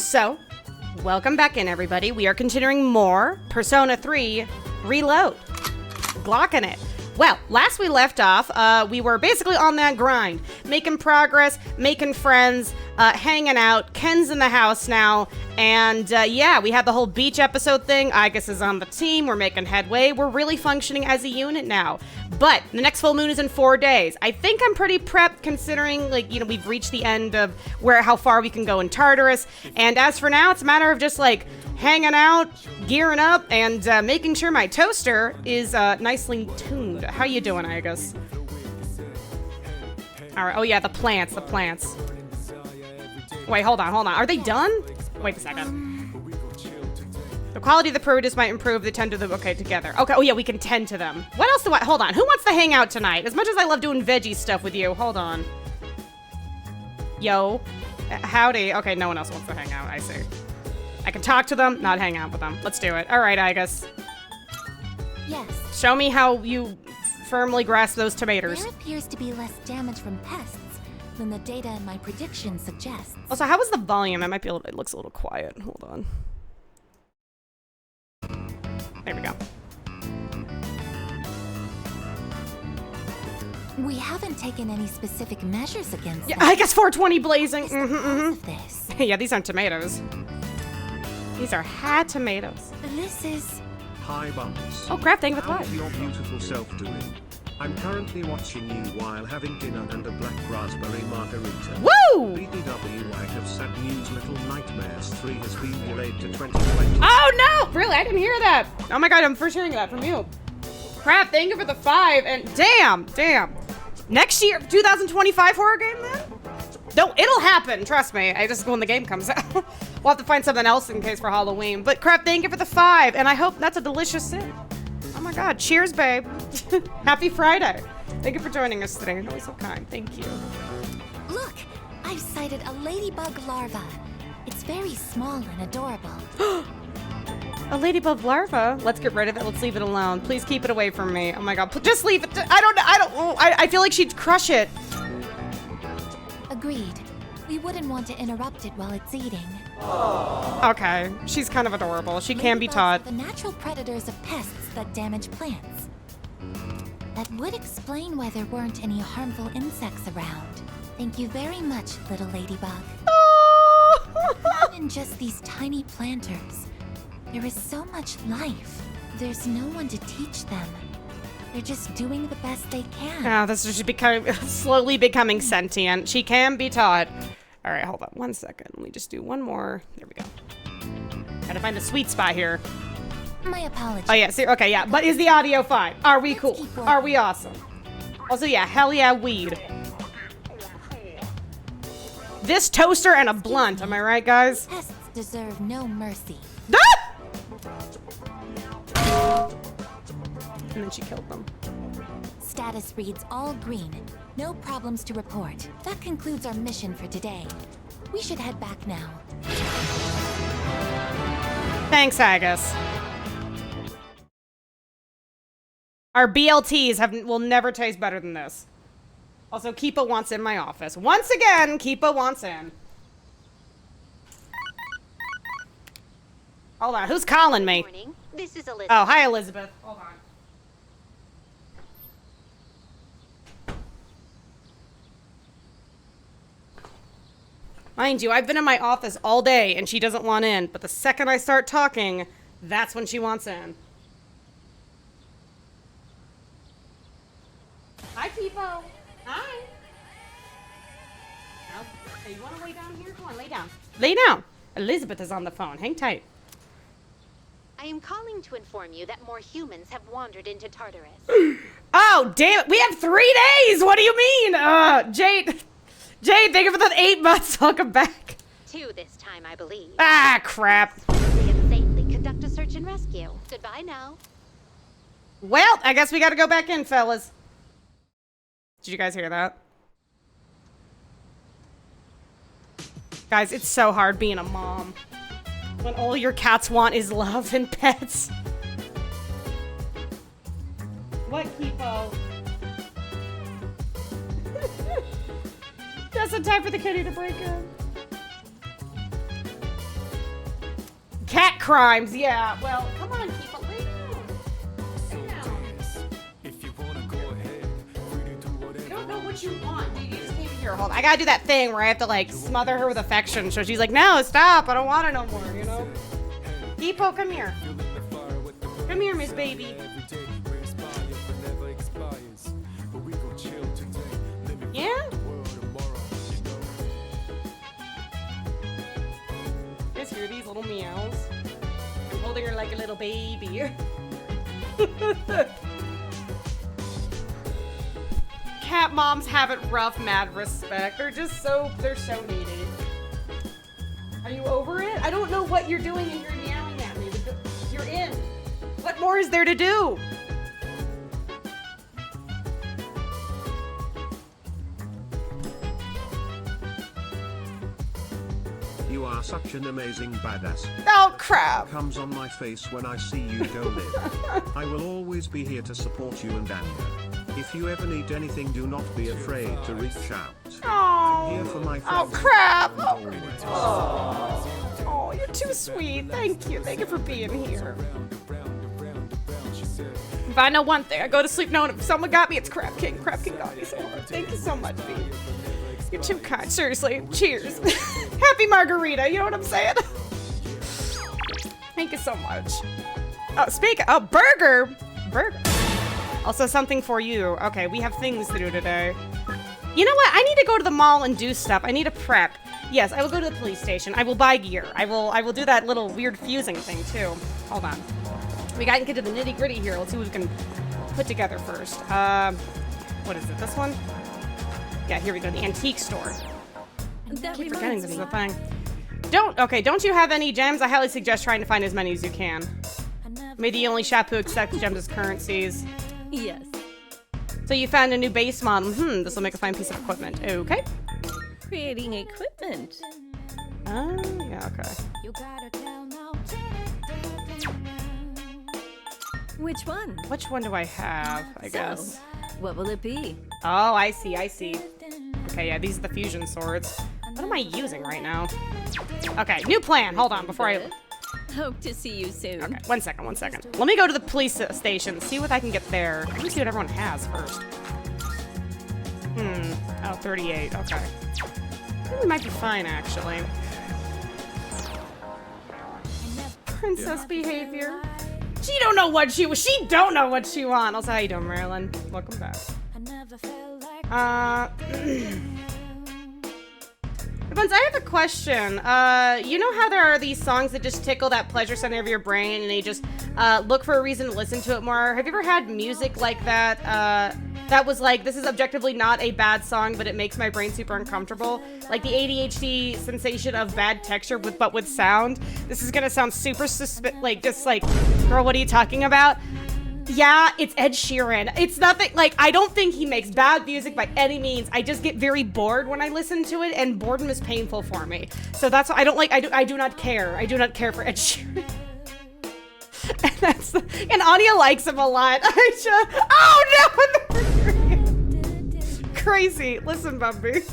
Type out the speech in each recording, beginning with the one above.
So, welcome back in, everybody. We are continuing more Persona 3 Reload. Glocking it. Well, last we left off, we were basically on that grind. Making progress, making friends, hanging out. Ken's in the house now. And, yeah, we had the whole beach episode thing. Igus is on the team. We're making headway. We're really functioning as a unit now. But the next full moon is in 4 days. I think I'm pretty prepped considering, like, you know, we've reached the end of how far we can go in Tartarus. And as for now, it's a matter of just, like, hanging out, gearing up, and making sure my toaster is nicely tuned. How you doing, Igus? All right. Oh, yeah, the plants. Wait, hold on. Are they done? Wait a second. The quality of the produce might improve. They tend to them. Okay, together. Okay. Oh, yeah, we can tend to them. What else do I... Hold on. Who wants to hang out tonight? As much as I love doing veggie stuff with you. Hold on. Yo. Howdy. Okay, no one else wants to hang out. I see. I can talk to them, not hang out with them. Let's do it. All right, Igus. Yes. Show me how you firmly grasp those tomatoes. There appears to be less damage from pests than the data in my prediction suggests. Also, how was the volume? It might be a little, it looks a little quiet. Hold on. There we go. We haven't taken any specific measures against Yeah, them. I guess 420 blazing. What is the cause of this? Yeah, these aren't tomatoes. These are hot tomatoes. This is... Hi Bumps. Oh crap, thank you for the How's five. your beautiful self doing? I'm currently watching you while having dinner and a black raspberry margarita. Woo! BBW, I have sad news. Little Nightmares 3 has been delayed to 2020. Oh no! Really? I didn't hear that. Oh my god, I'm first hearing that from you. Crap, thank you for the 5. And damn. Next year, 2025 horror game then? No, it'll happen. Trust me. I just when the game comes out. We'll have to find something else in case for Halloween. But crap, thank you for the 5. And I hope that's a delicious sip. Oh my god. Cheers, babe. Happy Friday. Thank you for joining us today. You're always so kind. Thank you. Look! I've sighted a ladybug larva. It's very small and adorable. A ladybug larva? Let's get rid of it. Let's leave it alone. Please keep it away from me. Oh my god. Just leave it. I feel like she'd crush it. Agreed. We wouldn't want to interrupt it while it's eating. Okay. She's kind of adorable. She can be Ladybugs taught. are the natural predators of pests that damage plants. That would explain why there weren't any harmful insects around. Thank you very much, little ladybug. Even in just these tiny planters, there is so much life. There's no one to teach them. They're just doing the best they can. Oh, this is slowly becoming sentient. She can be taught. All right, hold on 1 second. Let me just do one more. There we go. Gotta find a sweet spot here. My apologies. Oh yeah, see, okay, yeah. But is the audio fine? Are we cool? keep working. Are we awesome? Also, yeah, hell yeah, weed. This toaster and a blunt. Am I right, guys? Pests deserve no mercy. Ah! And then she killed them. Status reads all green. No problems to report. That concludes our mission for today. We should head back now. Thanks, Agus. Our BLTs will never taste better than this. Also, Keepa wants in my office. Once again, Keepa wants in. Hold on, who's calling me? Morning. This is Elizabeth. Oh, hi, Elizabeth. Hold on. Mind you, I've been in my office all day and she doesn't want in, but the second I start talking, that's when she wants in. Hi, Keepo. Hi. Oh, hey, you want to lay down here? Come on, lay down. Lay down. Elizabeth is on the phone. Hang tight. I am calling to inform you that more humans have wandered into Tartarus. Oh, damn it. We have 3 days. What do you mean? Jade, thank you for the 8 months. Welcome back. 2 this time, I believe. Ah, crap. Safely and safely conduct a search and rescue. Goodbye now. Well, I guess we got to go back in, fellas. Did you guys hear that? Guys, it's so hard being a mom. When all your cats want is love and pets. What, Keepo? Just in time for the kitty to break in. crimes. Yeah. Well, come on, keep it lay down. Lay down. You don't know what you want, dude. You just came in here. Hold on. I gotta do that thing where I have to like smother her with affection. So she's like, no, stop. I don't want it no more. You know. Depot, come here. Come here, Miss Baby. Yeah? Just hear these little meows. I'm holding her like a little baby. Cat moms have it rough, mad respect. They're so needy. Are you over it? I don't know what you're doing and you're meowing at me. You're in. What more is there to do? You are such an amazing badass. Oh, crap. Comes on my face when I see you go live. I will always be here to support you and Anya. If you ever need anything, do not be afraid to reach out. Oh, Here for my oh friends. crap. Always. Oh, you're too sweet. Thank you. Thank you for being here. If I know one thing, I go to sleep knowing if someone got me, it's Crab King. Crab King got me so hard. Thank you so much, B. You're too kind. Seriously. Cheers. Happy margarita. You know what I'm saying? Thank you so much. Oh, burger. Burger. Also something for you. Okay, we have things to do today. You know what? I need to go to the mall and do stuff. I need to prep. Yes, I will go to the police station. I will buy gear. I will do that little weird fusing thing too. Hold on. We gotta get to the nitty gritty here. Let's see what we can put together first. What is it? This one? Yeah, here we go. The antique store. I keep forgetting this is a thing. Don't you have any gems? I highly suggest trying to find as many as you can. May the only shop who accepts gems as currencies. Yes. So you found a new base model. This will make a fine piece of equipment. Okay. Creating equipment. Oh, yeah, okay. Which one? Which one do I have, I guess? What will it be? Oh, I see. Okay, yeah, these are the fusion swords. What am I using right now? Okay, new plan. Hold on, before I... Hope to see you soon. Okay, one second. Let me go to the police station, see what I can get there. Let me see what everyone has first. Oh, 38, okay. I think we might be fine, actually. Princess behavior. She don't know what she wants. Also, how you doing, Marilyn? Welcome back. Buns, I have a question. You know how there are these songs that just tickle that pleasure center of your brain and they just look for a reason to listen to it more? Have you ever had music like that? That was like, this is objectively not a bad song, but it makes my brain super uncomfortable. Like the ADHD sensation of bad texture but with sound. This is gonna sound super girl, what are you talking about? Yeah, it's Ed Sheeran. It's nothing, like, I don't think he makes bad music by any means. I just get very bored when I listen to it, and boredom is painful for me. So that's why I do not care. I do not care for Ed Sheeran. And Anya likes him a lot. Oh no! Crazy. Listen, Bumpy.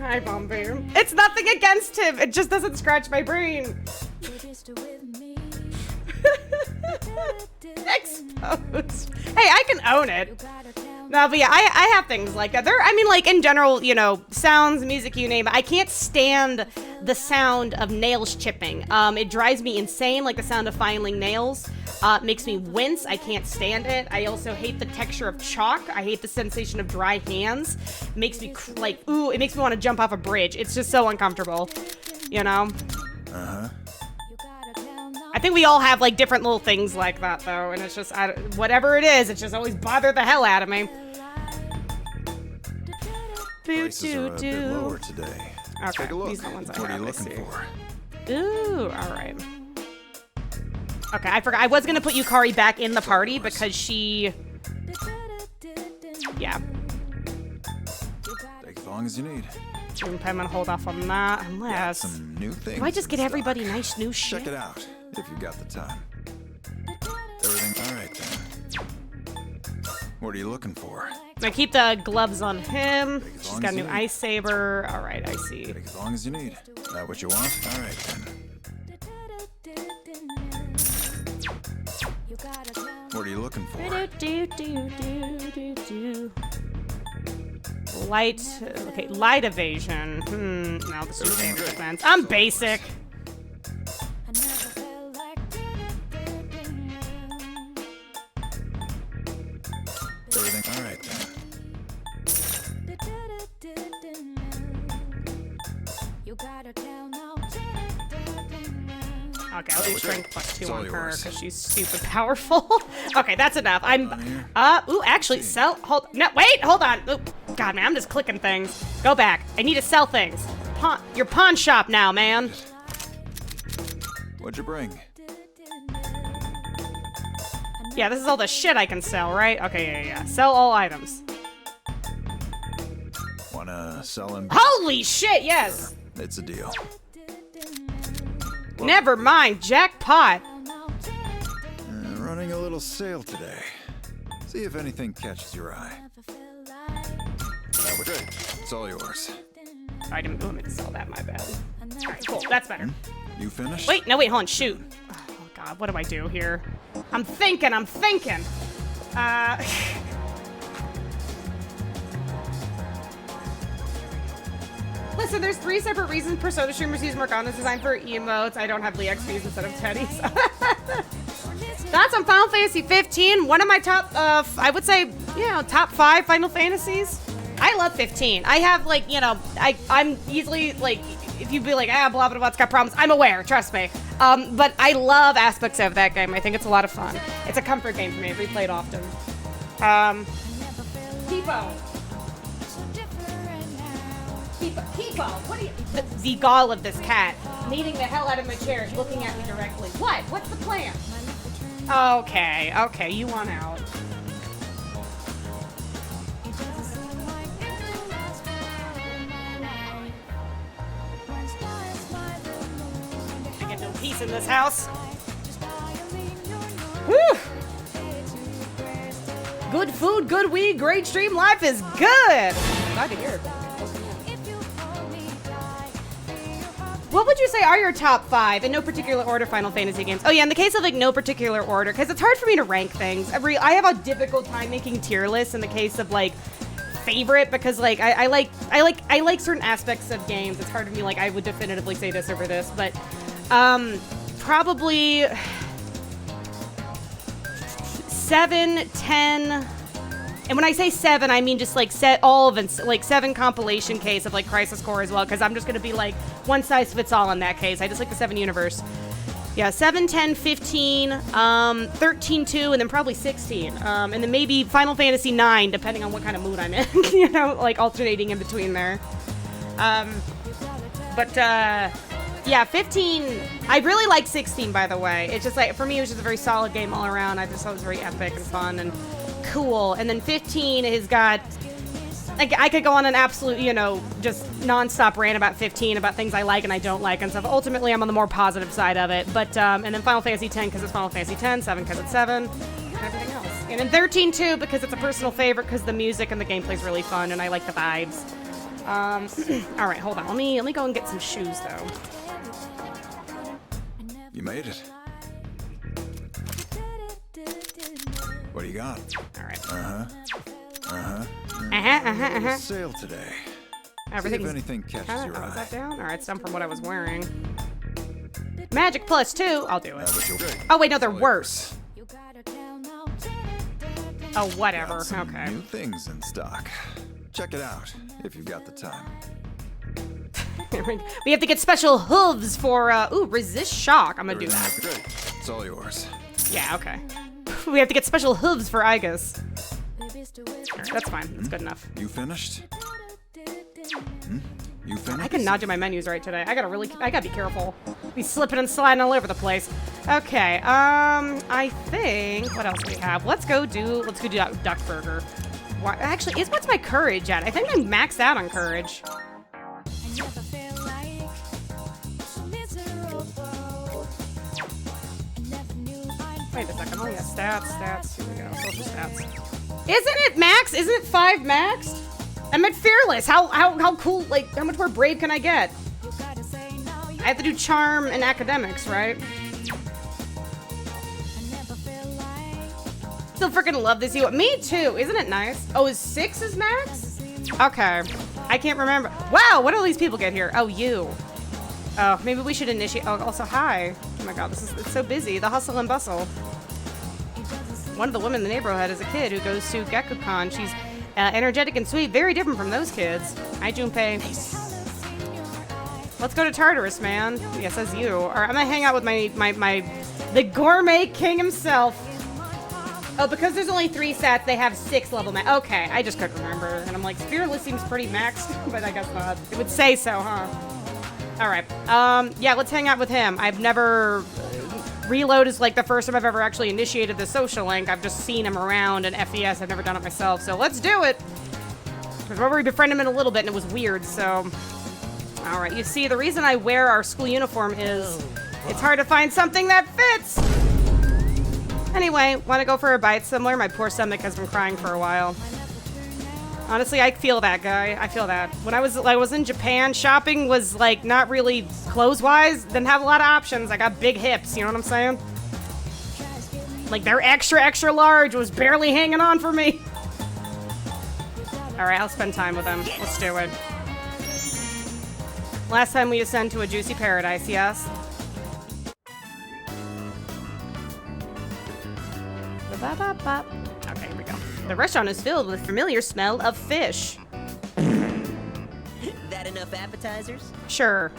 Hi, Bumpy. It's nothing against him. It just doesn't scratch my brain. Exposed. Hey, I can own it. No, but yeah, I have things like that. Like in general, you know, sounds, music, you name it. I can't stand the sound of nails chipping. It drives me insane, like the sound of filing nails. Makes me wince. I can't stand it. I also hate the texture of chalk. I hate the sensation of dry hands. It makes me it makes me want to jump off a bridge. It's just so uncomfortable, you know? Uh-huh. I think we all have like different little things like that though, and it's just, whatever it is, it just always bothered the hell out of me. Prices are a bit lower today. Okay, Take a look. these are the ones I What are have, you I looking see. for? Ooh, all right. Okay, I forgot. I was gonna put Yukari back in the party because she... Yeah. Take as long as you need. I'm gonna hold off on that, unless... Some new things. Do I just get in everybody stock. nice new shit? Check it out if you got the time. Everything all right then? What are you looking for? I keep the gloves on him. Take as She's long got a as new you need. ice saber. All right, I see. Take as long as you need. That what you want? All right then. What are you looking for? Light, okay, light evasion. No, this is damage defense. I'm basic. Everything all right then? Okay, I'll do strength plus 2 It's all on her yours. because she's stupid powerful. Okay, that's enough. Ooh, actually, hold on. Ooh, God, man, I'm just clicking things. Go back. I need to sell things. Your pawn shop now, man. What'd you bring? Yeah, this is all the shit I can sell, right? Okay, yeah. Sell all items. Wanna sell him? Holy shit, yes. It's a deal. Never mind, jackpot. Running a little sale today. See if anything catches your eye. That was good. It's all yours. I didn't want me to sell that, my bad. Alright, cool, that's better. You finished? Wait, hold on, shoot. Oh god, what do I do here? I'm thinking. Listen, there's 3 separate reasons Persona streamers use Morgana's design for emotes. I don't have Lee XPs instead of Teddy's. That's on Final Fantasy 15. One of my top, I would say, top 5 Final Fantasies. I love 15. I have, like, I'm easily, like, if you'd be like, blah, blah, blah, it's got problems, I'm aware, trust me. But I love aspects of that game. I think it's a lot of fun. It's a comfort game for me. I replay it often. Peepo, what are you... The gall of this cat. Kneading the hell out of my chair, looking at me directly. What? What's the plan? Okay, you want out. I get no peace in this house. Whew. Good food, good weed, great stream, life is good. Glad to hear it. What would you say are your top 5 in no particular order Final Fantasy games? Oh yeah, in the case of like no particular order, because it's hard for me to rank things. I have a difficult time making tier lists in the case of like favorite, because like I like certain aspects of games. It's hard for me, like I would definitively say this over this, but probably 7, 10. And when I say 7, I mean just like all of it, like 7 compilation case of like Crisis Core as well, because I'm just gonna be like one size fits all in that case. I just like the 7 universe. Yeah, 7, 10, 15, 13, 2, and then probably 16. And then maybe Final Fantasy 9, depending on what kind of mood I'm in, like alternating in between there. Yeah, 15, I really like 16, by the way. It's just like, for me, it was just a very solid game all around. I just thought it was very epic and fun and cool. And then 15 has got, I could go on an absolute, just nonstop rant about 15, about things I like and I don't like and stuff. Ultimately, I'm on the more positive side of it. But, and then Final Fantasy 10 because it's Final Fantasy 10, 7 because it's 7, and everything else. And then 13 too because it's a personal favorite because the music and the gameplay is really fun and I like the vibes. All right, hold on. Let me go and get some shoes though. You made it. What do you got? All right. Sale today. Everything's See if anything catches kinda, your is eye. that down? All right, it's down from what I was wearing. Magic plus 2. I'll do it. But you'll great. Oh wait, no, they're worse. Oh, whatever. Got some Okay. new things in stock. Check it out if you've got the time. We have to get special hooves for, resist shock. I'm gonna do Everything that. looks great. It's all yours. Yeah, okay. We have to get special hooves for Igus. Alright, that's fine. That's good enough. You finished? You finished? I can not do my menus right today. I gotta be careful. Be slipping and sliding all over the place. Okay, I think, what else do we have? Let's go do Duck Burger. Actually, what's my courage at? I think I'm maxed out on courage. Wait a second. Oh yeah, stats. Here we go. Social stats. Isn't it max? Isn't it 5 maxed? I'm at fearless. How cool? Like, how much more brave can I get? I have to do charm and academics, right? Still freaking love this. Me too. Isn't it nice? Oh, is 6 is max? Okay. I can't remember. Wow, what do all these people get here? Oh, you. Oh, maybe we should initiate. Oh, also, hi. Oh my god, it's so busy. The hustle and bustle. One of the women in the neighborhood is a kid who goes to Gekko-con. She's energetic and sweet. Very different from those kids. Hi, Junpei. Let's go to Tartarus, man. Yeah, says you. All right, I'm gonna hang out with the Gourmet King himself. Oh, because there's only 3 sets, they have 6 level max. Okay, I just couldn't remember. And I'm like, Fearless seems pretty maxed, but I guess not. It would say so, huh? All right. Yeah, let's hang out with him. I've never... Reload is like the first time I've ever actually initiated the social link. I've just seen him around in FES. I've never done it myself, so let's do it. Because remember, we befriended him in a little bit, and it was weird, so... All right, you see, the reason I wear our school uniform is it's hard to find something that fits. Anyway, want to go for a bite somewhere? My poor stomach has been crying for a while. Honestly, I feel that, guy. I feel that. When I was in Japan, shopping was like not really clothes-wise. Didn't have a lot of options. I got big hips. You know what I'm saying? Like their extra large was barely hanging on for me. All right, I'll spend time with them. Let's do it. Last time we ascend to a juicy paradise, yes. Ba-ba-ba-ba. Okay, here we go. The restaurant is filled with familiar smell of fish. That enough appetizers? Sure.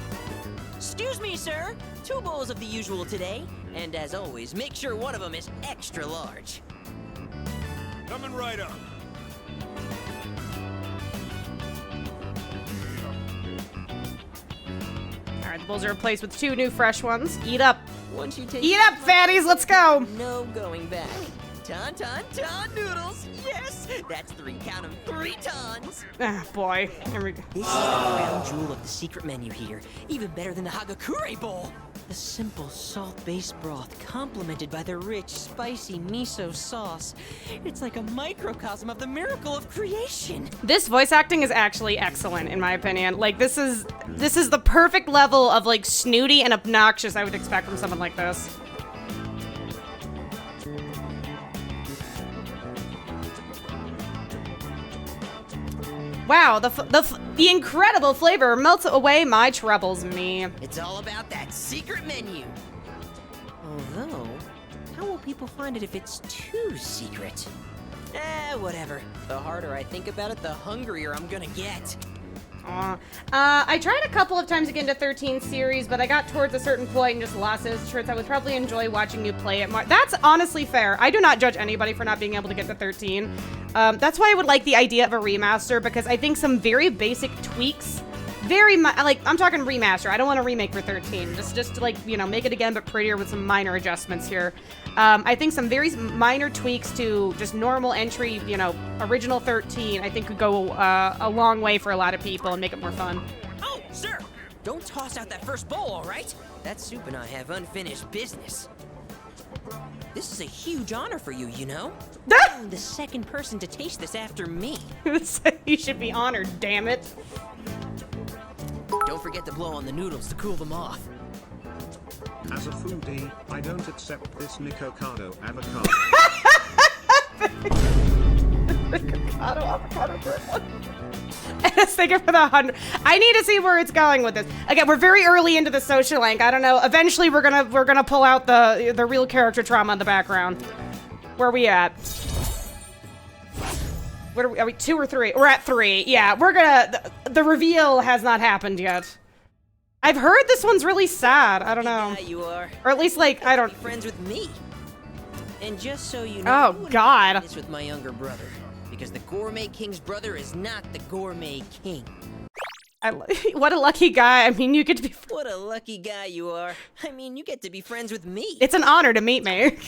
Excuse me, sir. 2 bowls of the usual today. And as always, make sure one of them is extra large. Coming right up. All right, the bowls are replaced with 2 new fresh ones. Eat up. Once you take Eat up, fatties. Let's go. no going back. Ton noodles. Yes, that's 3. Count 'em. 3 tons. Ah, boy. Here we go. This is the crown jewel of the secret menu here. Even better than the Hagakure bowl. The simple salt-based broth complemented by the rich, spicy miso sauce. It's like a microcosm of the miracle of creation. This voice acting is actually excellent, in my opinion. Like, this is the perfect level of, like, snooty and obnoxious I would expect from someone like this. Wow, the incredible flavor melts away my troubles, me. It's all about that secret menu. Although, how will people find it if it's too secret? Whatever. The harder I think about it, the hungrier I'm gonna get. I tried a couple of times to get into 13 series, but I got towards a certain point and just lost interest. I would probably enjoy watching you play it more. That's honestly fair. I do not judge anybody for not being able to get to 13. That's why I would like the idea of a remaster, because I think some very basic tweaks, like, I'm talking remaster. I don't want a remake for 13. Just to, like, you know, make it again, but prettier with some minor adjustments here. I think some very minor tweaks to just normal entry, you know, original 13, I think could go a long way for a lot of people and make it more fun. Oh, sir! Don't toss out that first bowl, all right? That soup and I have unfinished business. This is a huge honor for you, you know? I'm the second person to taste this after me. You should be honored, damn it. Don't forget to blow on the noodles to cool them off. As a foodie, I don't accept this Nikocado avocado. Avocado bread. I was thinking for the 100. I need to see where it's going with this. Again, we're very early into the social link. I don't know. Eventually, we're gonna pull out the real character trauma in the background. Where are we at? What are we 2 or 3? We're at 3. Yeah, we're gonna. The reveal has not happened yet. I've heard this one's really sad. I don't know. Yeah, you are. Or at least, like, I don't. Be friends with me. And just so you know, Oh, I wouldn't God. do this with my younger brother, because the Gourmet King's brother is not the Gourmet King. What a lucky guy. I mean, you get to be. What a lucky guy you are. I mean, you get to be friends with me. It's an honor to meet me.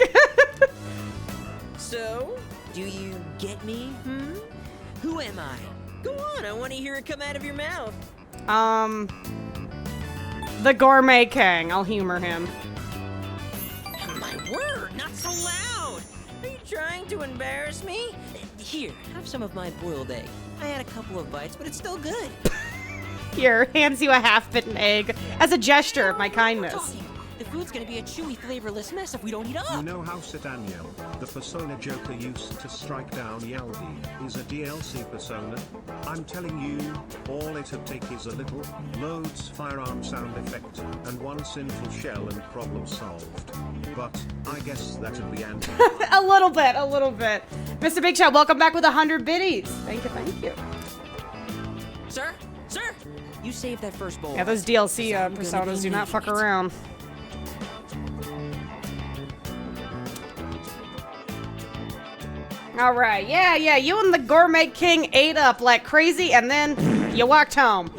So, do you get me? Who am I? Go on, I want to hear it come out of your mouth. The Gourmet King. I'll humor him. My word, not so loud! Are you trying to embarrass me? Here, have some of my boiled egg. I had a couple of bites, but it's still good. Here, hands you a half-bitten egg as a gesture of my kindness. The food's gonna be a chewy, flavorless mess if we don't eat You up. know how Daniel, the persona Joker used to strike down Yaldi, is a DLC persona? I'm telling you, all it'd take is a little, loads firearm sound effect, and one sinful shell and problem solved. But, I guess that'd be anti. A little bit, a little bit. Mr. Big Shot, welcome back with 100 biddies. Thank you, thank you. Sir? Sir? You saved that first bowl. Yeah, those DLC I'm gonna personas be do not fuck needing it. around. All right, yeah, you and the Gourmet King ate up like crazy, and then you walked home.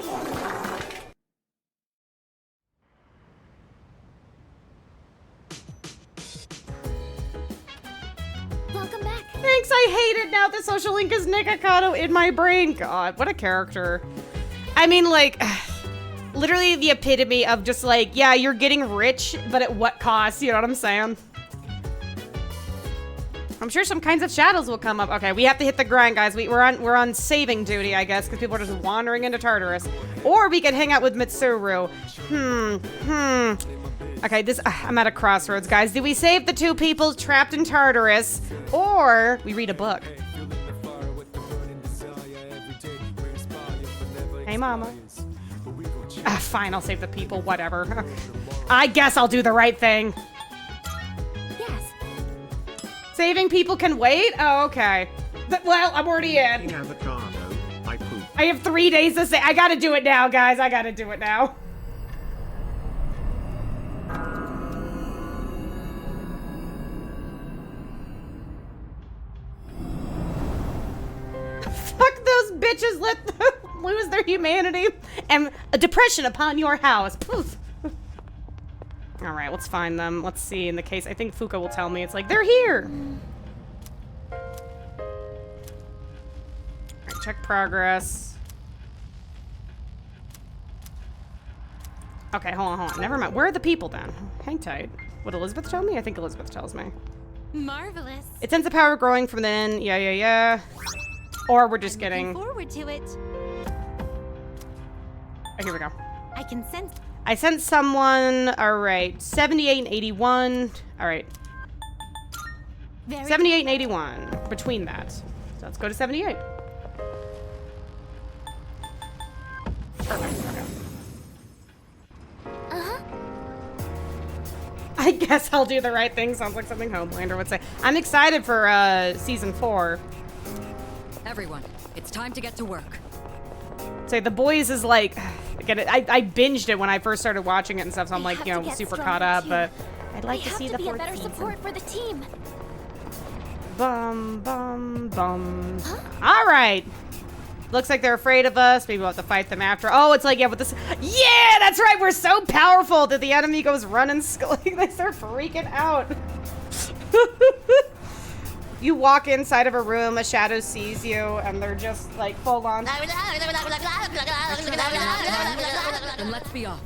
Welcome back. Thanks, I hate it now. The social link is Nikocado in my brain. God, what a character. I mean, like, literally the epitome of just like, yeah, you're getting rich, but at what cost? You know what I'm saying? I'm sure some kinds of shadows will come up. Okay, we have to hit the grind, guys. We're on saving duty, I guess, because people are just wandering into Tartarus. Or we could hang out with Mitsuru. Okay, I'm at a crossroads, guys. Do we save the two people trapped in Tartarus, or we read a book? Hey, mama. Fine, I'll save the people, whatever. I guess I'll do the right thing. Yes. Saving people can wait? Oh, okay. Well, I'm already in. Eating avocado, I poop. I have 3 days to say. I gotta do it now, guys. I gotta do it now. Fuck those bitches. Let them lose their humanity and a depression upon your house. Poof. All right, let's find them. Let's see. In the case, I think Fuka will tell me. It's like, they're here. All right, check progress. Okay, hold on. Never mind. Where are the people then? Hang tight. What Elizabeth told me? I think Elizabeth tells me. Marvelous. It sends the power growing from then. Yeah. Or we're just Looking getting... forward to it. Oh, here we go. I can sense. I sent someone... Alright. 78 and 81. Alright. Very 78 and 81. Between that. So let's go to 78. Perfect. Okay. I guess I'll do the right thing. Sounds like something Homelander would say. I'm excited for season 4. Everyone, it's time to get to work. Say The Boys is like, again, I binged it when I first started watching it and stuff, so I'm We like, have you to know, get super stronger, caught up, too. but I'd like we to have see to the be a fourth better season. support for the team. Bum, bum, bum. All right. Looks like they're afraid of us. Maybe we'll have to fight them after. Oh, it's like, yeah, with this. Yeah, that's right. We're so powerful that the enemy goes running, they start freaking out. You walk inside of a room, a shadow sees you, and they're just like full on. And let's be off.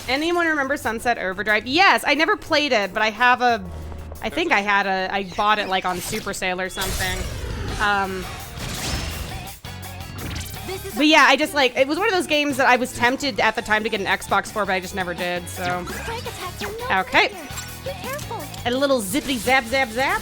Anyone remember Sunset Overdrive? Yes, I never played it, but I have a. I think I bought it like on Super Sale or something. But yeah, I just like, it was one of those games that I was tempted at the time to get an Xbox for, but I just never did, so. Strike attacks are no Okay. failure. Be careful. And a little zippity zap zap zap.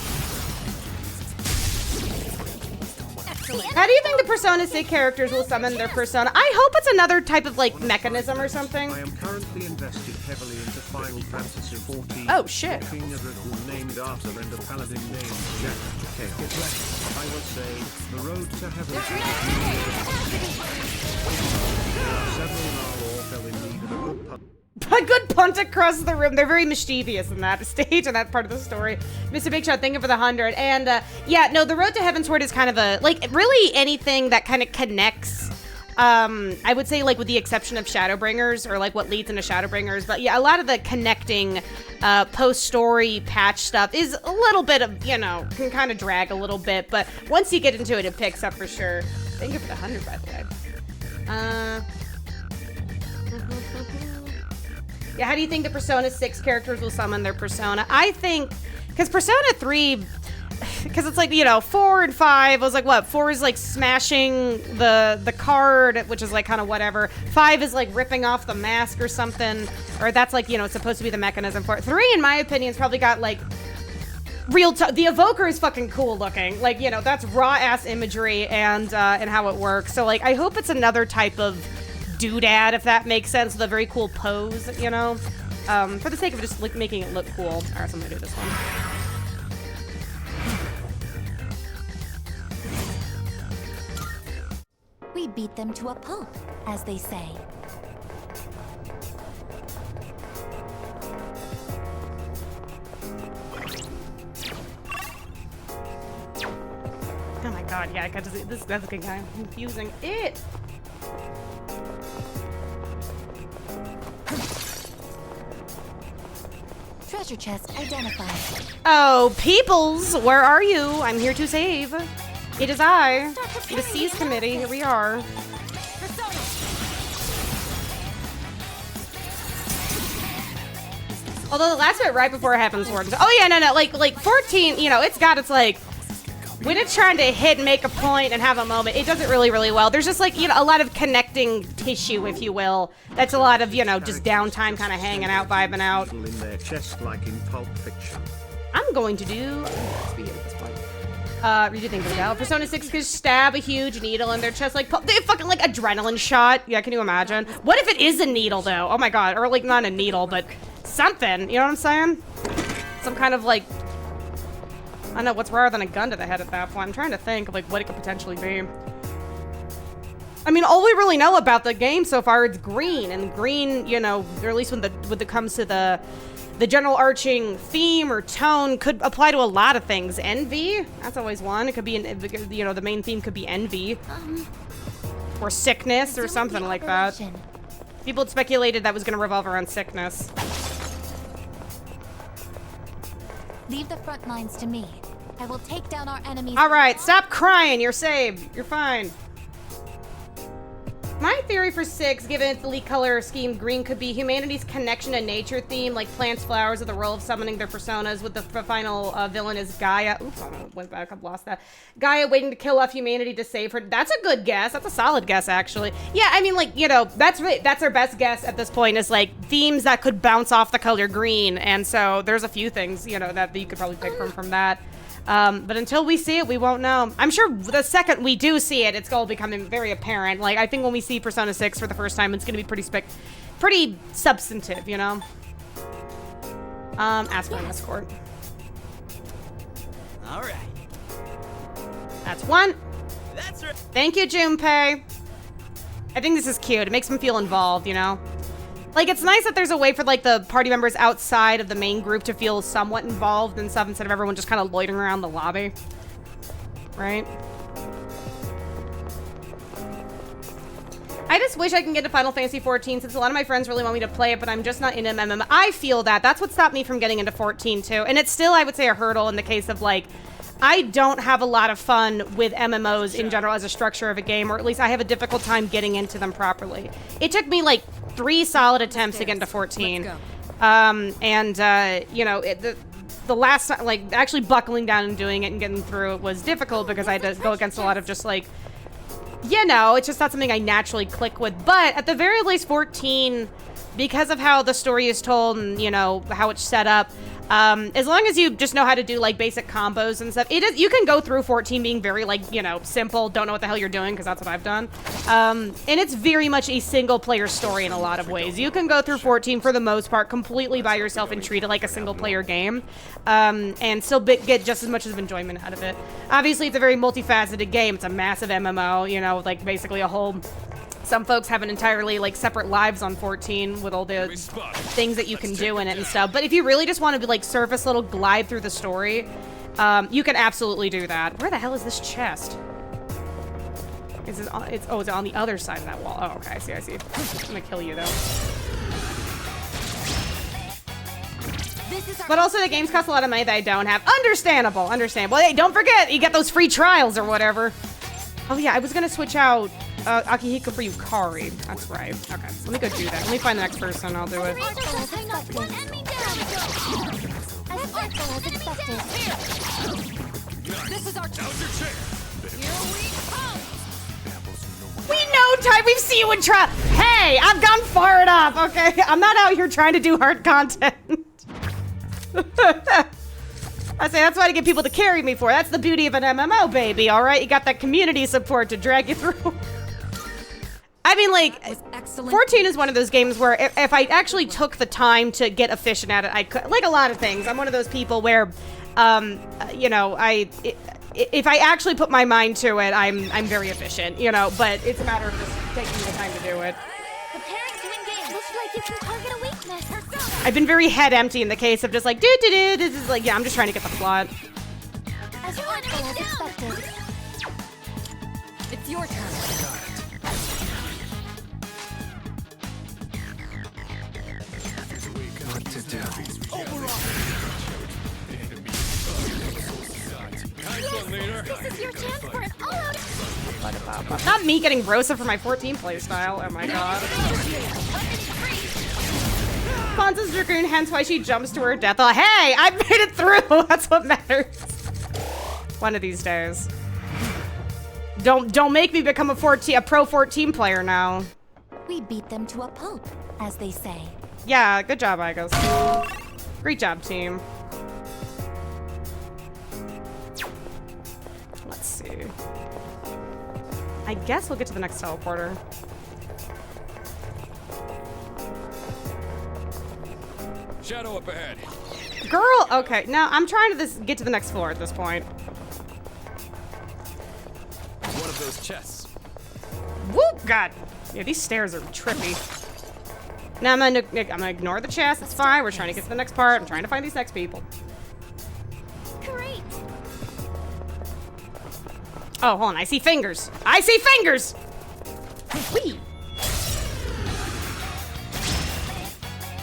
How do you think the Persona 6 characters will summon their persona? I hope it's another type of like mechanism or something. I am currently invested heavily into Final Fantasy XIV. Oh, shit. King of Raccoon named Arthur and a paladin named Jack Chaos. I will say, the road to heaven is several are all fell in need of a good pun. A good punt across the room. They're very mischievous in that stage and that part of the story. Mr. Big Shot, thank you for the 100. And yeah, no, the road to Heavensward is kind of a, like, really anything that kind of connects. I would say, like, with the exception of Shadowbringers, or like what leads into Shadowbringers. But yeah, a lot of the connecting post-story patch stuff is a little bit of, you know, can kind of drag a little bit. But once you get into it, it picks up for sure. Thank you for the 100, by the way. Yeah, how do you think the Persona 6 characters will summon their persona? I think, because Persona 3, because it's like, you know, 4 and 5 was like, what? 4 is like smashing the card, which is like kind of whatever. 5 is like ripping off the mask or something, or that's like, you know, it's supposed to be the mechanism for it. 3, in my opinion, has probably got like the evoker is fucking cool looking. Like, you know, that's raw ass imagery and how it works. So like, I hope it's another type of doodad, if that makes sense, with a very cool pose, you know, for the sake of just like making it look cool. All right, so I'm gonna do this one. We beat them to a pulp, as they say. Oh my god, yeah, I got to see this. That's kind of confusing. It. Treasure chest identified. Oh, peoples, where are you? I'm here to save. It is I, the Seas Committee. Here we are. Although the last bit right before it happens, oh yeah, no, like 14, you know, it's got its like, when it's trying to hit and make a point and have a moment, it does it really, really well. There's just like, you know, a lot of connecting tissue, if you will. That's a lot of, you know, just downtime, kind of hanging out, vibing out. In their chest like in Pulp Fiction. I'm going to do, redo things about Persona 6 could stab a huge needle in their chest, like they fucking like adrenaline shot. Yeah, can you imagine? What if it is a needle though? Oh my god, or like not a needle, but something. You know what I'm saying? Some kind of like, I don't know, what's rarer than a gun to the head at that point? I'm trying to think of like what it could potentially be. I mean, all we really know about the game so far is green, and green, you know, or at least when it comes to the general arching theme or tone, could apply to a lot of things. Envy, that's always one. It could be, you know, the main theme could be envy. Or sickness or something like that. People had speculated that was going to revolve around sickness. Leave the front lines to me. I will take down our enemies. All right, stop crying. You're saved. You're fine. My theory for 6, given its elite color scheme, green could be humanity's connection to nature theme, like plants, flowers, or the role of summoning their personas, with the final villain is Gaia. Oops, I went back, I've lost that. Gaia waiting to kill off humanity to save her. That's a good guess. That's a solid guess, actually. Yeah, I mean, like, you know, that's our best guess at this point, is like themes that could bounce off the color green. And so there's a few things, you know, that you could probably pick from that. But until we see it, we won't know. I'm sure the second we do see it, it's all becoming very apparent. Like, I think when we see Persona 6 for the first time, it's going to be pretty substantive, you know? Ask for an escort. All right. That's one. That's right. Thank you, Junpei. I think this is cute. It makes them feel involved, you know? Like, it's nice that there's a way for, like, the party members outside of the main group to feel somewhat involved and stuff, instead of everyone just kind of loitering around the lobby. Right? I just wish I can get to Final Fantasy 14, since a lot of my friends really want me to play it, but I'm just not into MMO. I feel that. That's what stopped me from getting into 14, too. And it's still, I would say, a hurdle in the case of, like, I don't have a lot of fun with MMOs in general as a structure of a game, or at least I have a difficult time getting into them properly. It took me, like, 3 solid attempts to get into 14. You know, the last time, like, actually buckling down and doing it and getting through it was difficult because I had to go against a lot of just, like, you know, it's just not something I naturally click with. But at the very least, 14, because of how the story is told and, you know, how it's set up, as long as you just know how to do, like, basic combos and stuff, you can go through 14 being very, like, you know, simple, don't know what the hell you're doing, because that's what I've done. And it's very much a single-player story in a lot of ways. You can go through 14, for the most part, completely by yourself and treat it like a single-player game, and still get just as much of enjoyment out of it. Obviously, it's a very multifaceted game. It's a massive MMO, you know, like, basically a whole... Some folks have an entirely, like, separate lives on 14 with all the things that you can do in it and stuff. But if you really just want to be, like, surface little glide through the story, you can absolutely do that. Where the hell is this chest? Is this on, it's on the other side of that wall. Oh, okay, I see. I'm gonna kill you, though. But also, the games cost a lot of money that I don't have. Understandable. Hey, don't forget, you get those free trials or whatever. Oh, yeah, I was gonna switch out Akihiko for Yukari. That's right. Okay, let me go do that. Let me find the next person. I'll do it. This is our chance. Here we come. We know time. We've seen you in trial. Hey, I've gone far enough. Okay, I'm not out here trying to do hard content. I say that's what I get people to carry me for. That's the beauty of an MMO, baby. All right, you got that community support to drag you through. I mean, like, Excellent. 14 is one of those games where if I actually took the time to get efficient at it, I could. Like a lot of things, I'm one of those people where, you know, if I actually put my mind to it, I'm very efficient, you know. But it's a matter of just taking the time to do it. Preparing to engage. Looks like you can target a weakness. I've been very head empty in the case of just like do. This is like, yeah, I'm just trying to get the plot. As thoughtful as expected. It's your turn. What to do? This is your chance for an all-out. Not me getting roasted for my 14 playstyle. Oh my god. Fonza's Dragoon, hence why she jumps to her death. Oh, hey, I made it through. That's what matters. One of these days. Don't make me become a pro 14 player now. We beat them to a pulp, as they say. Yeah, good job, Igos. Great job, team. Let's see. I guess we'll get to the next teleporter. Shadow up ahead. Girl, okay. Now I'm trying to get to the next floor at this point. One of those chests. Whoop! God. Yeah, these stairs are trippy. Now I'm gonna ignore the chest. It's fine. We're trying to get to the next part. I'm trying to find these next people. Great. Oh, hold on. I see fingers. I see fingers! Whee!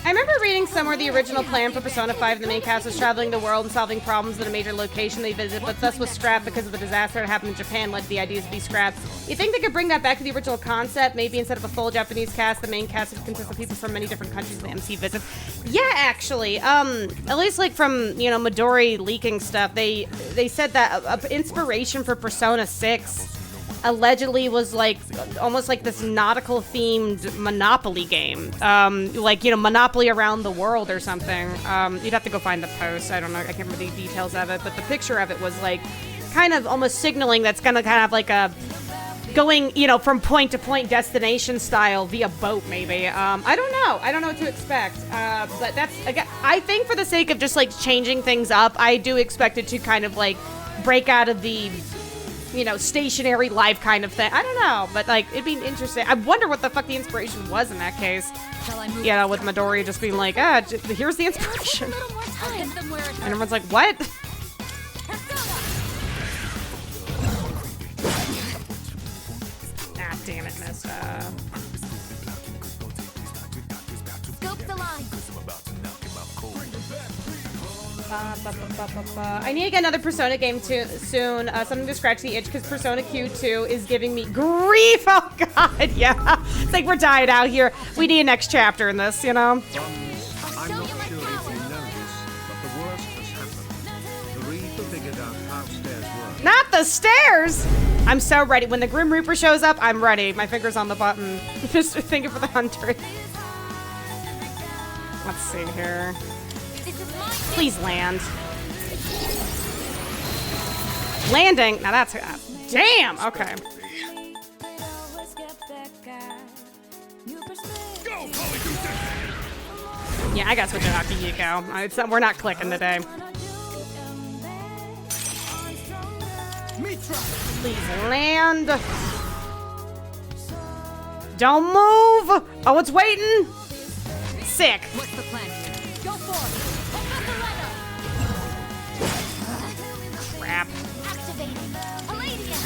I remember reading somewhere the original plan for Persona 5 in the main cast was traveling the world and solving problems at a major location they visit, but thus was scrapped because of the disaster that happened in Japan led to the ideas to be scrapped. You think they could bring that back to the original concept? Maybe instead of a full Japanese cast, the main cast would consist of people from many different countries the MC visits. Yeah, actually. At least like from, you know, Midori leaking stuff, they said that inspiration for Persona 6 allegedly was like almost like this nautical themed Monopoly game, like, you know, Monopoly around the world or something. You'd have to go find the post. I don't know, I can't remember the details of it, but the picture of it was like kind of almost signaling that's gonna kind of like a going, you know, from point to point destination style via boat maybe. I don't know what to expect, but that's, again, I think for the sake of just like changing things up, I do expect it to kind of like break out of the, you know, stationary life kind of thing. I don't know, but like, it'd be interesting. I wonder what the fuck the inspiration was in that case. You know, with Midori just being like, here's the inspiration. And everyone's like, what? Ah, damn it, missed. Scope the line. I need to get another Persona game soon. Something to scratch the itch because Persona Q2 is giving me grief. Oh god, yeah. It's like we're dying out here. We need a next chapter in this, you know? I'm not sure if you know this, but the worst has happened. The Reaper figured out how stairs work. Not the stairs! I'm so ready. When the Grim Reaper shows up, I'm ready. My finger's on the button. Just thinking for the 100. Let's see here. Please land. Landing. Now that's... damn! Okay. Yeah, I gotta switch it out to Yiko. We're not clicking today. Please land. Don't move! Oh, it's waiting! Sick. What's the plan here? Go for it. Crap. Activating. Palladium.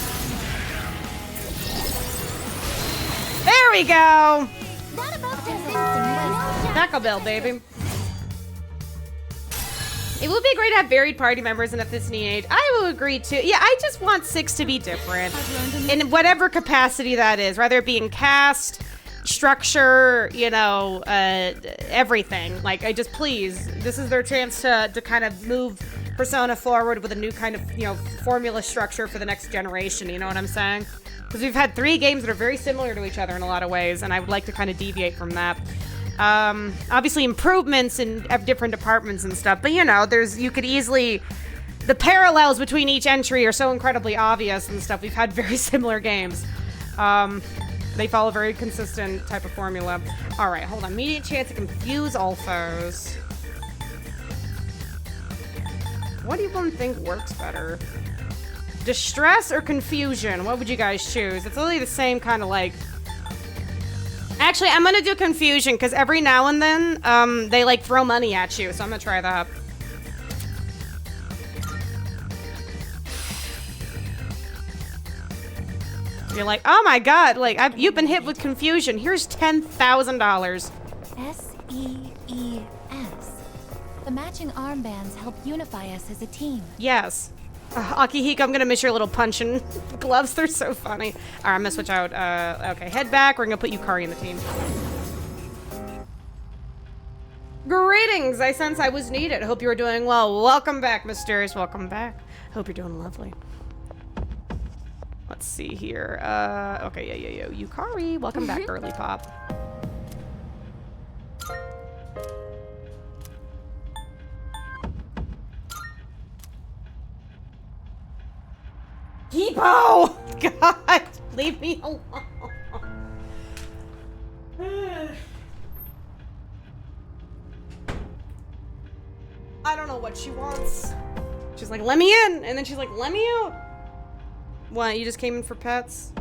There we go! That about does it. Taco Bell, baby. It would be great to have varied party members in a Disney age. I will agree too. Yeah, I just want 6 to be different. In whatever capacity that is, whether it be in cast, structure, you know, everything. Like, I just, please, this is their chance to kind of move Persona forward with a new kind of, you know, formula structure for the next generation, you know what I'm saying? Because we've had 3 games that are very similar to each other in a lot of ways, and I would like to kind of deviate from that. Obviously improvements in different departments and stuff, but you know, you could easily, the parallels between each entry are so incredibly obvious and stuff. We've had very similar games. They follow a very consistent type of formula. All right, hold on. Medium chance to confuse all foes. What do you one think works better? Distress or confusion? What would you guys choose? It's really the same kind of like... Actually, I'm gonna do confusion, because every now and then, they like throw money at you, so I'm gonna try that. You're like, oh my god, like, you've been hit with confusion. Here's $10,000. SEES. The matching armbands help unify us as a team. Yes. Akihiko, I'm gonna miss your little punching gloves. They're so funny. Alright, I'm gonna switch out. Okay, head back. We're gonna put Yukari in the team. Greetings! I sense I was needed. Hope you are doing well. Welcome back, Mysterious. Welcome back. Hope you're doing lovely. Let's see here. Okay, yeah. Yukari, welcome back, Girly Pop. Hippo! God, leave me alone. I don't know what she wants. She's like, let me in, and then she's like, let me out. What, you just came in for pets?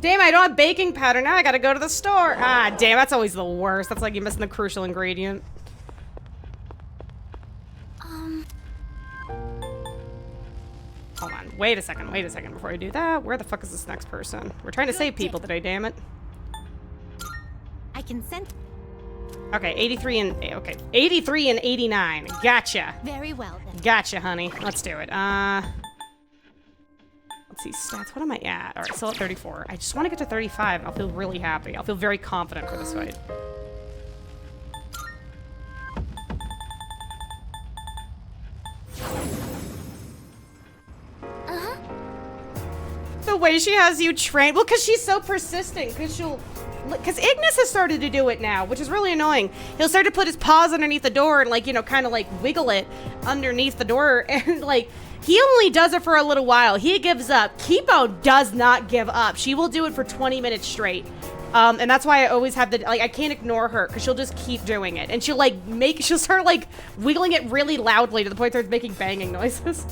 Damn, I don't have baking powder. Now I gotta go to the store. Ah, damn, that's always the worst. That's like you're missing the crucial ingredient. Hold on, wait a second before I do that. Where the fuck is this next person? We're trying to save people today, damn it. I can send... Okay, 83 and 89. Gotcha. Very well, then. Gotcha, honey. Let's do it. Let's see, stats. What am I at? All right, still at 34. I just want to get to 35, and I'll feel really happy. I'll feel very confident for this fight. The way she has you trained. Well, because she's so persistent. Because Ignis has started to do it now, which is really annoying. He'll start to put his paws underneath the door and, like, you know, kind of, like, wiggle it underneath the door. And, like, he only does it for a little while. He gives up. Kipo does not give up. She will do it for 20 minutes straight. And that's why I always have I can't ignore her, because she'll just keep doing it. And she'll, like, she'll start, like, wiggling it really loudly to the point where it's making banging noises.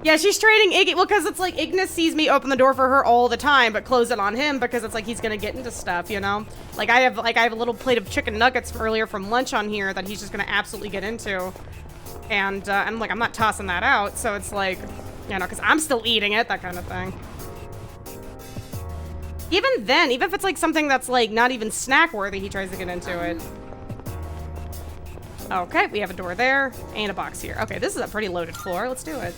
Yeah, she's training Iggy. Well, because it's like Ignis sees me open the door for her all the time, but close it on him because it's like he's gonna get into stuff, you know? Like I have a little plate of chicken nuggets from earlier from lunch on here that he's just gonna absolutely get into, and I'm like, I'm not tossing that out. So it's like, you know, because I'm still eating it, that kind of thing. Even then, even if it's like something that's like not even snack worthy, he tries to get into it. Okay, we have a door there and a box here. Okay, this is a pretty loaded floor. Let's do it.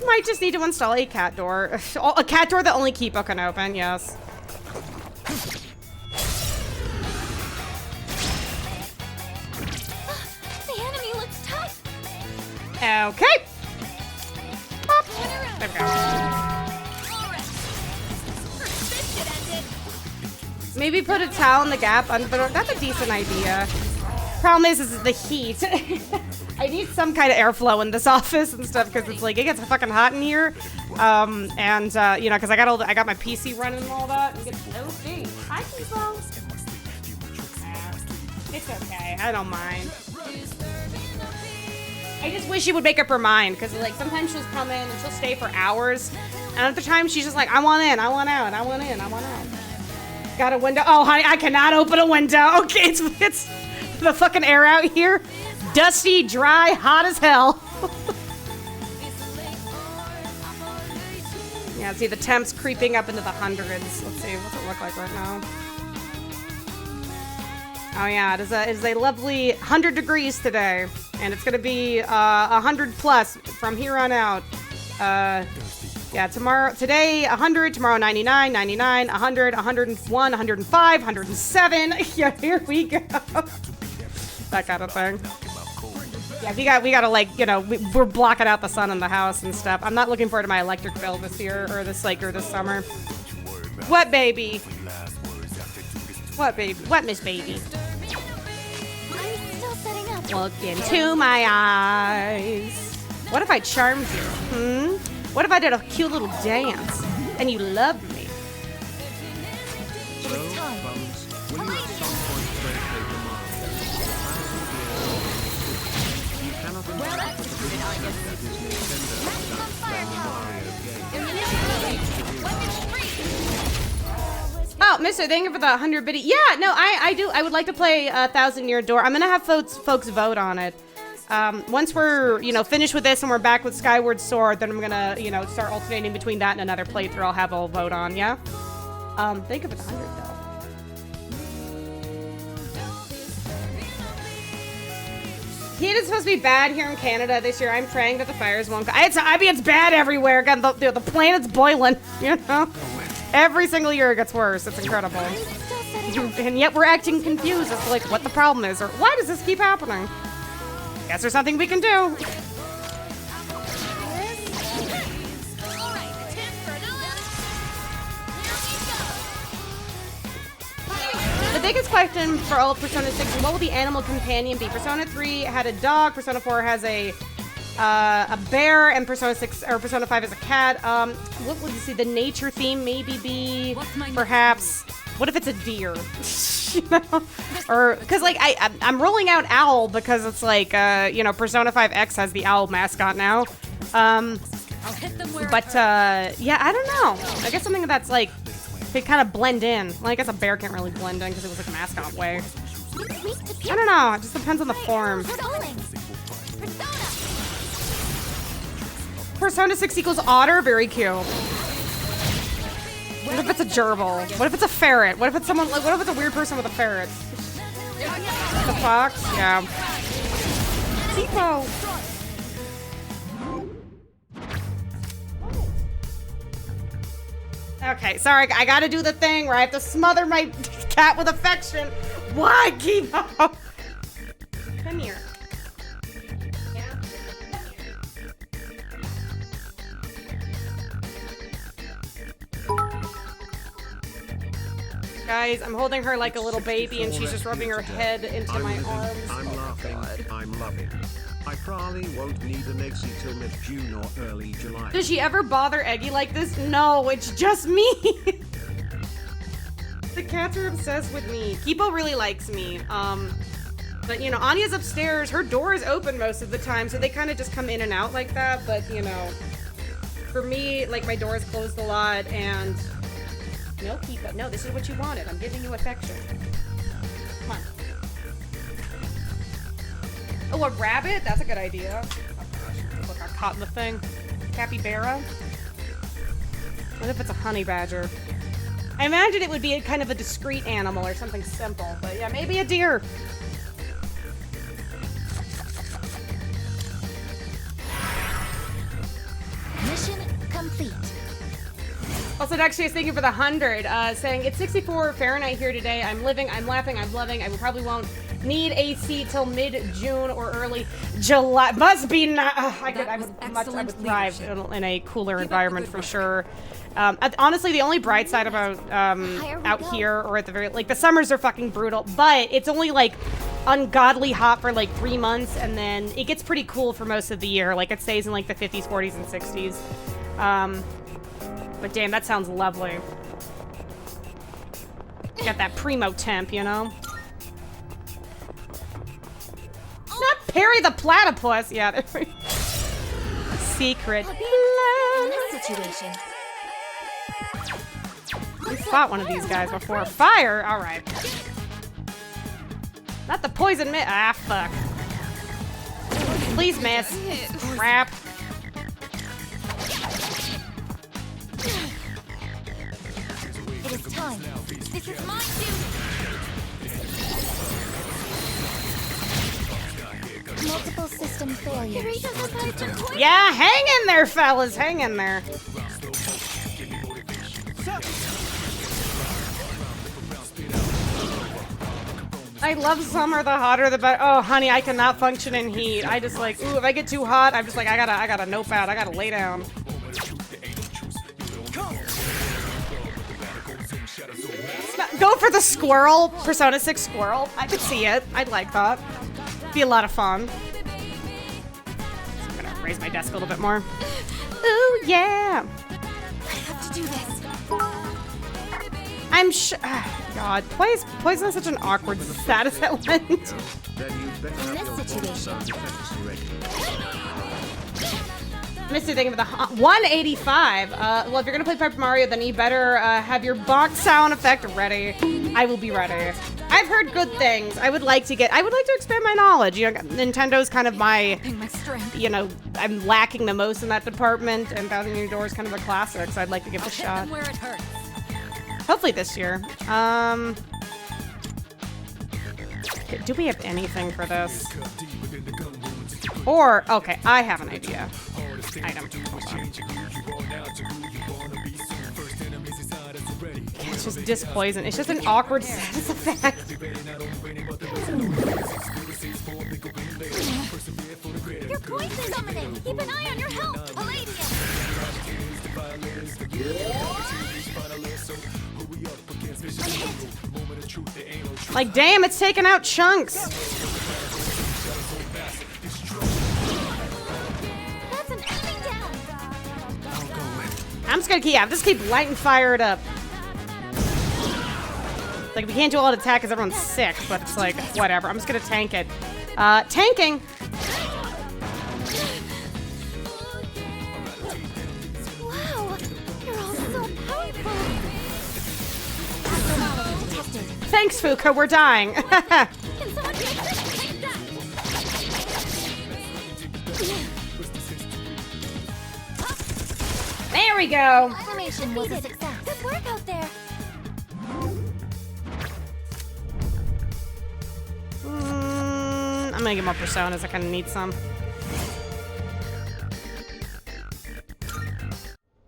Might just need to install a cat door. A cat door that only Kipo can open, yes. The enemy looks tough. Okay. Pop. There we go. Maybe put a towel in the gap under the door. That's a decent idea. Problem is the heat. I need some kind of airflow in this office and stuff because it's like it gets fucking hot in here, you know, because I got my PC running and all that. And Hi, Kipo. It's okay. I don't mind. I just wish she would make up her mind because like sometimes she'll come in and she'll stay for hours, and at the time she's just like, I want in, I want out, I want in, I want out. Got a window? Oh, honey, I cannot open a window. Okay, it's the fucking air out here. Dusty, dry, hot as hell. Yeah, see the temps creeping up into the hundreds. Let's see, what's it look like right now? Oh yeah, it is a lovely 100 degrees today, and it's gonna be 100 plus from here on out. Yeah, today 100, tomorrow 99, 99, 100, 101, 105, 107. Yeah, here we go. That kind of thing. Yeah, we gotta like, you know, we're blocking out the sun in the house and stuff. I'm not looking forward to my electric bill this year or this summer. What baby? What baby? What Miss Baby? I'm still setting up. Look into my eyes. What if I charmed you? What if I did a cute little dance and you loved me? So, Buns, will you at some point break a demand? 1,000 years. You cannot interact with the big that is Nintendo than Mario game. Oh, Mister, thank you for the 100 biddy. Yeah, no, I do. I would like to play 1,000 Year Door. I'm gonna have folks vote on it. Once we're, you know, finished with this and we're back with Skyward Sword, then I'm gonna, you know, start alternating between that and another playthrough I'll have all vote on, yeah? Thank you for the 100, though. Heat is supposed to be bad here in Canada this year. I'm praying that the fires won't go. It's bad everywhere. Again, the planet's boiling, you know? Every single year it gets worse. It's incredible. And yet we're acting confused as to, like, what the problem is, or why does this keep happening? Guess there's something we can do. The biggest question for all of Persona 6 is what will the animal companion be? Persona 3 had a dog, Persona 4 has a bear, and Persona 6 or Persona 5 is a cat. What would you see? The nature theme maybe be perhaps. What if it's a deer? You know? Or because like I'm rolling out owl because it's like you know, Persona 5X has the owl mascot now. Yeah, I don't know. I guess something that's like could kind of blend in. Well, I guess a bear can't really blend in because it was like a mascot way. I don't know. It just depends on the form. Persona 6 equals otter. Very cute. What if it's a gerbil? What if it's a ferret? What if it's someone like? What if it's a weird person with a ferret? The fox? Yeah. Tipo. Okay, sorry. I gotta do the thing where I have to smother my cat with affection. Why, Kibo? Come here. Guys, I'm holding her like a little baby and she's just rubbing her head into my arms. I'm laughing. I'm loving. I probably won't need an Eggsy till mid-June or early July. Does she ever bother Eggy like this? No, it's just me. The cats are obsessed with me. Kipo really likes me. But you know, Anya's upstairs. Her door is open most of the time, so they kind of just come in and out like that. But you know, for me, like my door is closed a lot and no, Kipo. No, this is what you wanted. I'm giving you affection. Come on. Oh, a rabbit? That's a good idea. Oh gosh, look, I caught in the thing. Capybara? What if it's a honey badger? I imagine it would be a kind of a discreet animal or something simple, but yeah, maybe a deer. Mission complete. Also, next is thank you for the 100, saying it's 64 Fahrenheit here today. I'm living, I'm laughing, I'm loving. I probably won't need AC till mid-June or early July. Must be not. I would thrive in a cooler environment for sure. Honestly, the only bright side about out here, or at the very like the summers are fucking brutal, but it's only like ungodly hot for like 3 months, and then it gets pretty cool for most of the year. Like it stays in like the 50s, 40s, and 60s. But damn, that sounds lovely. Got that primo temp, you know? Not Perry the Platypus! Yeah, there we go. Secret. In this situation. We fought one of these guys before. Fire! Alright. Not the poison mitt. Ah, fuck. Please miss. Crap. It is time. This is my duty. Multiple system failures. Yeah, hang in there, fellas. Hang in there. I love summer. The hotter, the better. Oh, honey, I cannot function in heat. I just like, ooh, if I get too hot, I'm just like, I gotta nope out. I gotta lay down. Go for the squirrel. Persona 6 squirrel. I could see it. I'd like that. Be a lot of fun. I'm gonna raise my desk a little bit more. Ooh, yeah. I have to do this. I'm sure. God, Poison is such an awkward status element. Then you better have your situation. sound effects ready. Mr. Thinking of the 185. Well, if you're gonna play Paper Mario, then you better have your box sound effect ready. I will be ready. I've heard good things. I would like to expand my knowledge. You know, Nintendo's kind of my strength. you know, I'm lacking the most in that department, and Thousand Year Door is kind of a classic, so I'd like to give it a shot. Where it hurts. Hopefully this year. Do we have anything for this? Or, okay, I have an idea. Item. It's just dispoison. It's just an awkward status effect. Your poison's summoning. Keep an eye on your health. Palladium. Like, damn, it's taking out chunks. That's an enemy down. I'm just keep lighting fire it up. Like, we can't do all the attack because everyone's sick, but it's like, whatever. I'm just gonna tank it. Tanking! Wow, you're all so powerful. Abnormality detected. Thanks, Fuka, we're dying. Can someone fix this? Take that. There we go. Formation was a success. Good work out there. I'm gonna get more personas. I kind of need some.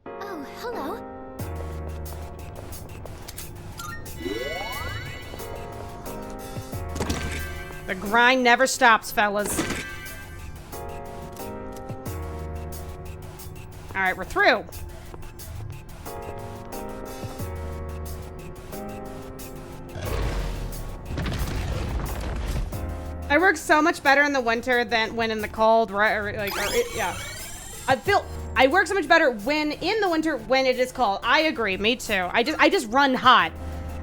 Oh, hello. The grind never stops, fellas. All right, we're through. I work so much better in the winter than when in the cold, right? Yeah. I work so much better when in the winter when it is cold. I agree, me too. I just run hot.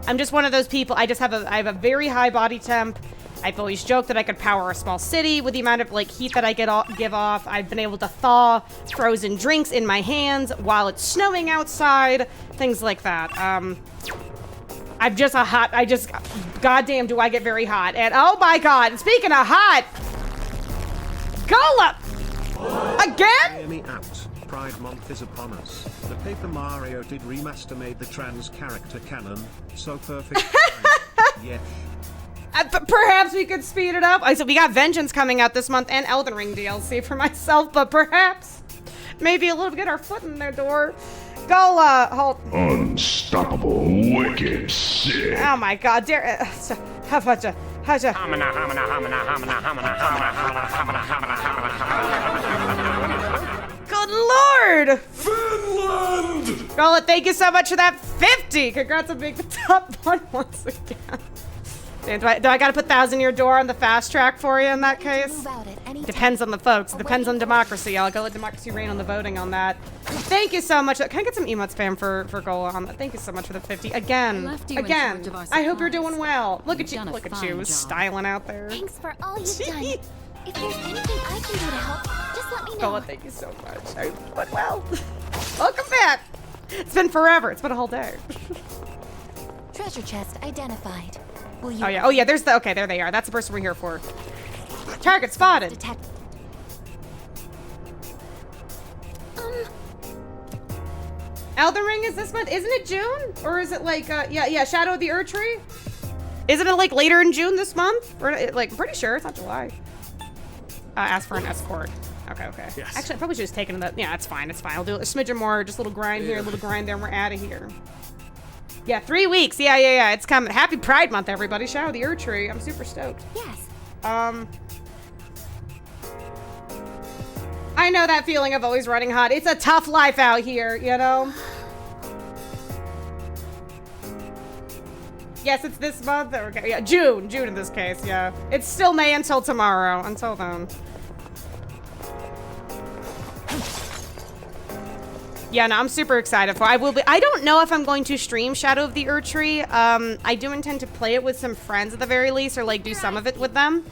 I'm just one of those people. I have a very high body temp. I've always joked that I could power a small city with the amount of like heat that I give off. I've been able to thaw frozen drinks in my hands while it's snowing outside, things like that. I'm just goddamn do I get very hot. And oh my god, speaking of hot, Gola! Again? Hear me out. Pride Month is upon us. The Paper Mario did remaster made the trans character canon, so perfect. Yes. Perhaps we could speed it up. I said we got Vengeance coming out this month and Elden Ring DLC for myself, but perhaps maybe a little bit get our foot in their door. Gola, hold. Unstoppable, wicked, sick. Oh my god, dare. How'd you? Good lord! Finland! Gola, thank you so much for that 50. Congrats on being the top one once again. And do I gotta put 1,000 Year Door on the fast track for you in that case? Depends on the folks. Depends on democracy. I'll go let democracy reign on the voting on that. Thank you so much. Can I get some emote spam for Gola on that? Thank you so much for the 50. Again. I hope you're doing well. Look at you. Look at you styling out there. Thanks for all you've done. If there's anything I can do to help, just let me know. Gola, thank you so much. I went well. Welcome back. It's been forever. It's been a whole day. Treasure chest identified. Oh yeah. Oh yeah. There's the. Okay, there they are. That's the person we're here for. Target spotted. Elden Ring is this month? Isn't it June? Or is it like? Yeah. Shadow of the Erdtree. Isn't it like later in June this month? Or like, I'm pretty sure it's not July. Ask for an escort. Okay. Yes. Actually, I probably should have taken the. Yeah, it's fine. It's fine. I'll do a smidgen more. Just a little grind here, a little grind there, and we're out of here. Yeah, 3 weeks. Yeah. It's coming. Happy Pride Month, everybody. Shadow the Ur Tree. I'm super stoked. Yes. I know that feeling of always running hot. It's a tough life out here, you know? Yes, it's this month. Okay, yeah, June in this case, yeah. It's still May until tomorrow. Until then. Yeah, no, I'm super excited for it. I don't know if I'm going to stream Shadow of the Ur Tree. I do intend to play it with some friends at the very least, or like do some of it with them.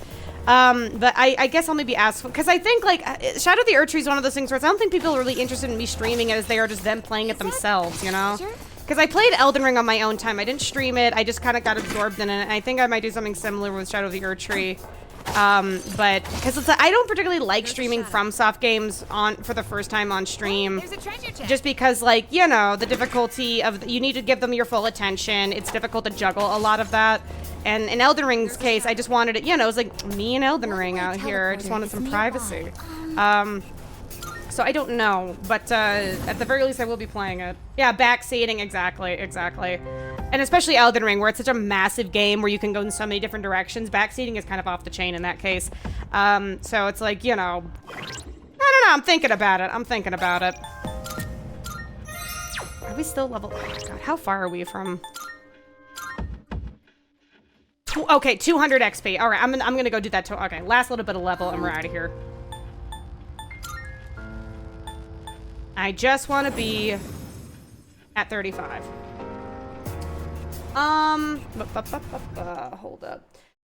But I guess I'll maybe ask, because I think like Shadow of the Ur Tree is one of those things where I don't think people are really interested in me streaming it as they are just them playing it themselves, you know? Because I played Elden Ring on my own time. I didn't stream it. I just kind of got absorbed in it. And I think I might do something similar with Shadow of the Ur Tree. But because I don't particularly like streaming FromSoft games for the first time on stream, just because, like, you know, the difficulty of you need to give them your full attention. It's difficult to juggle a lot of that. And in Elden Ring's case, I just wanted it, you know, it was like me and Elden Ring out here. I just wanted some privacy. So I don't know, but at the very least, I will be playing it. Yeah, backseating, exactly. And especially Elden Ring, where it's such a massive game where you can go in so many different directions. Backseating is kind of off the chain in that case. So it's like, you know, I don't know. I'm thinking about it. Are we still level? Oh my god, how far are we from? Okay, 200 XP. All right, I'm gonna go do that. Okay, last little bit of level, and we're out of here. I just want to be at 35. Hold up.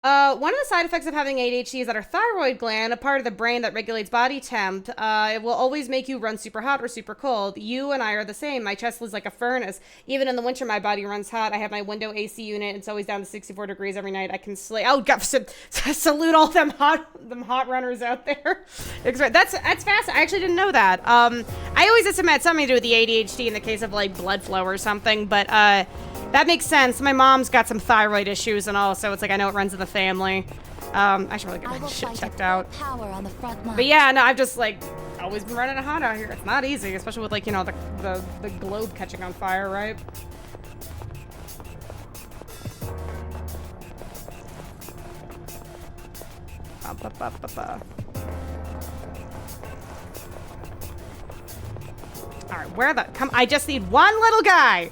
One of the side effects of having ADHD is that our thyroid gland, a part of the brain that regulates body temp, it will always make you run super hot or super cold. You and I are the same. My chest is like a furnace. Even in the winter, my body runs hot. I have my window AC unit. It's always down to 64 degrees every night. I can sleep. Oh, God, salute all them hot runners out there. That's fast. I actually didn't know that. I always assume it had something to do with the ADHD in the case of like blood flow or something, but that makes sense. My mom's got some thyroid issues and all, so it's like I know it runs in the family. I should really get my shit checked out. But yeah, no, I've just like always been running hot out here. It's not easy, especially with like, you know, the globe catching on fire, right? Alright, where the... Come, I just need one little guy!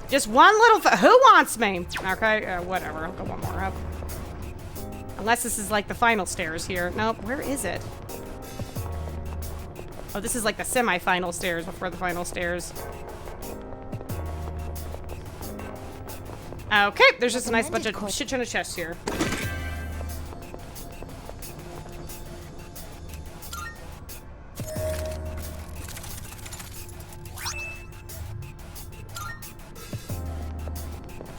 Just one little... Who wants me? Okay, whatever. I'll go one more up. Unless this is like the final stairs here. Nope, where is it? Oh, this is like the semi-final stairs before the final stairs. Okay, there's just a nice bunch of shit ton of chests here.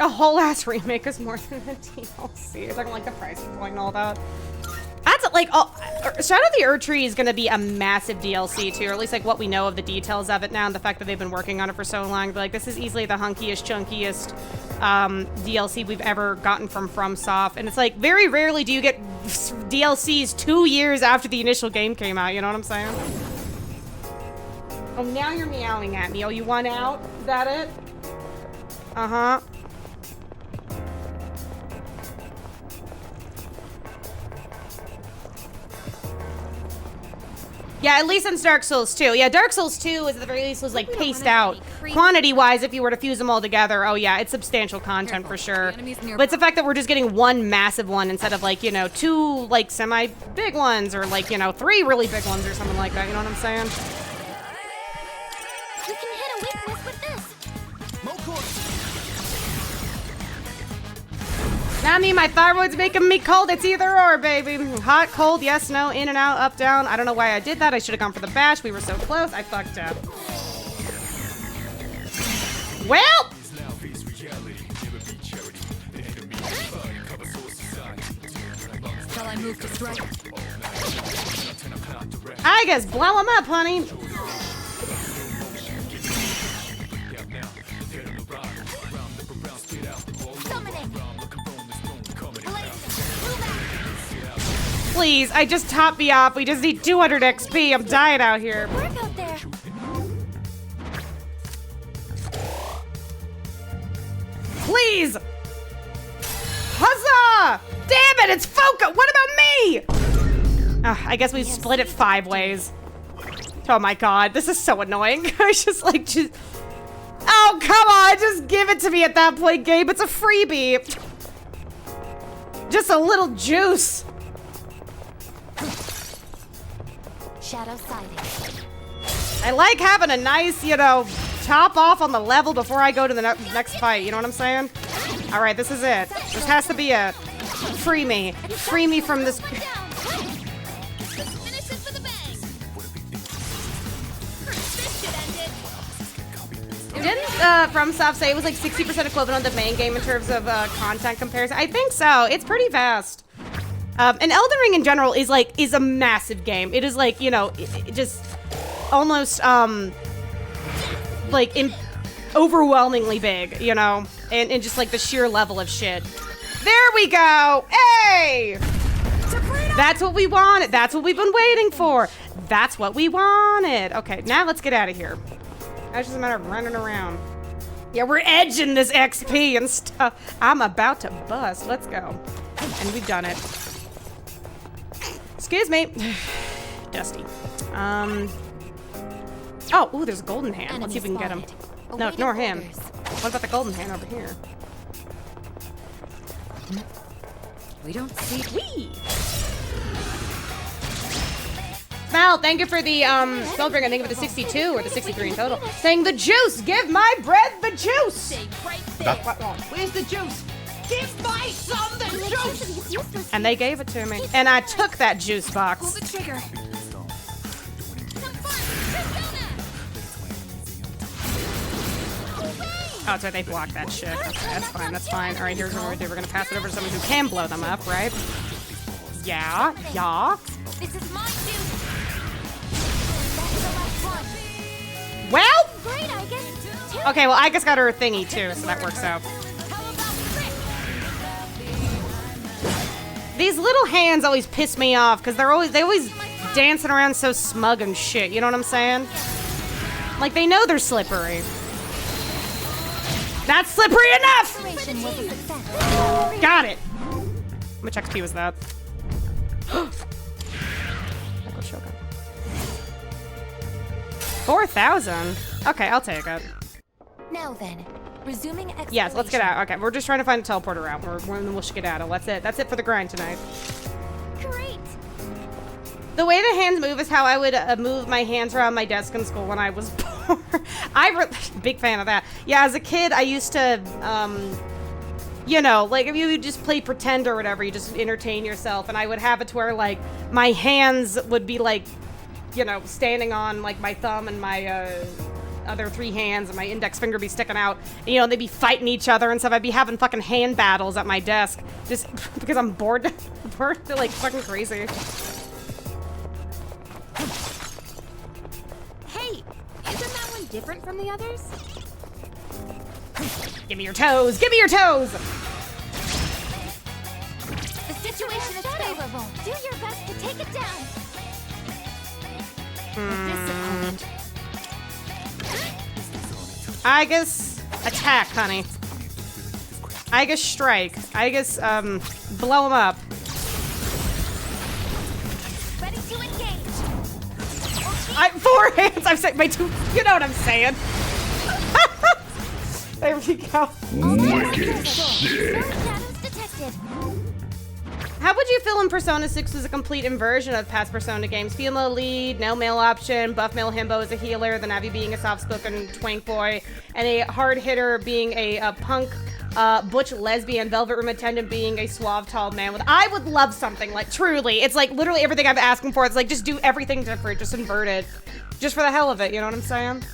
A whole ass remake is more than a DLC. I don't like the price point and all that. That's like, Shadow of the Ur Tree is gonna be a massive DLC too, or at least like what we know of the details of it now, and the fact that they've been working on it for so long. But like, this is easily the hunkiest, chunkiest DLC we've ever gotten from FromSoft, and it's like very rarely do you get DLCs 2 years after the initial game came out. You know what I'm saying? Oh, now you're meowing at me. Oh, you want out? Is that it? Uh-huh. Yeah, at least in Dark Souls 2. Yeah, Dark Souls 2 at the very least was like paced out. Quantity-wise, if you were to fuse them all together, oh yeah, it's substantial content for sure. But it's the fact that we're just getting one massive one instead of like, you know, 2 like semi-big ones, or like, you know, 3 really big ones or something like that, you know what I'm saying? You can hit a weakness with this. I mean, my thyroid's making me cold. It's either or, baby. Hot, cold, yes, no, in and out, up, down. I don't know why I did that. I should have gone for the bash. We were so close. I fucked up. Well! Shall I move to Strega? I guess blow him up, honey. Please, I just top me off. We just need 200 XP. I'm dying out here. Work out there. please! Huzzah! Damn it, it's Foca! What about me? I guess we split it 5 ways. Oh my god, this is so annoying. I just like, oh, come on, just give it to me at that point, Gabe. It's a freebie. Just a little juice. Shadow sighting. I like having a nice, you know, top off on the level before I go to the next fight. You know what I'm saying? All right, this is it. This has to be it. Free me. Free me from this. Didn't FromSoft say it was like 60% equivalent of the main game in terms of content comparison? I think so. It's pretty vast. And Elden Ring in general is a massive game. It is like, you know, it just almost overwhelmingly big, you know, and just like the sheer level of shit. There we go. Hey! That's what we wanted. That's what we've been waiting for. That's what we wanted. Okay, now let's get out of here. It's just a matter of running around. Yeah, we're edging this XP and stuff. I'm about to bust. Let's go. And we've done it. Excuse me. Dusty. Oh, ooh, there's a golden hand. Let's see if we can get him. No, ignore him. What about the golden hand over here? We don't see. Wee! Mel, thank you for the Spellbringer. Thank you for the 62 or the 63 in total. Saying the juice. Give my bread the juice. Where's the juice? Give my son the juice. And they gave it to me, and I took that juice box. Pull the trigger. Oh, so they blocked that shit. Okay, that's fine. That's fine. All right, here's what we're gonna do. We're gonna pass it over to someone who can blow them up, right? Yeah. Yeah. This is my duty. Well. Great, I guess. Okay, well, I guess got her thingy too, so that works out. These little hands always piss me off because they always dancing around so smug and shit. You know what I'm saying? Like they know they're slippery. Not slippery enough. Got it. How much XP was that? 4,000. Okay, I'll take it. Now then, resuming exploration. Yes, let's get out. Okay, we're just trying to find a teleporter route. We'll skedaddle. That's it. That's it for the grind tonight. Great. The way the hands move is how I would move my hands around my desk in school when I was born. Big fan of that. Yeah, as a kid, I used to, you know, like if you just play pretend or whatever, you just entertain yourself, and I would have it to where like my hands would be like, you know, standing on like my thumb and my other 3 hands, and my index finger be sticking out. And, you know, they'd be fighting each other and stuff. I'd be having fucking hand battles at my desk just because I'm bored. They're like fucking crazy. Hey, isn't that one different from the others? Give me your toes. Give me your toes. The situation is favorable. Do your best to take it down. I guess attack, honey. I guess strike. I guess blow him up. Ready to engage. 4 hands. I'm saying my 2. You know what I'm saying. There we go. Wicked sick. Shadows detected. How would you feel when Persona 6 was a complete inversion of past Persona games? Female lead, no male option, buff male himbo as a healer, the Navi being a soft-spoken twank boy, and a hard hitter being a punk, butch lesbian, velvet room attendant being a suave tall man. I would love something like, truly. It's like literally everything I'm asking for. It's like just do everything different, just invert it. Just for the hell of it, you know what I'm saying?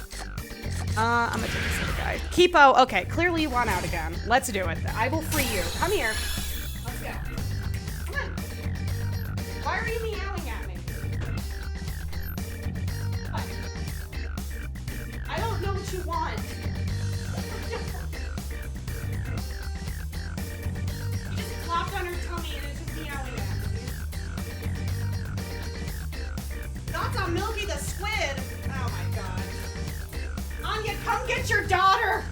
I'm gonna take this other guy. Kipo, okay, clearly you want out again. Let's do it. I will free you. Come here. Let's go. Why are you meowing at me? I don't know what you want. You just flopped on her tummy and it's just meowing at me. That's on Milky the squid. Oh my god. Anya, come get your daughter.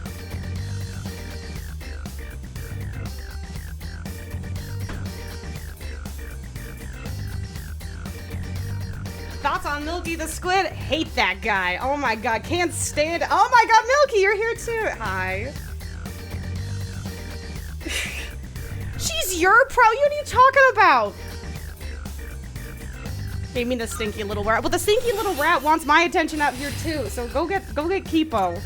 Thoughts on Milky the Squid? Hate that guy. Oh my god, can't stand. Oh my god, Milky, you're here too. Hi. She's your pro. What are you talking about? Gave me the stinky little rat. Well, the stinky little rat wants my attention out here too. So go get Kipo.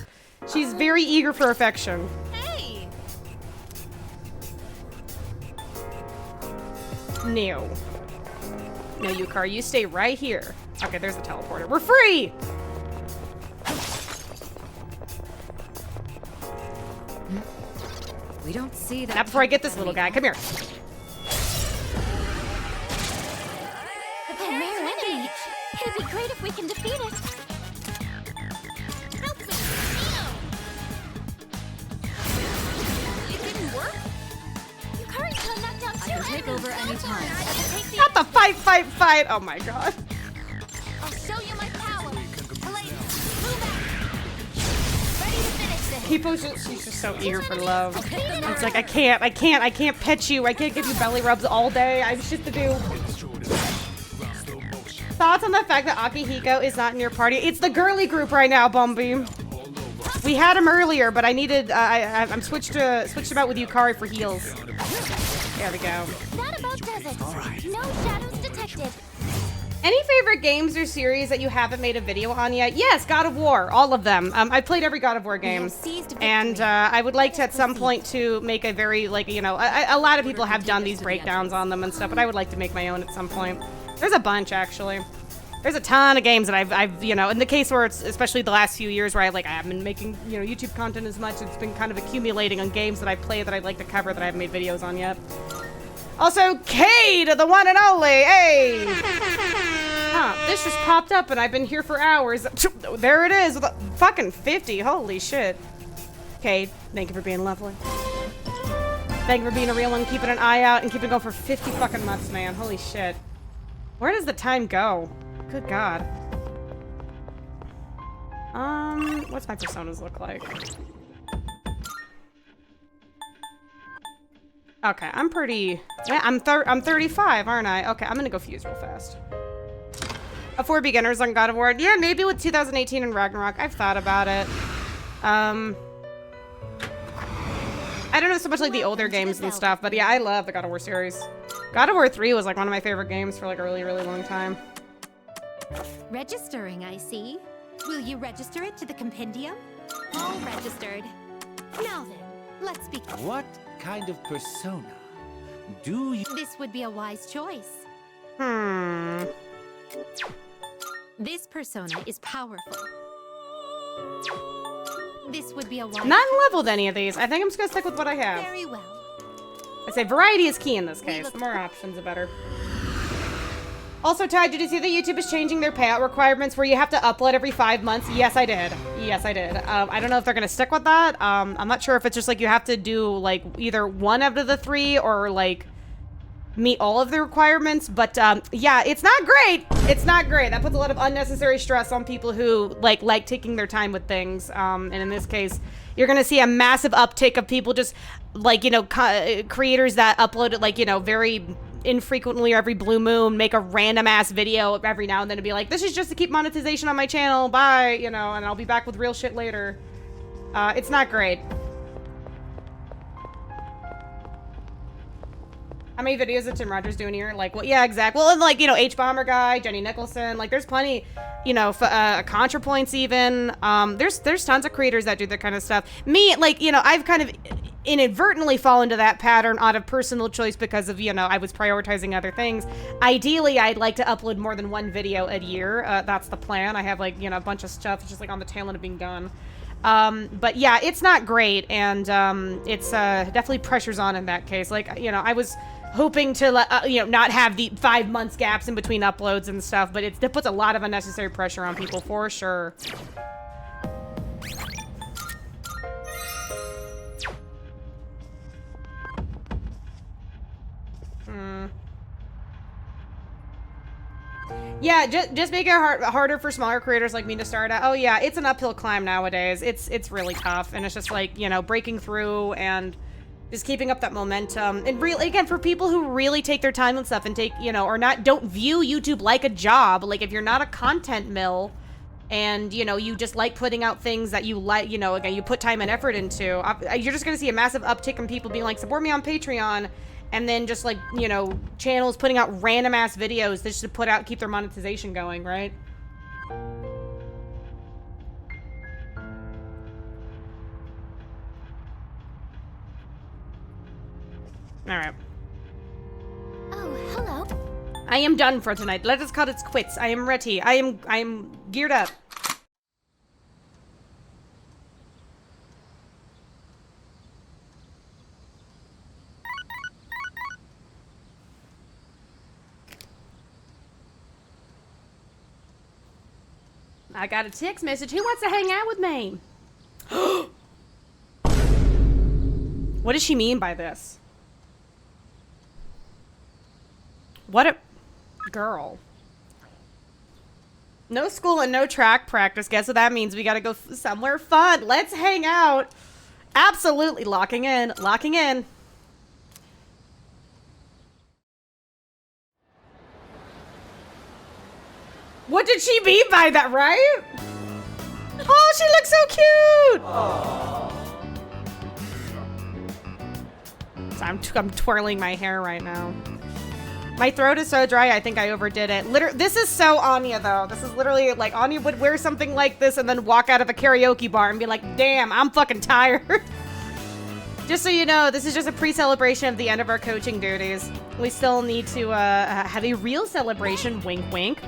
She's very eager for affection. Hey! No. No, Yukar, you stay right here. Okay, there's the teleporter. We're free! We don't see that. Not before I get this little guy. Come here. The rare enemy! It'd be great if we can defeat it! Help me! It didn't work? Yukari got knocked down too! I can take over anytime. Not the fight! Oh my god. I'll show you my power! Blade, move out! Ready to finish this! She's just so eager for love. It's like, I can't pet you. I can't give you belly rubs all day. I have shit to do. Thoughts on the fact that Akihiko is not in your party? It's the girly group right now, Bumby. We had him earlier, but I needed, I'm switched him out with Yukari for heals. There we go. That about does it. No shadows detected. Any favorite games or series that you haven't made a video on yet? Yes, God of War, all of them. I've played every God of War game, and I would like to at some point to make a very, like, you know, a lot of people have done these breakdowns on them and stuff, but I would like to make my own at some point. There's a bunch, actually. There's a ton of games that I've you know, in the case where it's, especially the last few years where I haven't been making, you know, YouTube content as much, it's been kind of accumulating on games that I play that I'd like to cover that I haven't made videos on yet. Also, Cade, the one and only, hey! Huh, this just popped up and I've been here for hours. There it is, with a fucking 50, holy shit. Cade, thank you for being lovely. Thank you for being a real one, keeping an eye out and keeping it going for 50 fucking months, man, holy shit. Where does the time go? Good God. What's my personas look like? Okay, I'm pretty... Yeah, I'm 35, aren't I? Okay, I'm gonna go fuse real fast. For beginners on God of War. Yeah, maybe with 2018 and Ragnarok. I've thought about it. I don't know so much like the older games and stuff, but yeah, I love the God of War series. God of War 3 was like one of my favorite games for like a really, really long time. Registering, I see. Will you register it to the compendium? All registered. Now then, let's begin. What kind of persona do you... This would be a wise choice. This persona is powerful. This would be a wise... Not in love with any of these. I think I'm just gonna stick with what I have. Very well. I say variety is key in this case. The more options, the better. Also, Ty, did you see that YouTube is changing their payout requirements where you have to upload every 5 months? Yes, I did. Yes, I did. I don't know if they're going to stick with that. I'm not sure if it's just like you have to do like either one out of the 3 or like meet all of the requirements. But yeah, it's not great. It's not great. That puts a lot of unnecessary stress on people who like taking their time with things. And in this case, you're going to see a massive uptick of people just like, you know, creators that upload it like, you know, very infrequently or every blue moon, make a random ass video every now and then to be like, this is just to keep monetization on my channel, bye, you know, and I'll be back with real shit later. It's not great. How many videos is Tim Rogers doing here? Like, well, yeah, exactly. Well, and like, you know, H-Bomber guy, Jenny Nicholson, like there's plenty, you know, ContraPoints even. There's tons of creators that do that kind of stuff. Me, like, you know, I've kind of inadvertently fall into that pattern out of personal choice because of, you know, I was prioritizing other things. Ideally, I'd like to upload more than one video a year. That's the plan. I have like, you know, a bunch of stuff just like on the tail end of being done. But yeah, it's not great. And it's definitely pressures on in that case. Like, you know, I was hoping to, you know, not have the 5 months gaps in between uploads and stuff, but it puts a lot of unnecessary pressure on people for sure. Yeah, just make it harder for smaller creators like me to start out. Oh yeah, it's an uphill climb nowadays. It's really tough, and it's just like, you know, breaking through and Just keeping up that momentum. And really, again, for people who really take their time and stuff and take, you know, or don't view YouTube like a job, like if you're not a content mill and, you know, you just like putting out things that you like, you know, again, you put time and effort into, you're just going to see a massive uptick in people being like, support me on Patreon. And then just like, you know, channels putting out random ass videos just to keep their monetization going, right? All right. Oh, hello. I am done for tonight. Let us cut its quits. I am ready. I am geared up. I got a text message. Who wants to hang out with me? What does she mean by this? What a girl. No school and no track practice. Guess what that means? We gotta go somewhere fun. Let's hang out. Absolutely. Locking in. Locking in. What did she mean by that, right? Oh, she looks so cute. So I'm twirling my hair right now. My throat is so dry, I think I overdid it. This is so Anya, though. This is literally like Anya would wear something like this and then walk out of a karaoke bar and be like, damn, I'm fucking tired. Just so you know, this is just a pre-celebration of the end of our coaching duties. We still need to have a real celebration, wink wink.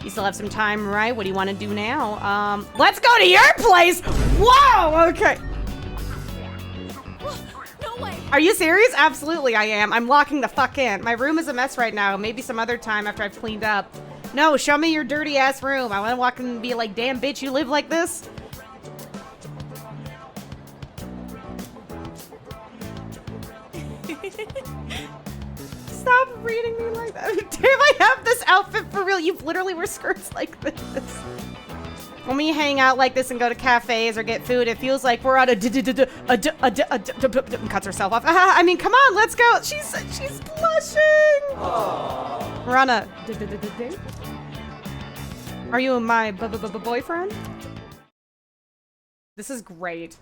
You still have some time, right? What do you want to do now? Let's go to your place! Whoa, okay. No way. Are you serious? Absolutely I am. I'm locking the fuck in. My room is a mess right now. Maybe some other time after I've cleaned up. No, show me your dirty ass room. I want to walk in and be like, damn bitch, you live like this? Stop reading me like that. Damn, I have this outfit for real. You literally wear skirts like this. When we hang out like this and go to cafes or get food, it feels like we're on cuts herself off. I mean, come on, let's go. She's blushing. We're on a date. Are you my boyfriend? This is great.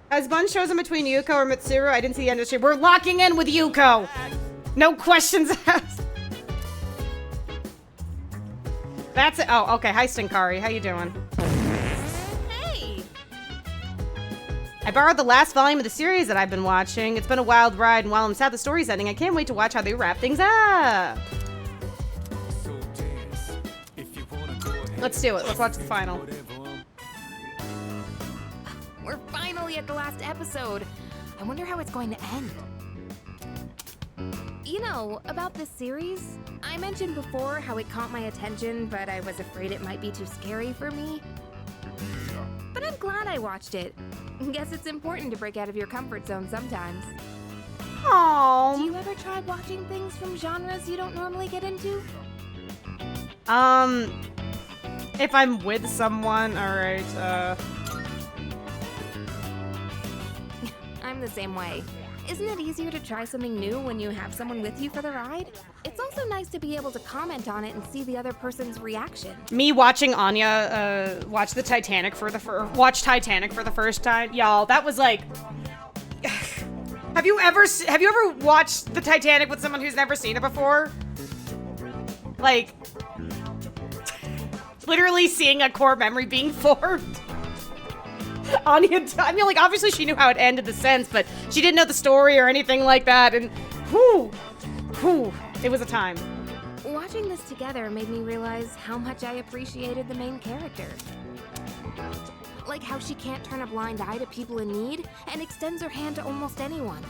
Has Bun chosen between Yuko or Mitsuru? I didn't see the end of the stream. We're locking in with Yuko. No questions asked. That's it. Oh, okay. Hi, Stinkari. How you doing? Hey. I borrowed the last volume of the series that I've been watching. It's been a wild ride, and while I'm sad the story's ending, I can't wait to watch how they wrap things up. Let's do it. Let's watch the final. We're finally at the last episode. I wonder how it's going to end. You know, about this series, I mentioned before how it caught my attention, but I was afraid it might be too scary for me. But I'm glad I watched it. Guess it's important to break out of your comfort zone sometimes. Aww. Do you ever try watching things from genres you don't normally get into? If I'm with someone, alright, I'm the same way. Isn't it easier to try something new when you have someone with you for the ride? It's also nice to be able to comment on it and see the other person's reaction. Me watching Anya watch Titanic for the first time, y'all. That was like, have you ever watched the Titanic with someone who's never seen it before? Like, literally seeing a core memory being formed. Anya, I mean, like, obviously she knew how it ended, the sense, but she didn't know the story or anything like that, and whew, it was a time. Watching this together made me realize how much I appreciated the main character. Like how she can't turn a blind eye to people in need and extends her hand to almost anyone.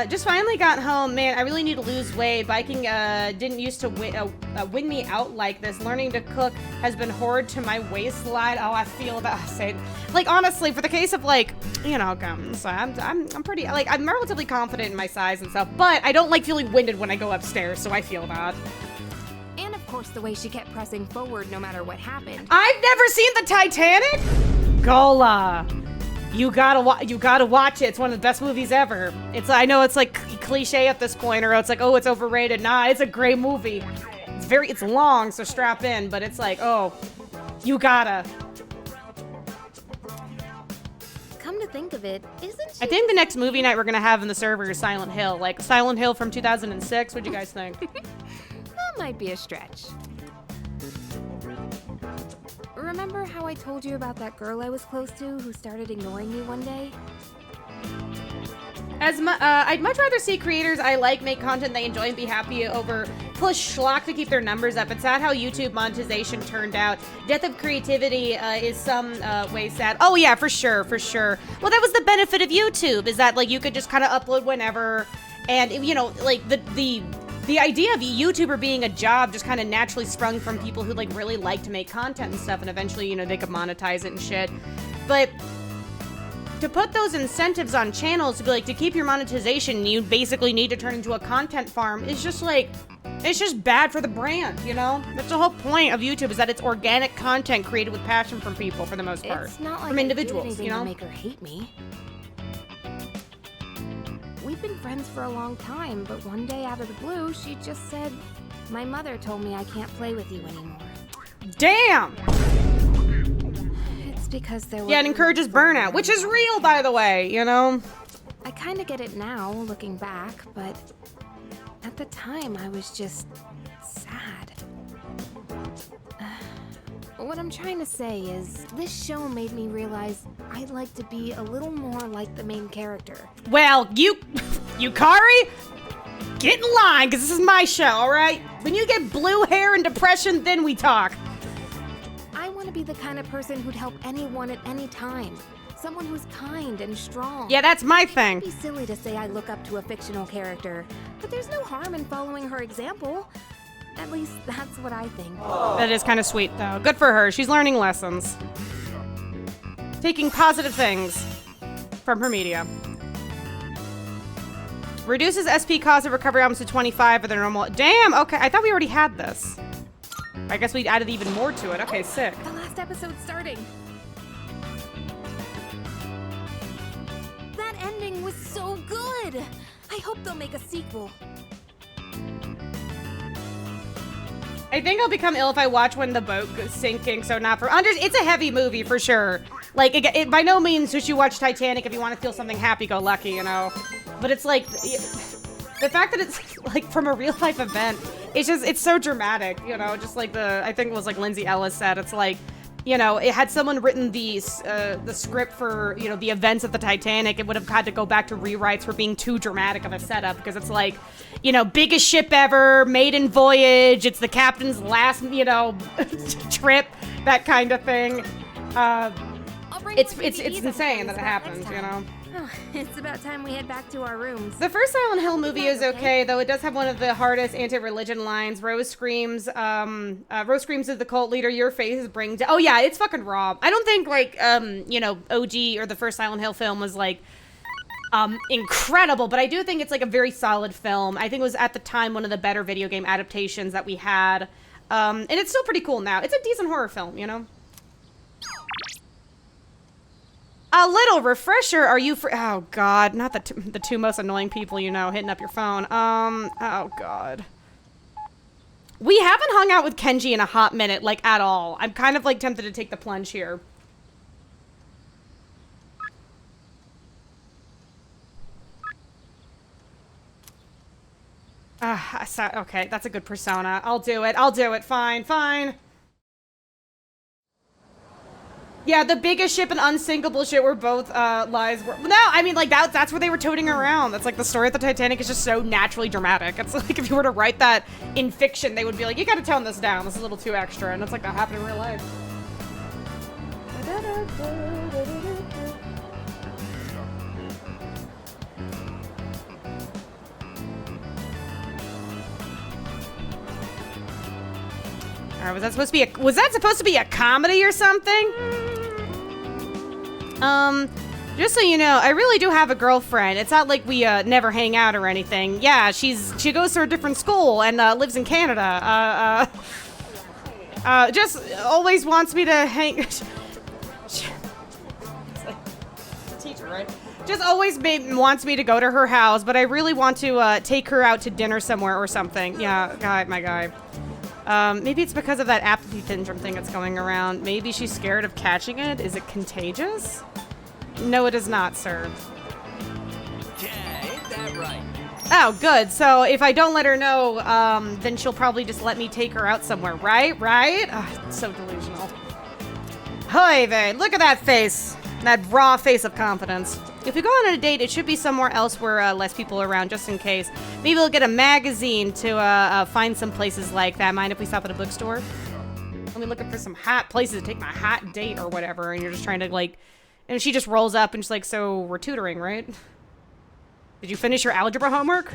Just finally got home. Man, I really need to lose weight. Biking didn't used to win me out like this. Learning to cook has been horrid to my waistline. Oh, I feel that. Like, honestly, for the case of, like, you know, so I'm pretty, like, I'm relatively confident in my size and stuff, but I don't like feeling winded when I go upstairs, so I feel that. And of course, the way she kept pressing forward no matter what happened. I've never seen the Titanic? Gola. You gotta watch it. It's one of the best movies ever. I know it's like cliche at this point, or it's like, oh, it's overrated. Nah, it's a great movie. It's long, so strap in, but it's like, oh, you gotta. Come to think of it, isn't she? I think the next movie night we're gonna have in the server is Silent Hill. Like Silent Hill from 2006. What'd you guys think? That might be a stretch. Remember how I told you about that girl I was close to who started ignoring me one day? I'd much rather see creators I like make content they enjoy and be happy over push schlock to keep their numbers up. It's sad how YouTube monetization turned out. Death of creativity is some way sad. Oh yeah, for sure. Well, that was the benefit of YouTube, is that like you could just kind of upload whenever, and you know, like the idea of a YouTuber being a job just kind of naturally sprung from people who like really like to make content and stuff, and eventually, you know, they could monetize it and shit. But to put those incentives on channels to be like, to keep your monetization, you basically need to turn into a content farm, is just like, it's just bad for the brand, you know? That's the whole point of YouTube, is that it's organic content created with passion from people for the most part. It's not like from individuals, you know? To make her hate me. We've been friends for a long time, but one day out of the blue, she just said, "My mother told me I can't play with you anymore." Damn! It's because there was... Yeah, it encourages burnout, which is real, by the way, you know? I kind of get it now, looking back, but at the time, I was just sad. What I'm trying to say is, this show made me realize I'd like to be a little more like the main character. Well, Yukari, get in line, because this is my show, alright? When you get blue hair and depression, then we talk. I want to be the kind of person who'd help anyone at any time. Someone who's kind and strong. Yeah, that's my thing. It'd be silly to say I look up to a fictional character, but there's no harm in following her example. At least that's what I think. That is kind of sweet, though. Good for her. She's learning lessons. Taking positive things from her media. Reduces SP cost of recovery items to 25 for the normal. Damn, okay. I thought we already had this. I guess we added even more to it. Okay, sick. The last episode's starting. That ending was so good. I hope they'll make a sequel. I think I'll become ill if I watch when the boat goes sinking, so not for unders. It's a heavy movie for sure. Like, it by no means should you watch Titanic if you want to feel something happy-go-lucky, you know? But it's like, the fact that it's like from a real-life event, it's so dramatic, you know? Just like I think it was like Lindsay Ellis said, it's like, you know, it had someone written the script for, you know, the events of the Titanic, it would have had to go back to rewrites for being too dramatic of a setup, because it's like, you know, biggest ship ever, maiden voyage, it's the captain's last, you know, trip, that kind of thing. It's insane that it happens, you know? Oh, it's about time we head back to our rooms. The first Silent Hill movie is okay, though it does have one of the hardest anti-religion lines. Rose screams to the cult leader, your face is bring down. Oh yeah, it's fucking raw. I don't think like, you know, OG or the first Silent Hill film was like, incredible, but I do think it's like a very solid film. I think it was at the time one of the better video game adaptations that we had. And it's still pretty cool now. It's a decent horror film, you know? A little refresher, are you oh god, not the two most annoying people you know hitting up your phone. Oh god. We haven't hung out with Kenji in a hot minute, like at all. I'm kind of like tempted to take the plunge here. Okay, that's a good persona. I'll do it, fine. Yeah, the biggest ship and unsinkable ship were both lies. No, I mean, like, that's what they were toting around. That's like the story of the Titanic is just so naturally dramatic. It's like if you were to write that in fiction, they would be like, you gotta tone this down. This is a little too extra. And it's like that happened in real life. Alright, was that supposed to be a comedy or something? Just so you know, I really do have a girlfriend. It's not like we never hang out or anything. Yeah, she goes to a different school and lives in Canada. Just always wants me to hang. hates her, right? Just always wants me to go to her house, but I really want to take her out to dinner somewhere or something. Yeah, my guy. Maybe it's because of that apathy syndrome thing that's going around. Maybe she's scared of catching it. Is it contagious? No, it is not, sir. Yeah, ain't that right? Oh, good. So if I don't let her know, then she'll probably just let me take her out somewhere, right? Right? Oh, it's so delusional. Hi there. Look at that face. That raw face of confidence. If we go on a date, it should be somewhere else where less people are around, just in case. Maybe we'll get a magazine to find some places like that. Mind if we stop at a bookstore? Let me looking for some hot places to take my hot date or whatever, and you're just trying to, like... And she just rolls up and she's like, so we're tutoring, right? Did you finish your algebra homework?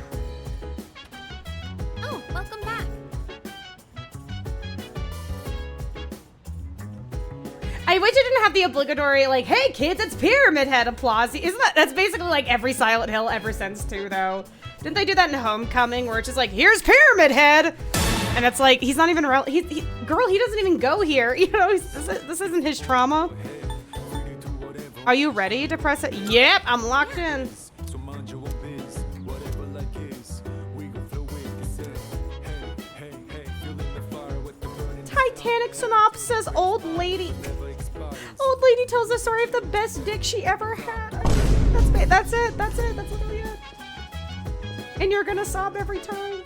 Oh, welcome back. I wish it didn't have the obligatory, like, hey kids, it's Pyramid Head applause. Isn't that's basically like every Silent Hill ever since too, though. Didn't they do that in Homecoming where it's just like, here's Pyramid Head? And it's like, he's not even, girl, he doesn't even go here. You know, this isn't his trauma. Are you ready to press it? Yep, I'm locked in. Titanic synopsis, old lady. Old lady tells the story of the best dick she ever had. That's it. That's literally it. And you're gonna sob every time.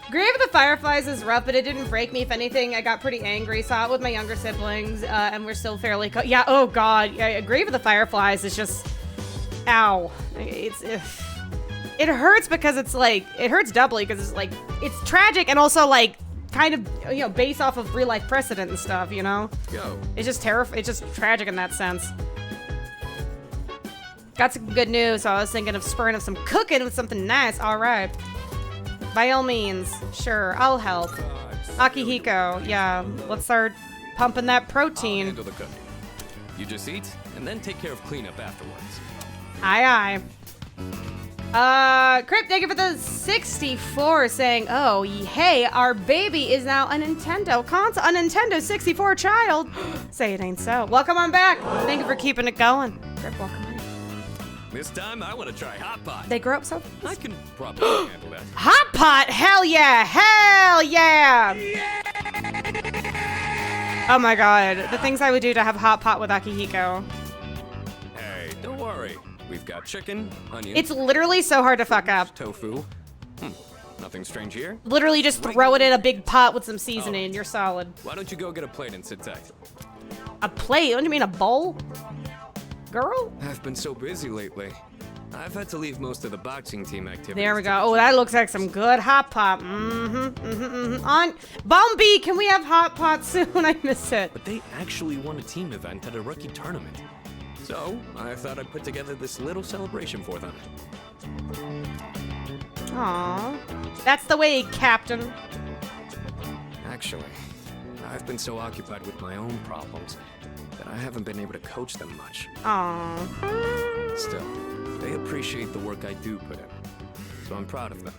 Grave of the Fireflies is rough, but it didn't break me. If anything, I got pretty angry. Saw it with my younger siblings, and we're still fairly... yeah, oh god. Yeah, Grave of the Fireflies is just... Ow. It hurts because it's like... It hurts doubly because it's like... It's tragic and also like... Kind of, you know, based off of real life precedent and stuff, you know? Go. It's just terrifying. It's just tragic in that sense. Got some good news, so I was thinking of spurring up some cooking with something nice. Alright. By all means, sure, I'll help. Akihiko, yeah, let's start pumping that protein. I'll handle the cooking. You just eat, and then take care of cleanup afterwards. Aye, aye. Crip, thank you for the 64 saying, oh, hey, our baby is now a Nintendo console, a Nintendo 64 child. Say it ain't so. Welcome on back. Thank you for keeping it going. Crip, welcome in. This time, I want to try Hot Pot. They grow up so I can probably handle that. Hot Pot! Hell yeah! Hell yeah! Oh my god. The things I would do to have Hot Pot with Akihiko. Hey, don't worry. We've got chicken, onions. It's literally so hard to fuck up. Tofu. Nothing strange here? Literally just throw it in a big pot with some seasoning and you're solid. Why don't you go get a plate and sit tight? A plate? What do you mean, a bowl? Girl? I've been so busy lately. I've had to leave most of the boxing team activities. There we go. Oh, that looks like some good Hot Pot. On Bombi, can we have Hot Pot soon? I miss it. But they actually won a team event at a rookie tournament. So, I thought I'd put together this little celebration for them. Aww. That's the way, Captain. Actually, I've been so occupied with my own problems that I haven't been able to coach them much. Aww. Still, they appreciate the work I do put in, so I'm proud of them.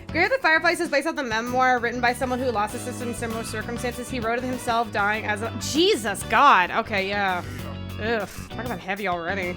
Grave of the Fireflies is based on the memoir written by someone who lost his sister in similar circumstances. He wrote it himself, dying as a... Jesus, God. Okay, yeah. Ugh, talk about heavy already.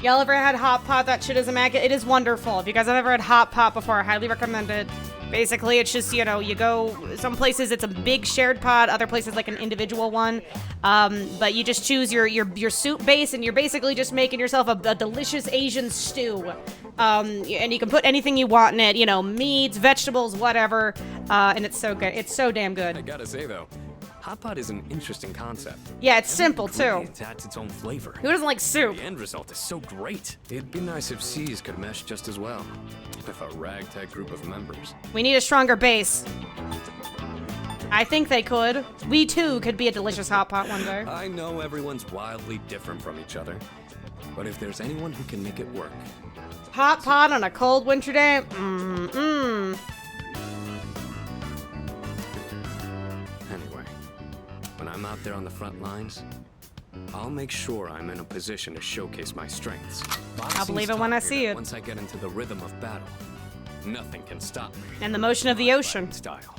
Y'all ever had Hot Pot? That shit is immaculate. It is wonderful. If you guys have ever had Hot Pot before, I highly recommend it. Basically, it's just, you know, you go... Some places it's a big shared pot. Other places like an individual one. But you just choose your soup base, and you're basically just making yourself a delicious Asian stew. And you can put anything you want in it, you know, meats, vegetables, whatever, and it's so good. It's so damn good. I gotta say, though, Hot Pot is an interesting concept. Yeah, it's simple, too. It adds its own flavor. Who doesn't like soup? The end result is so great. It'd be nice if C's could mesh just as well, with a ragtag group of members. We need a stronger base. I think they could. We, too, could be a delicious Hot Pot one day. I know everyone's wildly different from each other, but if there's anyone who can make it work... Hot Pot on a cold winter day? Anyway, When I'm out there on the front lines, I'll make sure I'm in a position to showcase my strengths. I'll believe it when I see it. Once I get into the rhythm of battle, nothing can stop me. And the motion of the ocean. Style.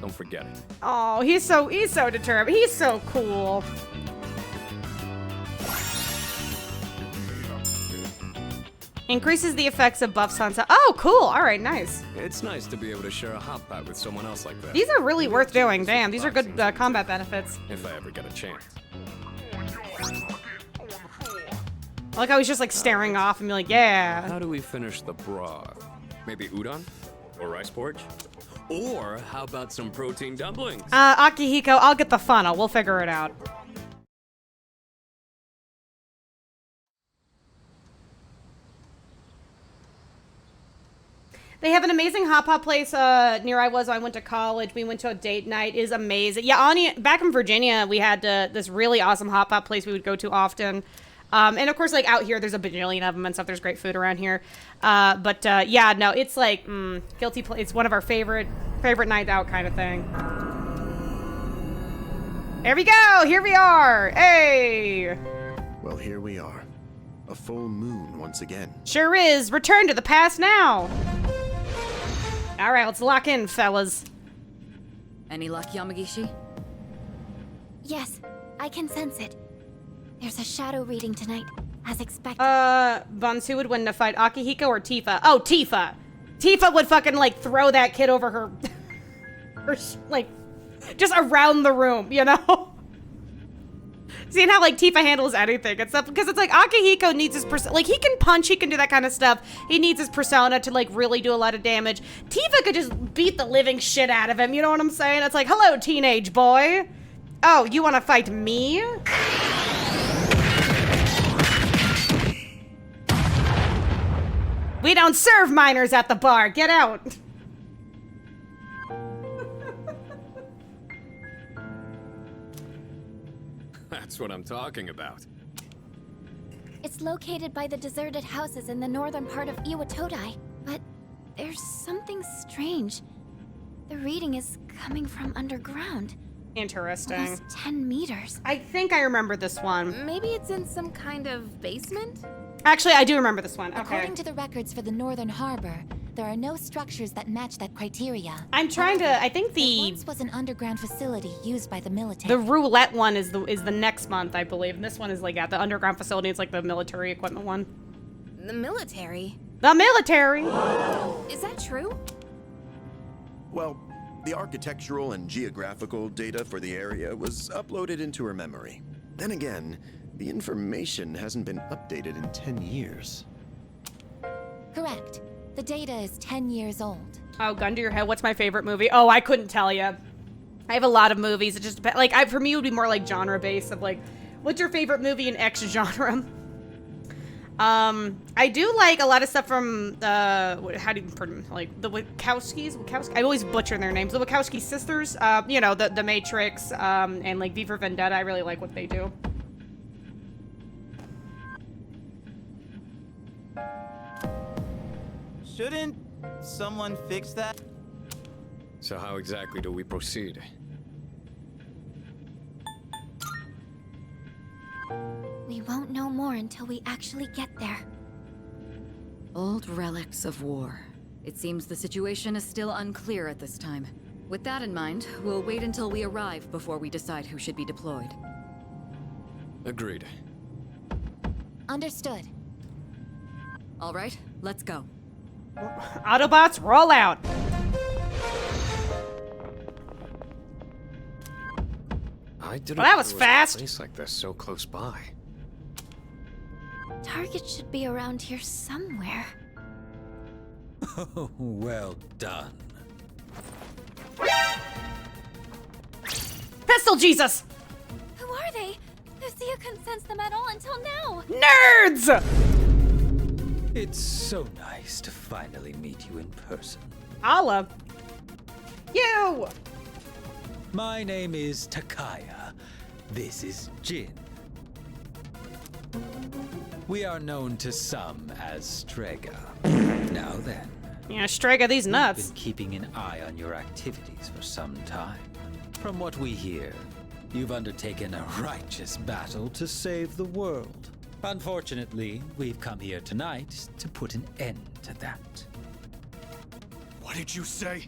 Don't forget it. Oh, he's so determined. He's so cool. Increases the effects of buffs on. Oh, cool. All right, nice. It's nice to be able to share a hot pot with someone else like that. These are really worth doing. Damn, these are good combat benefits. If I ever get a chance. I like how he's just like staring off and be like, yeah. How do we finish the broth? Maybe udon? Or rice porridge? Or how about some protein dumplings? Akihiko, I'll get the funnel. We'll figure it out. They have an amazing hot pot place near I went to college. We went to a date night. It is amazing. Yeah, Anya, back in Virginia, we had this really awesome hot pot place we would go to often. And of course, like out here, there's a bajillion of them and stuff. There's great food around here. But yeah, no, it's like guilty. It's one of our favorite night out kind of thing. There we go. Here we are. Hey. Well, here we are. A full moon once again. Sure is. Return to the past now. All right, let's lock in, fellas. Any luck, Yamagishi? Yes, I can sense it. There's a shadow reading tonight, as expected. Bansu would win in a fight. Akihiko or Tifa? Oh, Tifa. Tifa would fucking, like, throw that kid over her... like, just around the room, you know? Seeing how, like, Tifa handles anything and stuff. Because it's like, Akihiko needs his persona. Like, he can punch, he can do that kind of stuff. He needs his persona to, like, really do a lot of damage. Tifa could just beat the living shit out of him, you know what I'm saying? It's like, hello, teenage boy. Oh, you want to fight me? We don't serve minors at the bar. Get out. That's what I'm talking about. It's located by the deserted houses in the northern part of Iwatodai, but there's something strange. The reading is coming from underground. Interesting. Almost 10 meters. I think I remember this one. Maybe it's in some kind of basement? Actually, I do remember this one. Okay. According to the records for the northern harbor, there are no structures that match that criteria. I'm trying to. I think there once was an underground facility used by the military. The roulette one is the next month, I believe. And this one is like at the underground facility. It's like the military equipment one. The military? The military. Is that true? Well, the architectural and geographical data for the area was uploaded into her memory. Then again, the information hasn't been updated in 10 years. Correct. The data is 10 years old. Oh, gun to your head. What's my favorite movie? Oh, I couldn't tell you. I have a lot of movies. It just depends. Like, for me, it would be more like genre based of like, what's your favorite movie in X genre? I do like a lot of stuff from how do you like the Wachowskis? I always butcher their names. The Wachowski sisters. You know, the Matrix, and like V for Vendetta. I really like what they do. Shouldn't someone fix that? So how exactly do we proceed? We won't know more until we actually get there. Old relics of war. It seems the situation is still unclear at this time. With that in mind, we'll wait until we arrive before we decide who should be deployed. Agreed. Understood. All right, let's go. Autobots, roll out! I didn't Well, that was know there fast. A place like this so close by. Target should be around here somewhere. Oh, well done. Pistol Jesus! Who are they? Lucia couldn't sense them at all until now. Nerds! It's so nice to finally meet you in person. Allah. You! My name is Takaya. This is Jin. We are known to some as Strega. Now then. Yeah, Strega these nuts. We've been keeping an eye on your activities for some time. From what we hear, you've undertaken a righteous battle to save the world. Unfortunately, we've come here tonight to put an end to that. What did you say?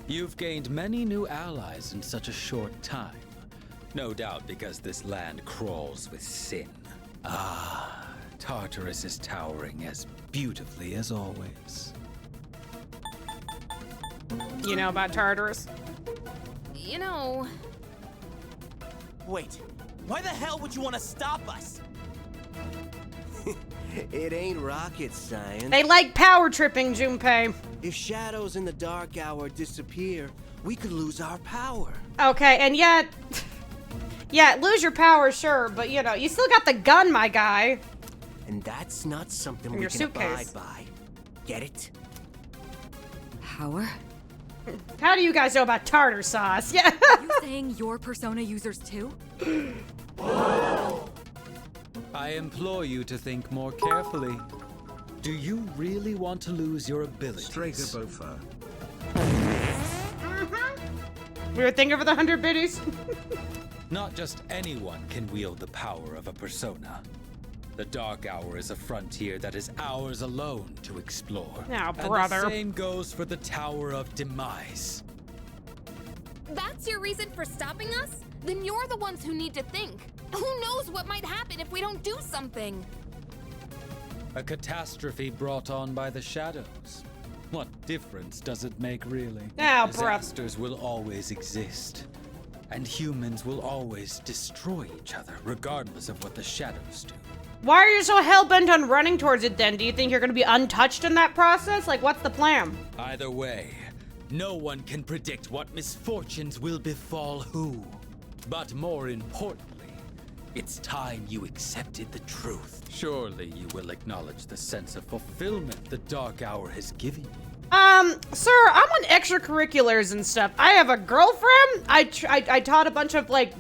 You've gained many new allies in such a short time. No doubt because this land crawls with sin. Ah, Tartarus is towering as beautifully as always. You know about Tartarus? You know... Wait, why the hell would you want to stop us? It ain't rocket science. They like power tripping, Junpei. If shadows in the dark hour disappear, we could lose our power. Okay, and yet... Yeah, lose your power, sure, but you know, you still got the gun, my guy. And that's not something In we your can suitcase. abide by. Get it? Power? How do you guys know about tartar sauce? Yeah. Are you saying you're Persona users too? I implore you to think more carefully. Do you really want to lose your abilities? Strega Bofa. We were thinking for the 100 biddies. Not just anyone can wield the power of a persona. The Dark Hour is a frontier that is ours alone to explore. Now, And brother. the same goes for the Tower of Demise. That's your reason for stopping us? Then you're the ones who need to think. Who knows what might happen if we don't do something? A catastrophe brought on by the shadows. What difference does it make, really? Now, bruh. Disasters will always exist. And humans will always destroy each other, regardless of what the shadows do. Why are you so hell-bent on running towards it then? Do you think you're gonna be untouched in that process? Like, what's the plan? Either way, no one can predict what misfortunes will befall who. But more importantly, it's time you accepted the truth. Surely you will acknowledge the sense of fulfillment the Dark Hour has given you. Sir, I'm on extracurriculars and stuff. I have a girlfriend. I taught a bunch of, like,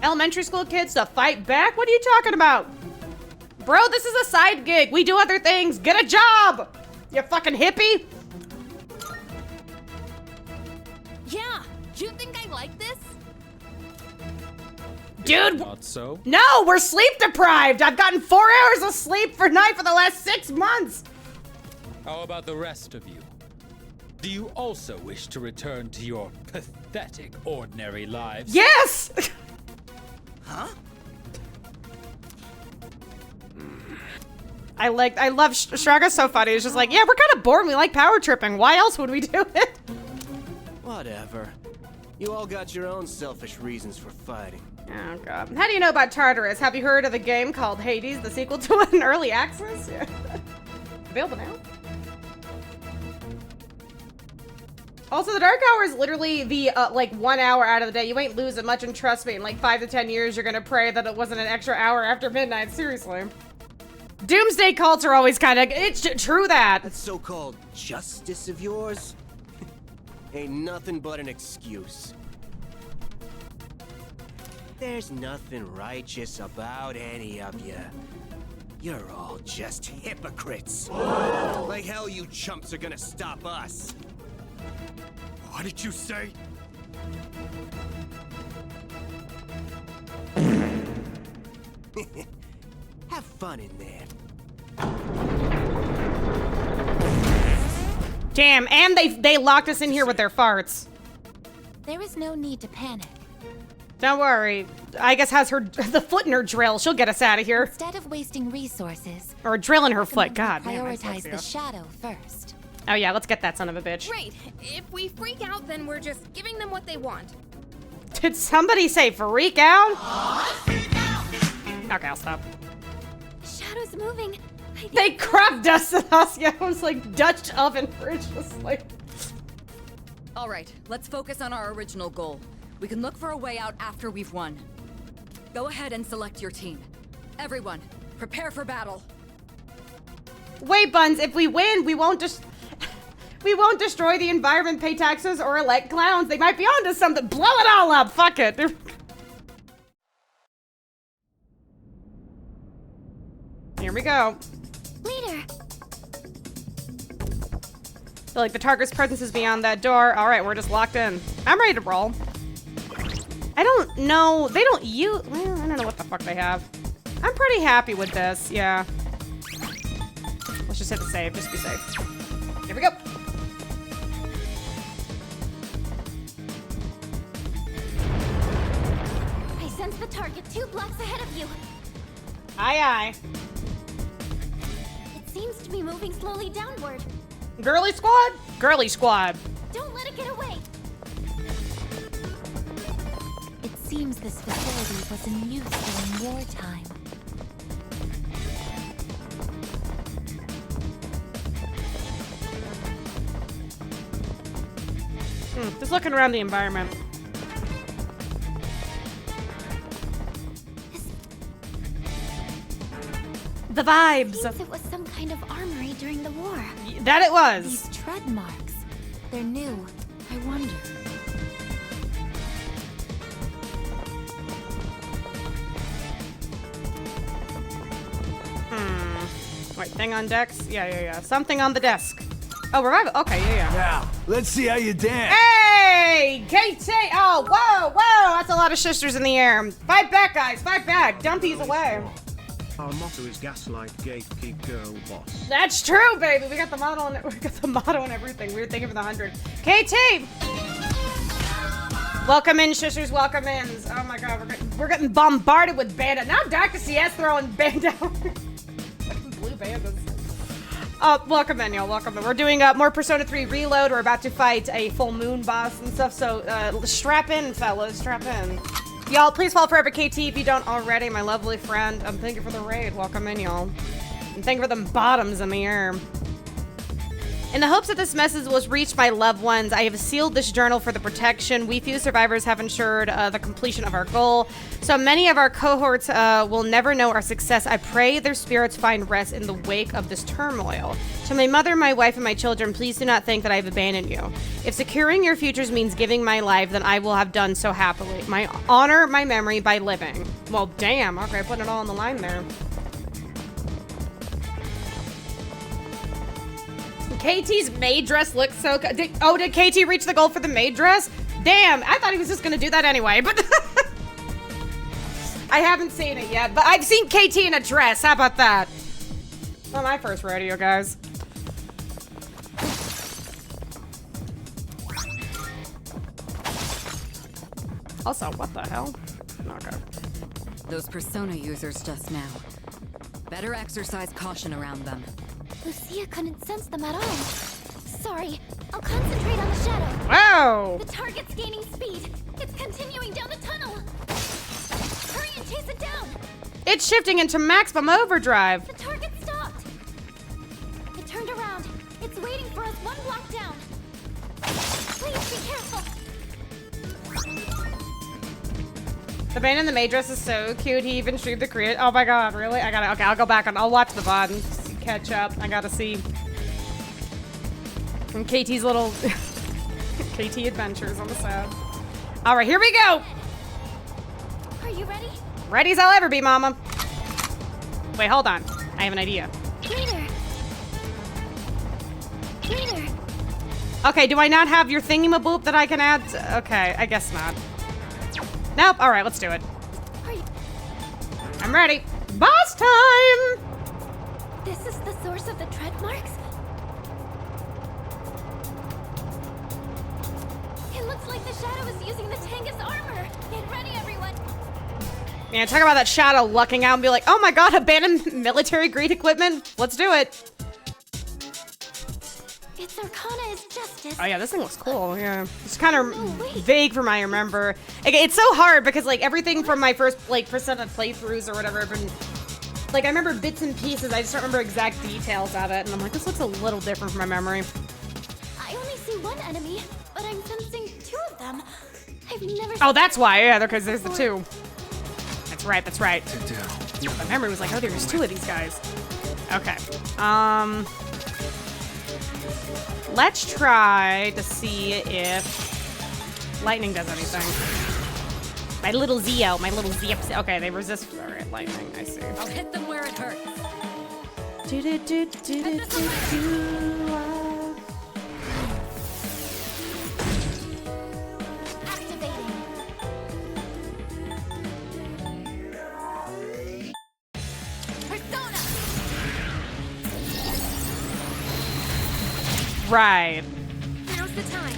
elementary school kids to fight back. What are you talking about? Bro, this is a side gig. We do other things. Get a job, you fucking hippie. Yeah, do you think I like this? Dude, Not so? no, we're sleep deprived. I've gotten 4 hours of sleep per night for the last 6 months. How about the rest of you? Do you also wish to return to your pathetic, ordinary lives? Yes! Huh? I love Straga's so funny. It's just like, yeah, we're kind of bored. We like power tripping. Why else would we do it? Whatever. You all got your own selfish reasons for fighting. Oh, God. How do you know about Tartarus? Have you heard of the game called Hades, the sequel to it in early access? Yeah. Available now. Also, the Dark Hour is literally the, like, 1 hour out of the day. You ain't losing much, and trust me, in like 5 to 10 years, you're gonna pray that it wasn't an extra hour after midnight. Seriously. Doomsday cults are always kind of, it's true that. That so-called justice of yours ain't nothing but an excuse. There's nothing righteous about any of you. You're all just hypocrites. Like hell you chumps are gonna stop us. What did you say? Have fun in there. Damn, and they locked us in here with their farts. There is no need to panic. Don't worry. I guess has the foot in her drill. She'll get us out of here. Instead of wasting resources, Or a drill in her foot. God, man. prioritize the shadow first. Oh yeah, let's get that son of a bitch. Great. If we freak out, then we're just giving them what they want. Did somebody say freak out? Okay, I'll stop. Shadow's moving. They crop dusted us. Yeah, it was like Dutch oven fridge. Just like. All right, let's focus on our original goal. We can look for a way out after we've won. Go ahead and select your team. Everyone, prepare for battle. Wait, Buns, if we win, we won't destroy the environment, pay taxes, or elect clowns. They might be onto something. Blow it all up. Fuck it. Here we go. Leader. Feel like the Tartarus presence is beyond that door. All right, we're just locked in. I'm ready to roll. I don't know. They don't use... Well, I don't know what the fuck they have. I'm pretty happy with this. Yeah. Let's just hit the save. Just be safe. Here we go. I sense the target 2 blocks ahead of you. Aye, aye. It seems to be moving slowly downward. Girly squad? Girly squad. Don't let it get away. It seems this facility was in use during wartime. Just looking around the environment. The vibes. Seems it was some kind of armory during the war. That it was. These tread marks. They're new. I wonder. Wait, thing on decks? Yeah. Something on the desk. Oh, revival. Okay, yeah. Now, let's see how you dance. Hey, KT. Oh, whoa. That's a lot of sisters in the air. Fight back, guys. Fight back. Dumpies away. Our motto is gaslight, gatekeep, girl boss. That's true, baby. We got the motto and everything. We were thinking for the 100. KT. Welcome in, sisters. Welcome in. Oh my God, we're getting bombarded with bandit. Now Dr. CS throwing bandit. Blue bandits. Welcome in, y'all. Welcome in. We're doing more Persona 3 Reload. We're about to fight a full moon boss and stuff. So strap in, fellas. Strap in. Y'all, please follow Forever KT if you don't already. My lovely friend. Thank you for the raid. Welcome in, y'all. And thank you for them bottoms in the air. In the hopes that this message will reach my loved ones, I have sealed this journal for the protection. We few survivors have ensured the completion of our goal. So many of our cohorts will never know our success. I pray their spirits find rest in the wake of this turmoil. To my mother, my wife, and my children, please do not think that I have abandoned you. If securing your futures means giving my life, then I will have done so happily. Honor my memory by living. Well, damn. Okay, putting it all on the line there. KT's maid dress looks so good. Did KT reach the goal for the maid dress? Damn, I thought he was just gonna do that anyway, but I haven't seen it yet, but I've seen KT in a dress. How about that? Not my first rodeo, guys. Also, what the hell? Okay. Those Persona users just now. Better exercise caution around them. Lucia couldn't sense them at all. Sorry, I'll concentrate on the shadow. Whoa! The target's gaining speed. It's continuing down the tunnel. Hurry and chase it down. It's shifting into maximum overdrive. The target stopped. It turned around. It's waiting for us 1 block down. Please be careful. The man in the maid dress is so cute. He even streamed the create. Oh my God, really? Okay, I'll go back and I'll watch the VOD and catch up. I gotta see. And KT's little KT adventures on the side. All right, here we go. Are you ready? Ready as I'll ever be, Mama. Wait, hold on. I have an idea. Later. Okay, do I not have your thingy-ma-boop that I can add? Okay, I guess not. Nope. All right, let's do it. I'm ready. Boss time! This is the source of the tread marks? It looks like the shadow is using the Tangus armor. Get ready, everyone. Man, talk about that shadow lucking out and be like, oh my God, abandoned military grade equipment. Let's do it. Its Arcana is justice. Oh yeah, this thing looks cool. Yeah, it's kind of vague from I remember. It's so hard because like everything from my first like Persona playthroughs or whatever have been like I remember bits and pieces. I just don't remember exact details of it, and I'm like, this looks a little different from my memory. I only see one enemy, but I'm sensing 2 of them. I've never. Oh, that's why. Yeah, because there's the 2. That's right. That's right. My memory was like, oh, there's 2 of these guys. Okay. Let's try to see if lightning does anything. My little Zio. Okay, they resist. All right, lightning. I see. I'll hit them where it hurts. Right. Now's the time.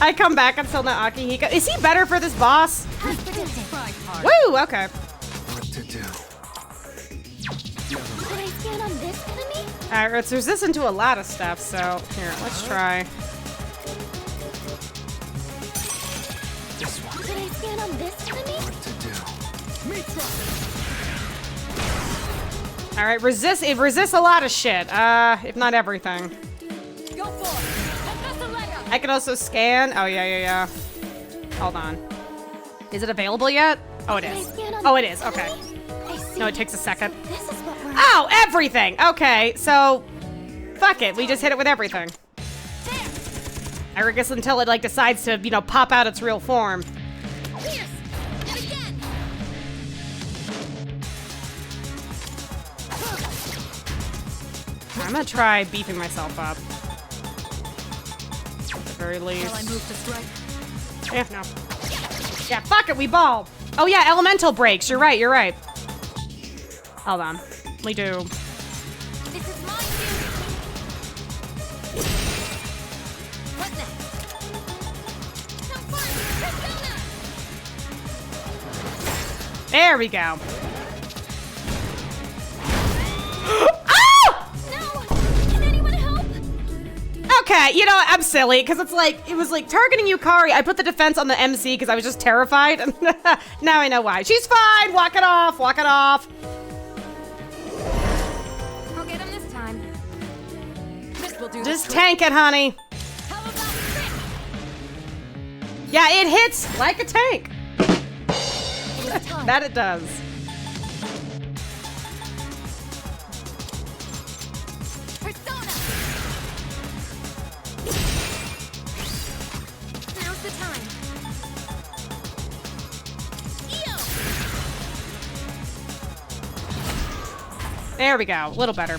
I come back and still not Akihiko. Is he better for this boss? Woo, okay. What to do? Could I scan on this enemy? Alright, it's resistant to a lot of stuff, so here, let's try. This one. Could I scan on this enemy? What to do? Alright, it resists a lot of shit. If not everything. Go for it. I can also scan. Oh, yeah. Hold on. Is it available yet? Oh, it is. Oh, it is. Okay. No, it takes a second. This is what we're... Oh, everything. Okay, so fuck it. We just hit it with everything. I guess until it like decides to, you know, pop out its real form. I'm gonna try beefing myself up. At the very least. Shall I move to strike? Yeah, no. Yeah, fuck it, we ball. Oh yeah, elemental breaks. You're right. Hold on. We do. This is my duty. What next? Have fun, Persona! There we go. Okay, you know what? I'm silly because it was like targeting Yukari. I put the defense on the MC because I was just terrified. Now I know why. She's fine. Walk it off. I'll get him this time. This will do. Just tank it, honey. Yeah, it hits like a tank. That it does. Now's the time. There we go. A little better.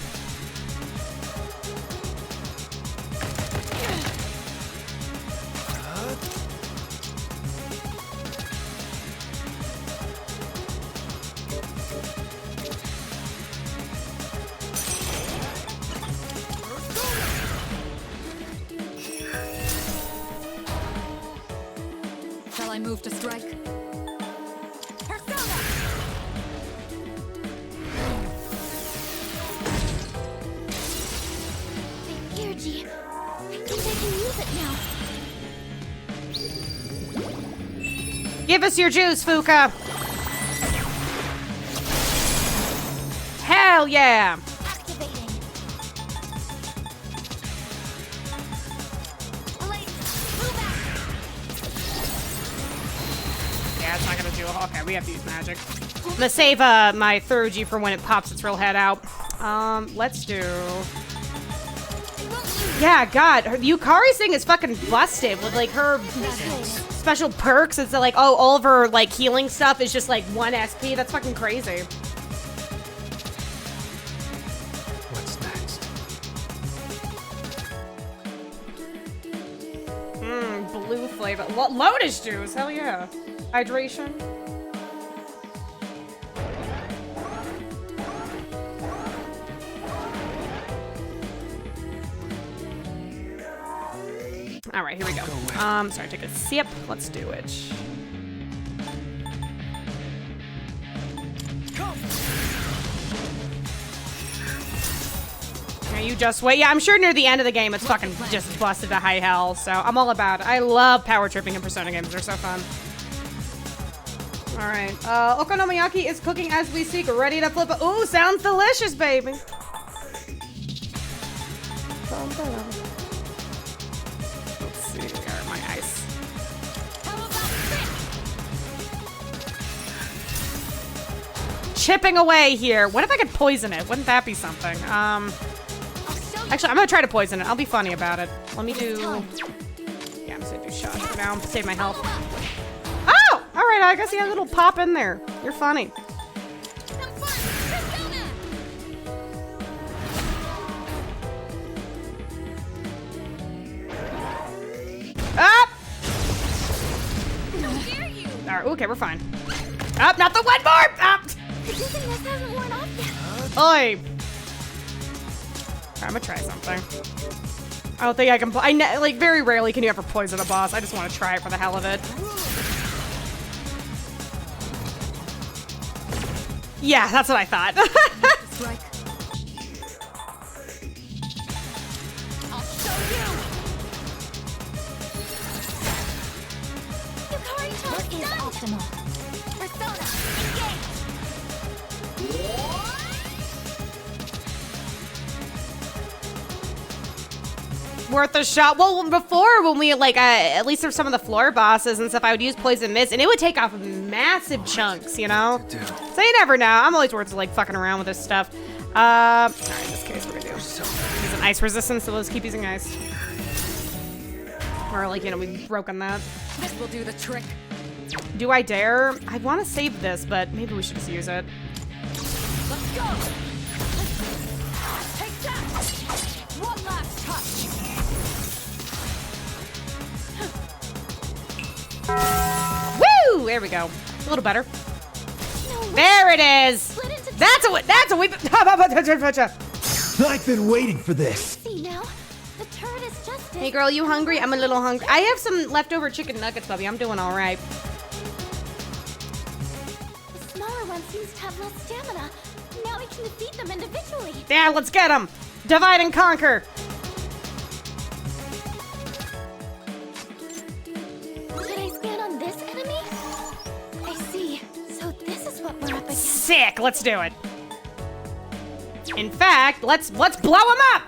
Shall I move to strike? Energy. I think I can use it now. Give us your juice, Fuka. Hell yeah. Activating. Yeah, it's not gonna do it. Okay, we have to use magic. I'm gonna save my Thoruji for when it pops its real head out. Let's do... Yeah, God, Yukari's thing is fucking busted with like her special perks. It's like, oh, all of her like healing stuff is just like 1 SP. That's fucking crazy. What's next? Blue flavor. Lotus juice, hell yeah. Hydration. All right, here we go. Sorry, take a sip. Let's do it. Now you just wait. Yeah, I'm sure near the end of the game, it's fucking just busted to high hell. So I'm all about it. I love power tripping in Persona games. They're so fun. All right. Okonomiyaki is cooking as we speak. Ready to flip it. Ooh, sounds delicious, baby. Let's see. Where are my ice? Chipping away here. What if I could poison it? Wouldn't that be something? Actually, I'm gonna try to poison it. I'll be funny about it. Let me do... Yeah, I'm just gonna do shots for now. Save my health. Oh! Alright, I guess you had a little pop in there. You're funny. Up! Alright, okay, we're fine. Up, not the one more! Up! The dizziness hasn't worn off yet. Oi! I'm gonna try something. I don't think I can. Like, very rarely can you ever poison a boss. I just want to try it for the hell of it. Yeah, that's what I thought. I'll show you. Yukari Charge is optimal. Persona, engage. Worth a shot. Well, before when we like, at least for some of the floor bosses and stuff, I would use poison mist, and it would take off massive chunks, you know. So you never know. I'm always worth like fucking around with this stuff. All right, in this case, we're gonna do use an ice resistance, so let's keep using ice. Or like, you know, we've broken that. This will do the trick. Do I dare? I want to save this, but maybe we should just use it. Let's go. Take that. One last touch. Woo! There we go. A little better. There it is. That's a weapon. I've been waiting for this. See now, the turret is just. Hey girl, you hungry? I'm a little hungry. I have some leftover chicken nuggets, Bubby. I'm doing all right. The smaller one seems to have less stamina. Now we can defeat them individually. Yeah, let's get them. Divide and conquer. Should I scan on this enemy? I see. So this is what we're up against. Sick. Let's do it. In fact, let's blow them up.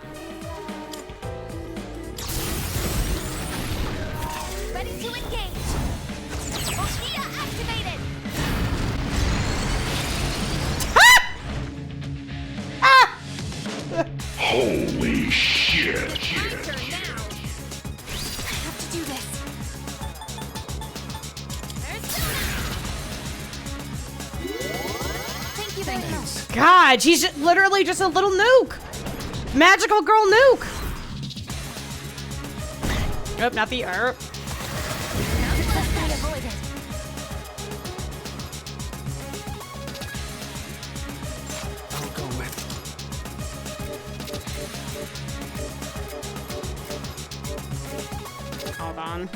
Ready to engage. Oshia activated. Holy shit. My turn now. I have to do this. Thank you very much. God, she's literally just a little nuke. Magical girl nuke. Nope, not the herb. Successfully avoided. I'll go with. Hold on.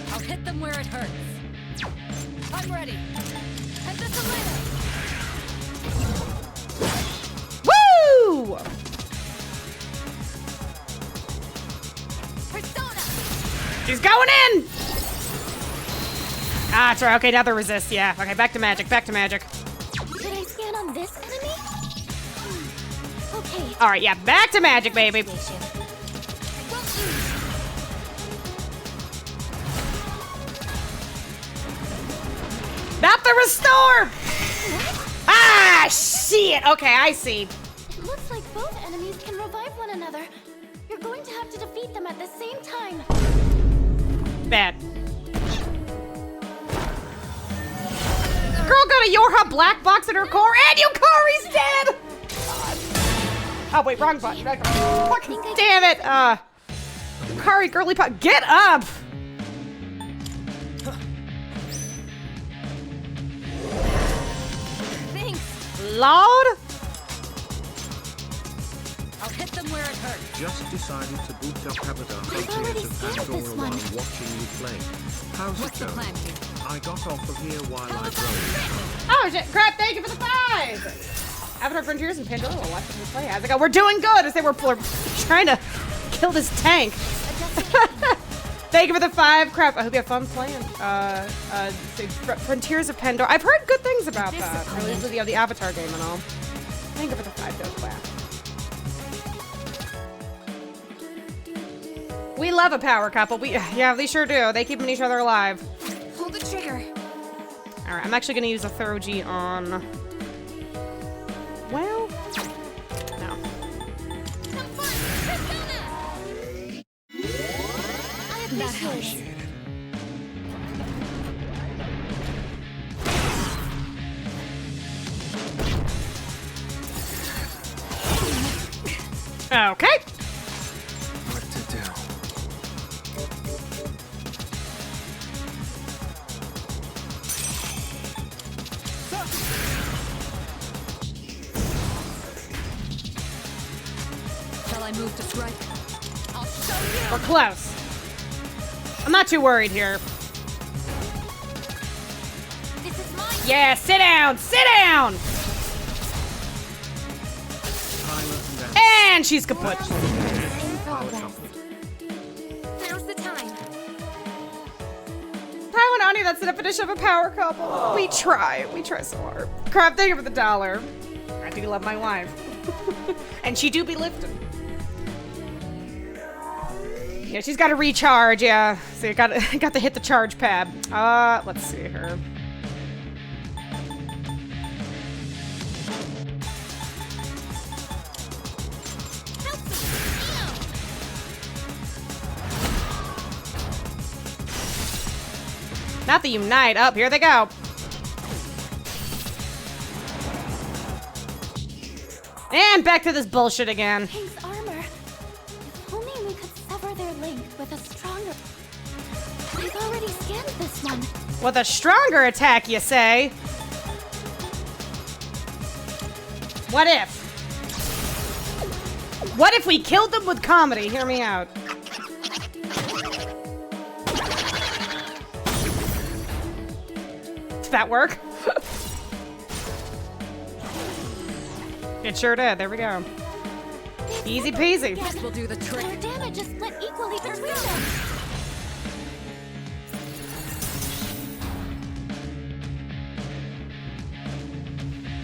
I'll hit them where it hurts. I'm ready. And this is Woo! Persona. She's going in. Ah, that's right. Okay, now the resist. Yeah. Okay, back to magic. Back to magic. Should I scan on this enemy? Okay. All right, yeah, back to magic, baby. Not the restore! Ah, shit! Okay, I see. It looks like both enemies can revive one another. You're going to have to defeat them at the same time. Bad. Girl got a Yorha black box in her core, and Yukari's dead! Oh, wait, wrong button. Fucking damn it! Yukari, girly pop, get up! Thanks. Lord? I'll hit them where it hurts. Just decided to boot up Avatar I've already Frontiers of scanned Pandora this while one. watching you play. How's What's it the going? plan here? I got off of here while I drove. Oh shit, crap, thank you for the 5! Avatar Frontiers and Pandora while watching me play. How's it go? We're doing good as they were trying to kill this tank. Thank you for the 5. Crap, I hope you have fun playing. Frontiers of Pandora. I've heard good things about that. Or at least the Avatar game and all. Thank you for the 5 though, clap. We love a power couple. Yeah, they sure do. They keep each other alive. Hold the trigger. Alright, I'm actually gonna use a thorough G on... Well... No. Appreciate it. Okay. What to do? Shall I move to strike? I'll show you. We're close. I'm not too worried here. This is mine. Yeah, sit down. Sit down. And she's kaput. In progress. Now's the time. Kyle and Ani, that's the definition of a power couple. We try so hard. Crap, thank you for the $1. I do love my wife. And she do be lifting. Yeah, she's got to recharge, yeah. So you got to hit the charge pad. Let's see here. Not the unite. Up, here they go. And back to this bullshit again. King's armor. If only we could sever their link with a stronger... I've already scanned this one. With a stronger attack, you say? What if? What if we killed them with comedy? Hear me out. Did that work? It sure did. There we go. Easy peasy. This will do the trick. Their damage is split equally between them.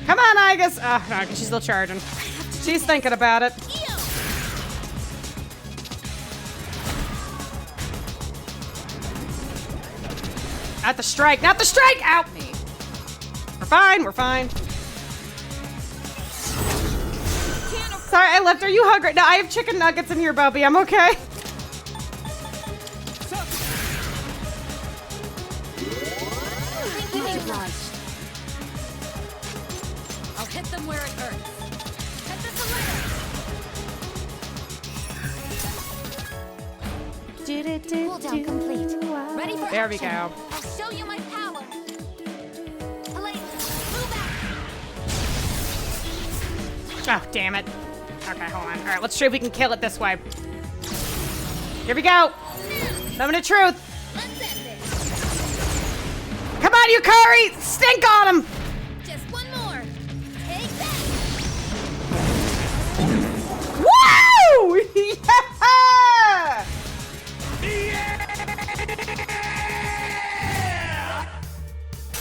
Come on, Igus. Oh, no, she's still charging. She's thinking about it. Not the strike. Not the strike. Out. We're fine. We're fine. Sorry, I left. Are you hungry? No, I have chicken nuggets in here, Bubby. I'm okay. I'll hit them where it hurts. Hit this away. Cooldown complete. Ready for There we action. go. I'll show you my power. Elena, move back. Oh, damn it. Okay, hold on. All right, let's see if we can kill it this way. Here we go. Moment of truth. Come on, Yukari! Stink on him! Just one more. Take that. Woo! Yeah!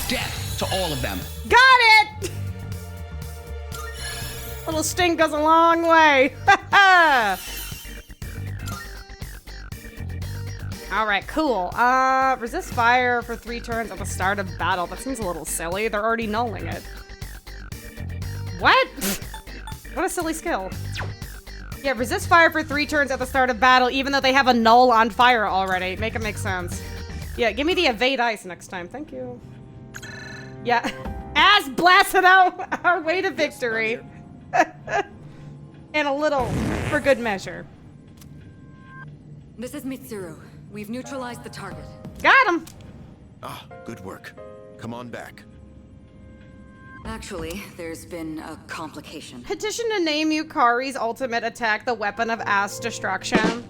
Death to all of them. Got it! Little stink goes a long way. All right, cool. Resist fire for 3 turns at the start of battle. That seems a little silly. They're already nulling it. What? What a silly skill. Yeah, resist fire for 3 turns at the start of battle, even though they have a null on fire already. Make it make sense. Yeah, give me the evade ice next time. Thank you. Yeah. As blasted out our way to victory. And a little for good measure. This is Mitsuru. We've neutralized the target. Got him. Ah, good work. Come on back. Actually, there's been a complication. Petition to name Yukari's ultimate attack the weapon of ass destruction.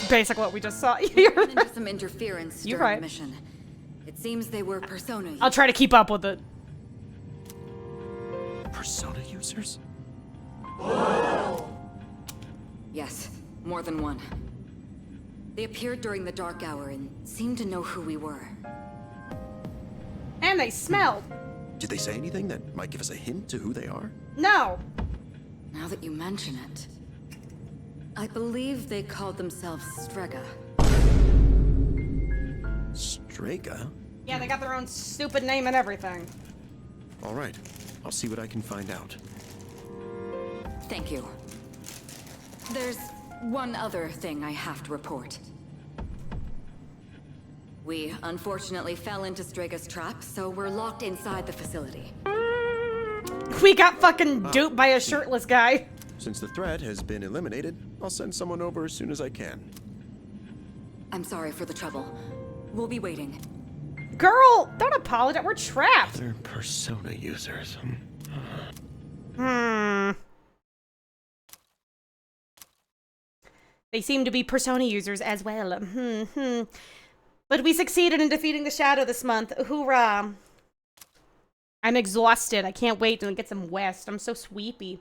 Basically what we just saw. You're Ran into some interference You're during right. the mission. It seems they were persona. I'll try to keep up with it. Persona users? Yes, more than one. They appeared during the dark hour and seemed to know who we were. And they smelled. Did they say anything that might give us a hint to who they are? No. Now that you mention it, I believe they called themselves Strega. Strega? Yeah, they got their own stupid name and everything. All right. I'll see what I can find out. Thank you. There's one other thing I have to report. We unfortunately fell into Strega's trap, so we're locked inside the facility. We got fucking duped by a shirtless guy. Since the threat has been eliminated, I'll send someone over as soon as I can. I'm sorry for the trouble. We'll be waiting. Girl, don't apologize. We're trapped. Other persona users. They seem to be persona users as well. But we succeeded in defeating the shadow this month. Hoorah. I'm exhausted. I can't wait to get some west. I'm so sweepy.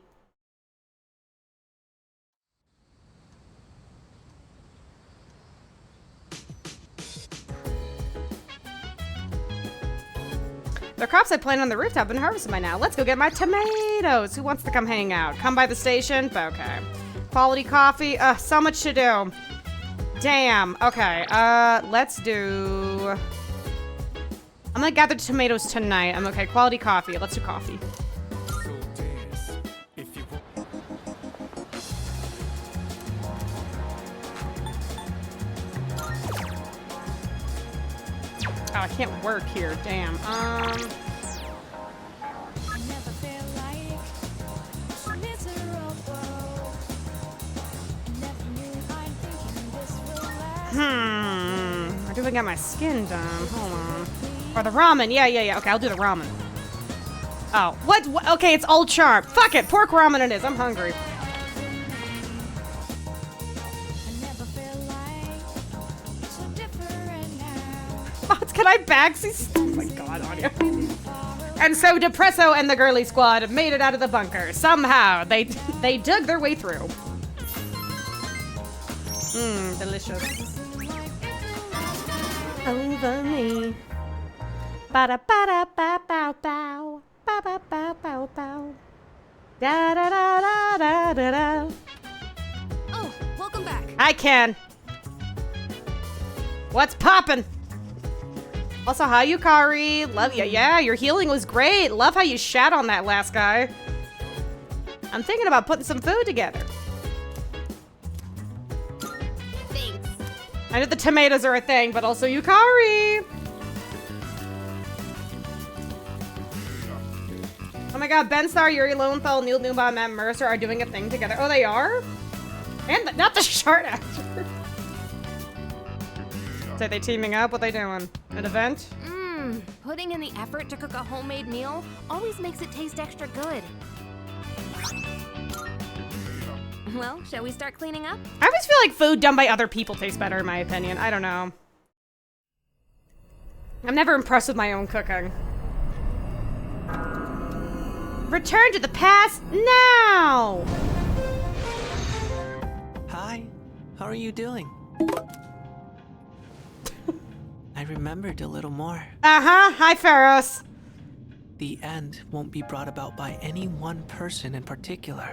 The crops I planted on the rooftop have been harvested by now. Let's go get my tomatoes. Who wants to come hang out? Come by the station? Okay. Quality coffee. So much to do. Damn. Okay. Let's do... I'm gonna gather tomatoes tonight. I'm okay. Quality coffee. Let's do coffee. Oh, I can't work here. Damn. I do get my skin done. Hold on. Or the ramen. Yeah. Okay, I'll do the ramen. Oh, what? Okay, it's old charm. Fuck it. Pork ramen it is. I'm hungry. Can I bag these? Oh my god, Anya. And so Depresso and the girly squad have made it out of the bunker. Somehow. They dug their way through. Delicious. Over me. Ba-da-ba-da-ba-bow-bow. Ba-ba-ba-bow-bow. Da-da-da-da-da-da-da. Oh, welcome back. Hi, Ken. What's poppin'? Also, hi, Yukari. Love ya. Yeah, your healing was great. Love how you shat on that last guy. I'm thinking about putting some food together. Thanks. I know the tomatoes are a thing, but also Yukari. Oh my god, Ben Star, Yuri Lowenthal, Neil Newbaum, and Matt Mercer are doing a thing together. Oh, they are? And not the short actor. So are they teaming up? What are they doing? An event? Putting in the effort to cook a homemade meal always makes it taste extra good. Well, shall we start cleaning up? I always feel like food done by other people tastes better, in my opinion. I don't know. I'm never impressed with my own cooking. Return to the past now! Hi, how are you doing? I remembered a little more. Uh-huh. Hi, Pharaohs. The end won't be brought about by any one person in particular.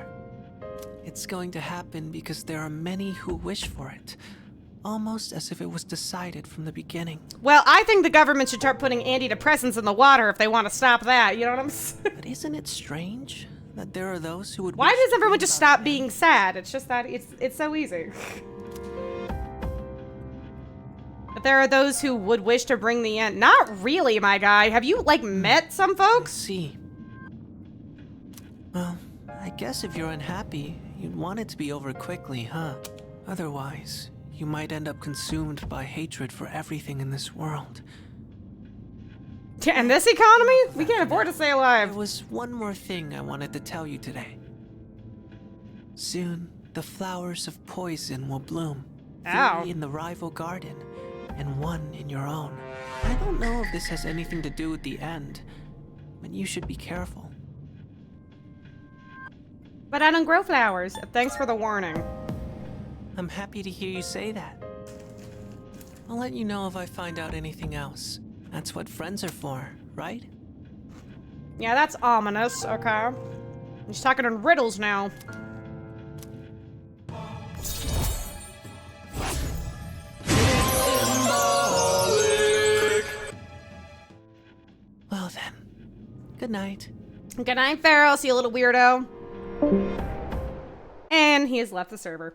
It's going to happen because there are many who wish for it. Almost as if it was decided from the beginning. Well, I think the government should start putting antidepressants in the water if they want to stop that. You know what I'm saying? But isn't it strange that there are those who would... Why does everyone just stop being sad? It's just that it's so easy. But there are those who would wish to bring the end. Not really, my guy. Have you, like, met some folks? I see. Well, I guess if you're unhappy, you'd want it to be over quickly, huh? Otherwise, you might end up consumed by hatred for everything in this world. In this economy? We can't afford to stay alive. There was one more thing I wanted to tell you today. Soon, the flowers of poison will bloom. Ow. 3 in the rival garden, and 1 in your own. I don't know if this has anything to do with the end, but you should be careful. But I don't grow flowers. Thanks for the warning. I'm happy to hear you say that. I'll let you know if I find out anything else. That's what friends are for, right? Yeah, that's ominous. Okay. He's talking in riddles now. Well then, good night. Good night, Pharaoh. See you, little weirdo. And he has left the server.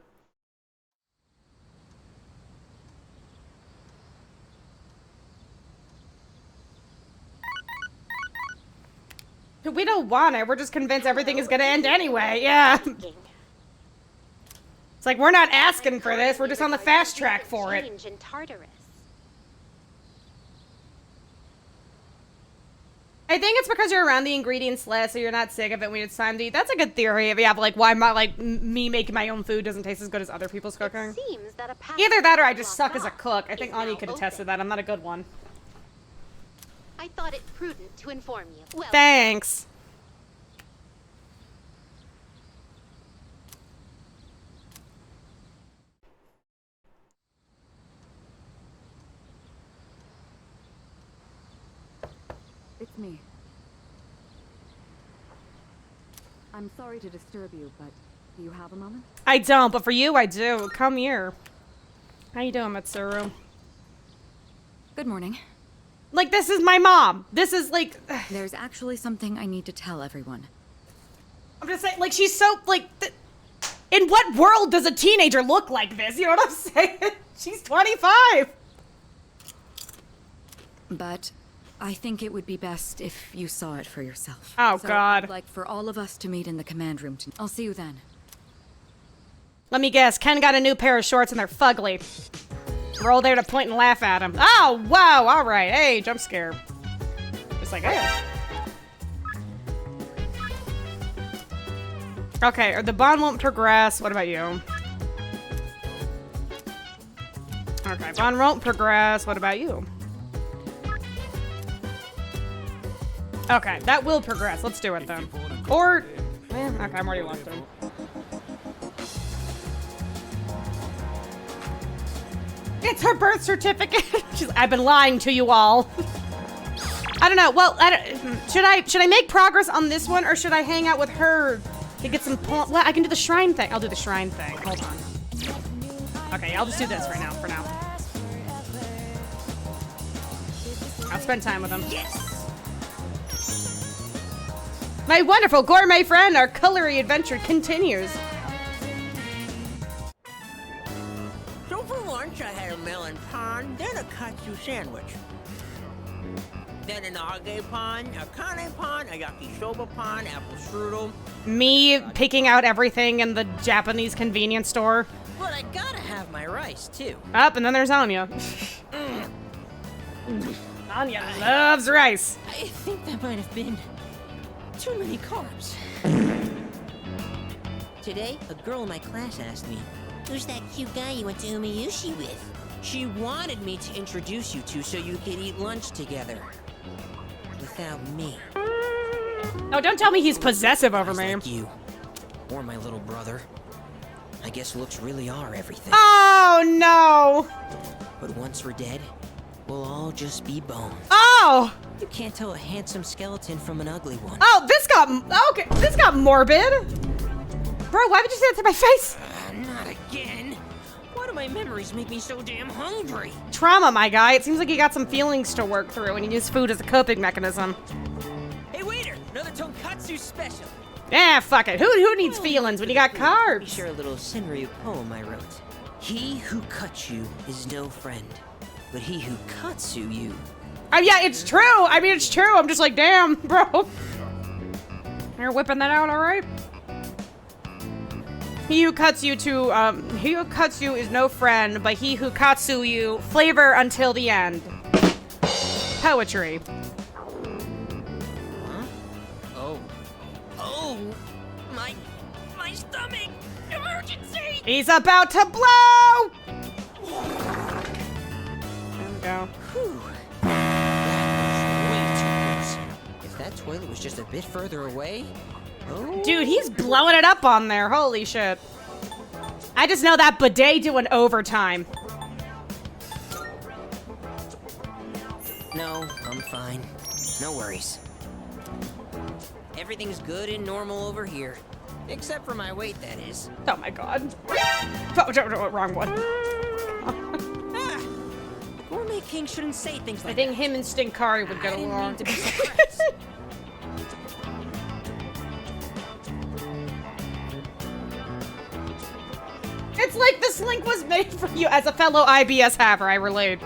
We don't want it. We're just convinced everything is gonna end anyway. Yeah. It's like we're not asking for this. We're just on the fast track for it. Change in Tartarus. I think it's because you're around the ingredients less, so you're not sick of it when it's time to eat. That's a good theory. If you have like why my me making my own food doesn't taste as good as other people's cooking. Seems that a Either that or I just suck as a cook. I think Anya could attest to that. I'm not a good one. I thought it prudent to inform you. Well, Thanks. It's me. I'm sorry to disturb you, but do you have a moment? I don't, but for you, I do. Come here. How you doing, Mitsuru? Good morning. Like, this is my mom. This is, like... There's actually something I need to tell everyone. I'm just saying, like, she's so, like... In what world does a teenager look like this? You know what I'm saying? She's 25! But I think it would be best if you saw it for yourself. Oh, so God. I'd like for all of us to meet in the command room tonight. I'll see you then. Let me guess. Ken got a new pair of shorts and they're fugly. We're all there to point and laugh at him. Oh, wow. All right. Hey, jump scare. Just like, hey. Okay, the bond won't progress. What about you? Okay, bond won't progress. What about you? Okay, that will progress. Let's do it then. Or, okay, I'm already locked in. It's her birth certificate. I've been lying to you all. I don't know. Well, should I make progress on this one, or should I hang out with her to get some? Well, I can do the shrine thing. I'll do the shrine thing. Hold on. Okay, I'll just do this right now. For now, I'll spend time with him. Yes. My wonderful gourmet friend, our culinary adventure continues. So for lunch, I had a melon pan, then a katsu sandwich. Then an age pan, a kane pan, a yakisoba pan, apple strudel. Me picking out everything in the Japanese convenience store. But I gotta have my rice, too. Up, and then there's Anya. Anya loves rice. I think that might have been too many carbs. Today, a girl in my class asked me, "Who's that cute guy you went to Umiyushi with?" She wanted me to introduce you to so you could eat lunch together. Without me. Oh, don't tell me he's possessive over me. Like you. Or my little brother. I guess looks really are everything. Oh, no. But once we're dead, we'll all just be bones. Oh! You can't tell a handsome skeleton from an ugly one. Oh, this got morbid. Bro, why would you say that to my face? Not again. Why do my memories make me so damn hungry? Trauma, my guy. It seems like you got some feelings to work through and you use food as a coping mechanism. Hey, waiter! Another tonkatsu special. Yeah, fuck it. Who needs feelings when you got carbs? Let me share a little Senryu poem I wrote. He who cuts you is no friend, but he who katsu you. Yeah, it's true. I mean, it's true. I'm just like, damn, bro. You're whipping that out, all right? He who cuts you is no friend, but he who katsu you, flavor until the end. Poetry. Huh? Oh, my stomach! Emergency! He's about to blow! There we go. Whew. That was way too close. If that toilet was just a bit further away. Oh. Dude, he's blowing it up on there. Holy shit. I just know that bidet doing overtime. No, I'm fine. No worries. Everything's good and normal over here. Except for my weight, that is. Oh my god. Oh, wrong one. Gourmet King shouldn't say things like I think him and Stinkari would get along. To be surprised. It's like this link was made for you as a fellow IBS haver, I relate.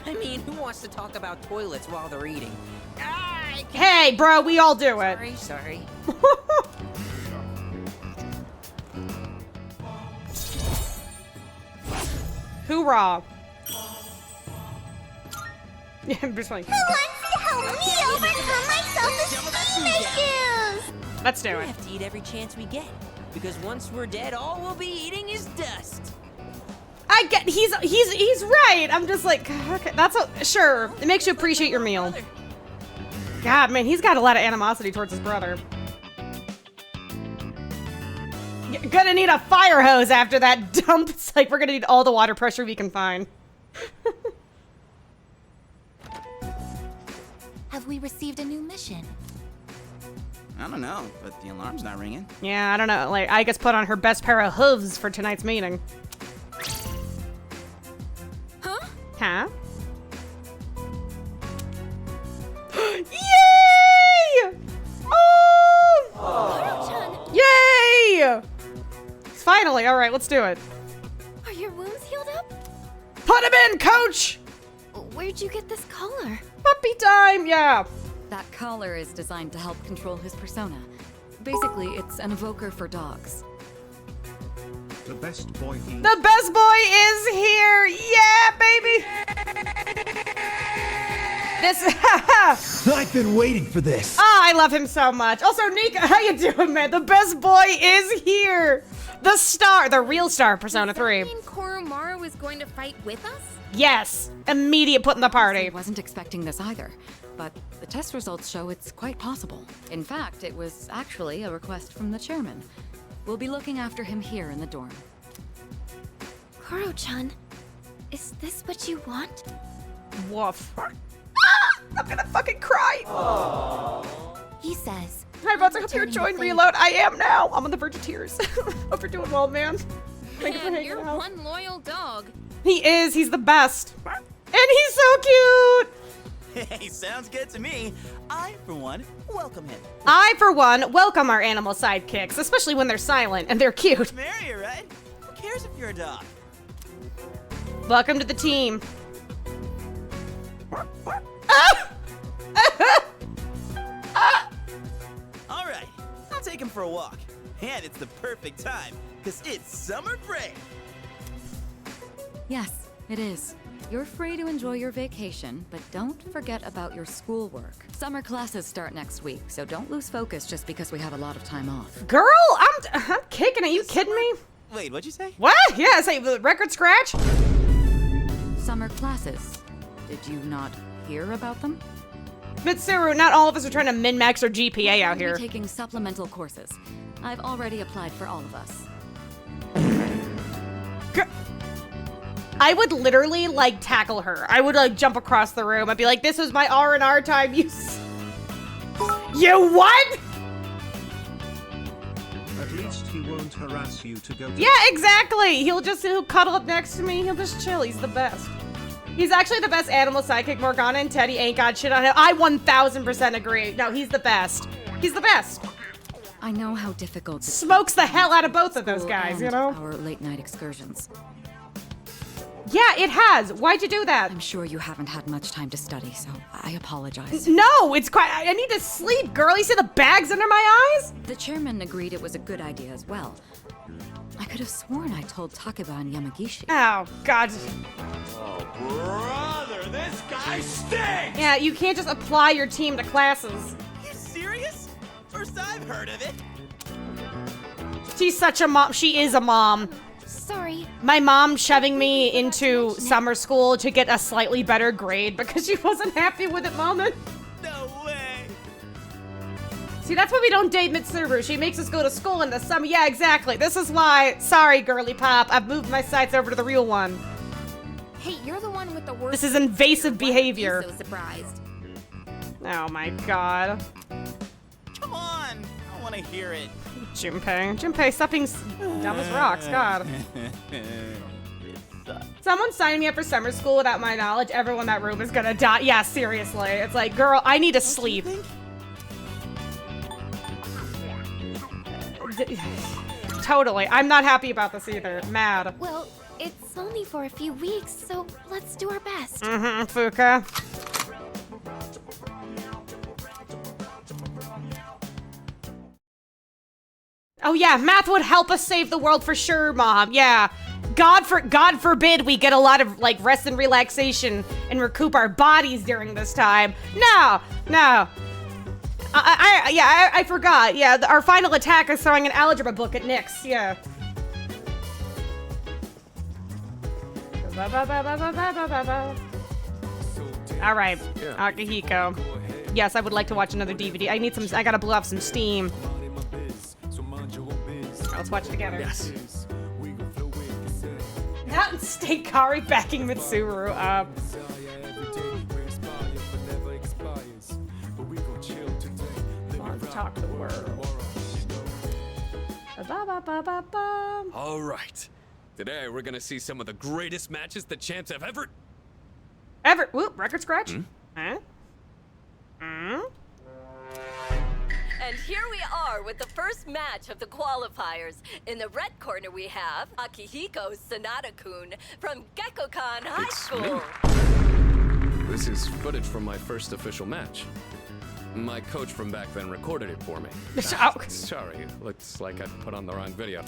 I mean, who wants to talk about toilets while they're eating? Ah, Hey, bro, we all do it. Sorry. Hoorah. Yeah, I'm just like, Who wants to help me overcome my self-esteem issues? let's do We it. have to eat every chance we get. Because once we're dead, all we'll be eating is dust. I get, he's right. I'm just like, okay, sure. It makes you appreciate your meal. God, man, he's got a lot of animosity towards his brother. Gonna need a fire hose after that dump. It's like, we're gonna need all the water pressure we can find. Have we received a new mission? I don't know, but the alarm's not ringing. Yeah, I don't know. Like, I guess put on her best pair of hooves for tonight's meeting. Huh? Huh? Yay! Oh! Yay! Finally, all right, let's do it. Are your wounds healed up? Put him in, coach! Where'd you get this collar? Puppy time, yeah. That collar is designed to help control his persona. Basically, it's an evoker for dogs. The best boy The best boy is here! Yeah, baby! I've been waiting for this. Oh, I love him so much. Also, Nika, how you doing, man? The best boy is here! The star, the real star of Persona 3. Does that mean Koromaru is going to fight with us? Yes, immediate put in the party. I wasn't expecting this either, but the test results show it's quite possible. In fact, it was actually a request from the chairman. We'll be looking after him here in the dorm. Koro-chan, is this what you want? Woof. Ah! I'm gonna fucking cry. He says. Hi, Bots, I hope you're enjoying Reload. I am now. I'm on the verge of tears. Hope you're doing well, man. Thank you for Man, hanging you're out. one loyal dog. He is. He's the best. And he's so cute. Hey, sounds good to me. I, for one, welcome him. I, for one, welcome our animal sidekicks, especially when they're silent and they're cute. Merrier, right? Who cares if you're a dog? Welcome to the team. Ah! All right, I'll take him for a walk. And it's the perfect time, because it's summer break. Yes, it is. You're free to enjoy your vacation, but don't forget about your schoolwork. Summer classes start next week, so don't lose focus just because we have a lot of time off. Girl, I'm kicking it. You kidding me? Wait, what'd you say? What? Yeah, say the record scratch. Summer classes. Did you not hear about them? Mitsuru, not all of us are trying to min-max our GPA out here. We're taking supplemental courses. I've already applied for all of us. I would literally, like, tackle her. I would, like, jump across the room. I'd be like, this was my R&R time, you what? At least he won't harass you to go to Yeah, exactly. He'll cuddle up next to me. He'll just chill. He's the best. He's actually the best animal sidekick. Morgana and Teddy ain't got shit on him. I 1000% agree. No, he's the best. He's the best. I know how difficult it Smokes the hell out of both of those guys, you know? Our late night excursions. Yeah, it has. Why'd you do that? I'm sure you haven't had much time to study, so I apologize. No, it's quite. I need to sleep, girl. You see the bags under my eyes? The chairman agreed it was a good idea as well. I could have sworn I told Takeba and Yamagishi. Oh, God. Oh, brother, this guy stinks! Yeah, you can't just apply your team to classes. You serious? First I've heard of it. She's such a mom. She is a mom. Sorry. My mom shoving me into summer school to get a slightly better grade because she wasn't happy with it, Mama. No way. See, that's why we don't date Mitsuru. She makes us go to school in the summer. Yeah, exactly. This is why. Sorry, girly pop. I've moved my sights over to the real one. Hey, you're the one with the worst. This is invasive behavior. So surprised. Oh my God. Come on. I want to hear it. Junpei, stop being dumb as rocks. God. Someone signing me up for summer school without my knowledge. Everyone in that room is gonna die. Yeah, seriously. It's like, girl, I need to sleep. Totally. I'm not happy about this either. Mad. Well, it's only for a few weeks, so let's do our best. Fuka. Oh yeah, math would help us save the world for sure, Mom. Yeah. God forbid we get a lot of like rest and relaxation and recoup our bodies during this time. No. I forgot. Yeah, our final attack is throwing an algebra book at Nyx. Yeah. All right, Akihiko. Yes, I would like to watch another DVD. I gotta blow off some steam. Let's watch it together. Yes. Not Steakari backing Mitsuru up. Let's talk the world. All right. Today we're gonna see some of the greatest matches the champs have ever. Whoop, record scratch? Huh? And here we are with the first match of the qualifiers. In the red corner we have Akihiko Sanada-kun from Gekkokan High School. This is footage from my first official match. My coach from back then recorded it for me. Sorry, it looks like I put on the wrong video.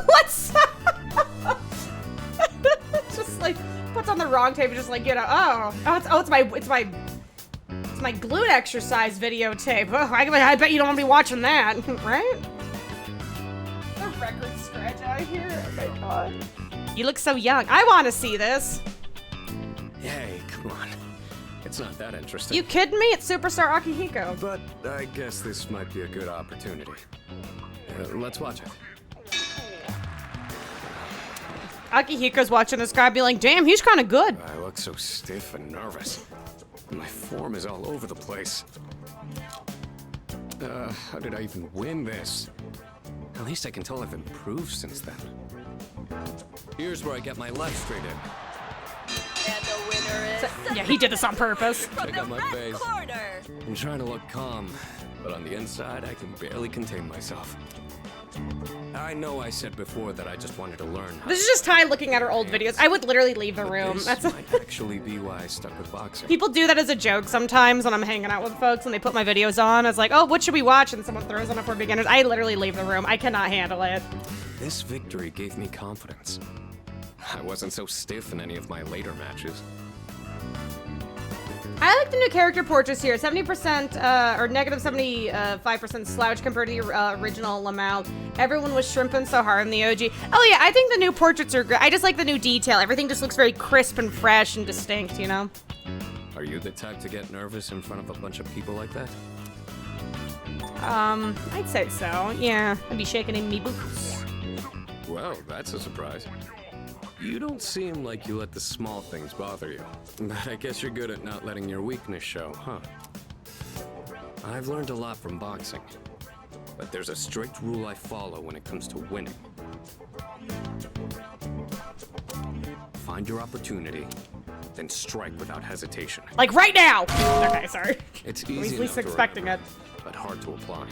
What's just like puts on the wrong tape, just like, you know, it's my glute exercise videotape. Oh, I bet you don't want to be watching that, right? A record scratch out here. Oh my god. You look so young. I want to see this. Hey, come on. It's not that interesting. You kidding me? It's Superstar Akihiko. But I guess this might be a good opportunity. Let's watch it. Akihiko's watching this guy be like, damn, he's kind of good. I look so stiff and nervous. My form is all over the place. How did I even win this? At least I can tell I've improved since then. Here's where I get my left straight in. And the winner is... Yeah, he did this on purpose. Check out my face. I'm trying to look calm, but on the inside, I can barely contain myself. I know I said before that I just wanted to learn. This is just Ty looking at her old videos. I would literally leave the room. This might actually be why I stuck with boxing. People do that as a joke sometimes when I'm hanging out with folks and they put my videos on. It's like, oh, what should we watch? And someone throws on it for beginners. I literally leave the room. I cannot handle it. This victory gave me confidence. I wasn't so stiff in any of my later matches. I like the new character portraits here. 70% or negative 75% slouch compared to the original Lamau. Everyone was shrimping so hard in the OG. Oh yeah, I think the new portraits are great. I just like the new detail. Everything just looks very crisp and fresh and distinct, you know? Are you the type to get nervous in front of a bunch of people like that? I'd say so. Yeah, I'd be shaking in me boots. Well, that's a surprise. You don't seem like you let the small things bother you. But I guess you're good at not letting your weakness show, huh? I've learned a lot from boxing. But there's a strict rule I follow when it comes to winning. Find your opportunity, then strike without hesitation. Like right now! Okay, sorry. It's I was easy least enough to expecting remember, it. but hard to apply.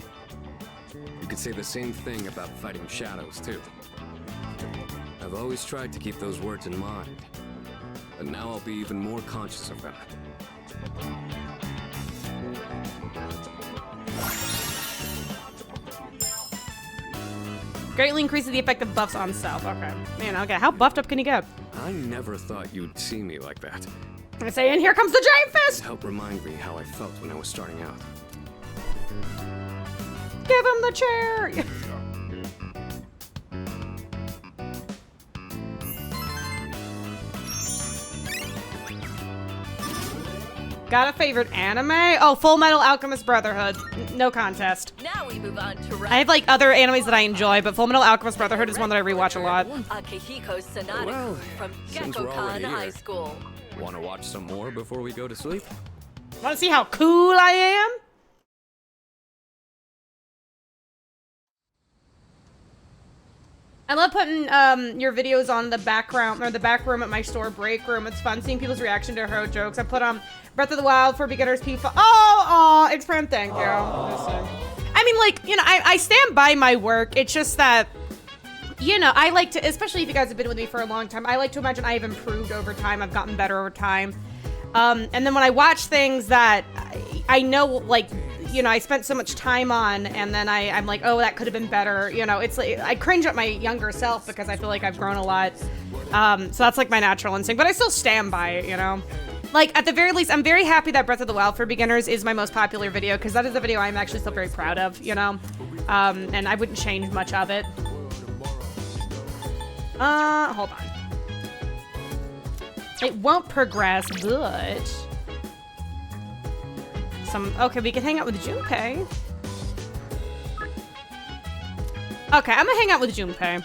You could say the same thing about fighting shadows, too. I've always tried to keep those words in mind, but now I'll be even more conscious of them. Greatly increases the effect of buffs on self. Okay. Man, okay. How buffed up can you get? I never thought you'd see me like that. I say, and here comes the giant fist! It helped remind me how I felt when I was starting out. Give him the chair! Got a favorite anime? Oh, Full Metal Alchemist Brotherhood. No contest. Now we move on to I have like other animes that I enjoy, but Full Metal Alchemist Brotherhood is one that I rewatch a lot. Akihiko Sanada Well, from since we're Gekkokan already High here. School. Want to watch some more before we go to sleep? Want to see how cool I am? I love putting your videos on the background or the back room at my store break room. It's fun seeing people's reaction to her jokes. I put on Breath of the Wild for beginners. P5. Oh, Exprem, thank you. I mean, like, you know, I stand by my work. It's just that, you know, I like to, especially if you guys have been with me for a long time, I like to imagine I have improved over time. I've gotten better over time. And then when I watch things that I know, like, you know, I spent so much time on, and then I'm like, oh, that could have been better. You know, it's like I cringe at my younger self because I feel like I've grown a lot. So that's like my natural instinct, but I still stand by it, you know. Like, at the very least, I'm very happy that Breath of the Wild for Beginners is my most popular video, because that is a video I'm actually still very proud of, you know? And I wouldn't change much of it. Hold on. It won't progress, but... Okay, we can hang out with Junpei. Okay, I'm gonna hang out with Junpei.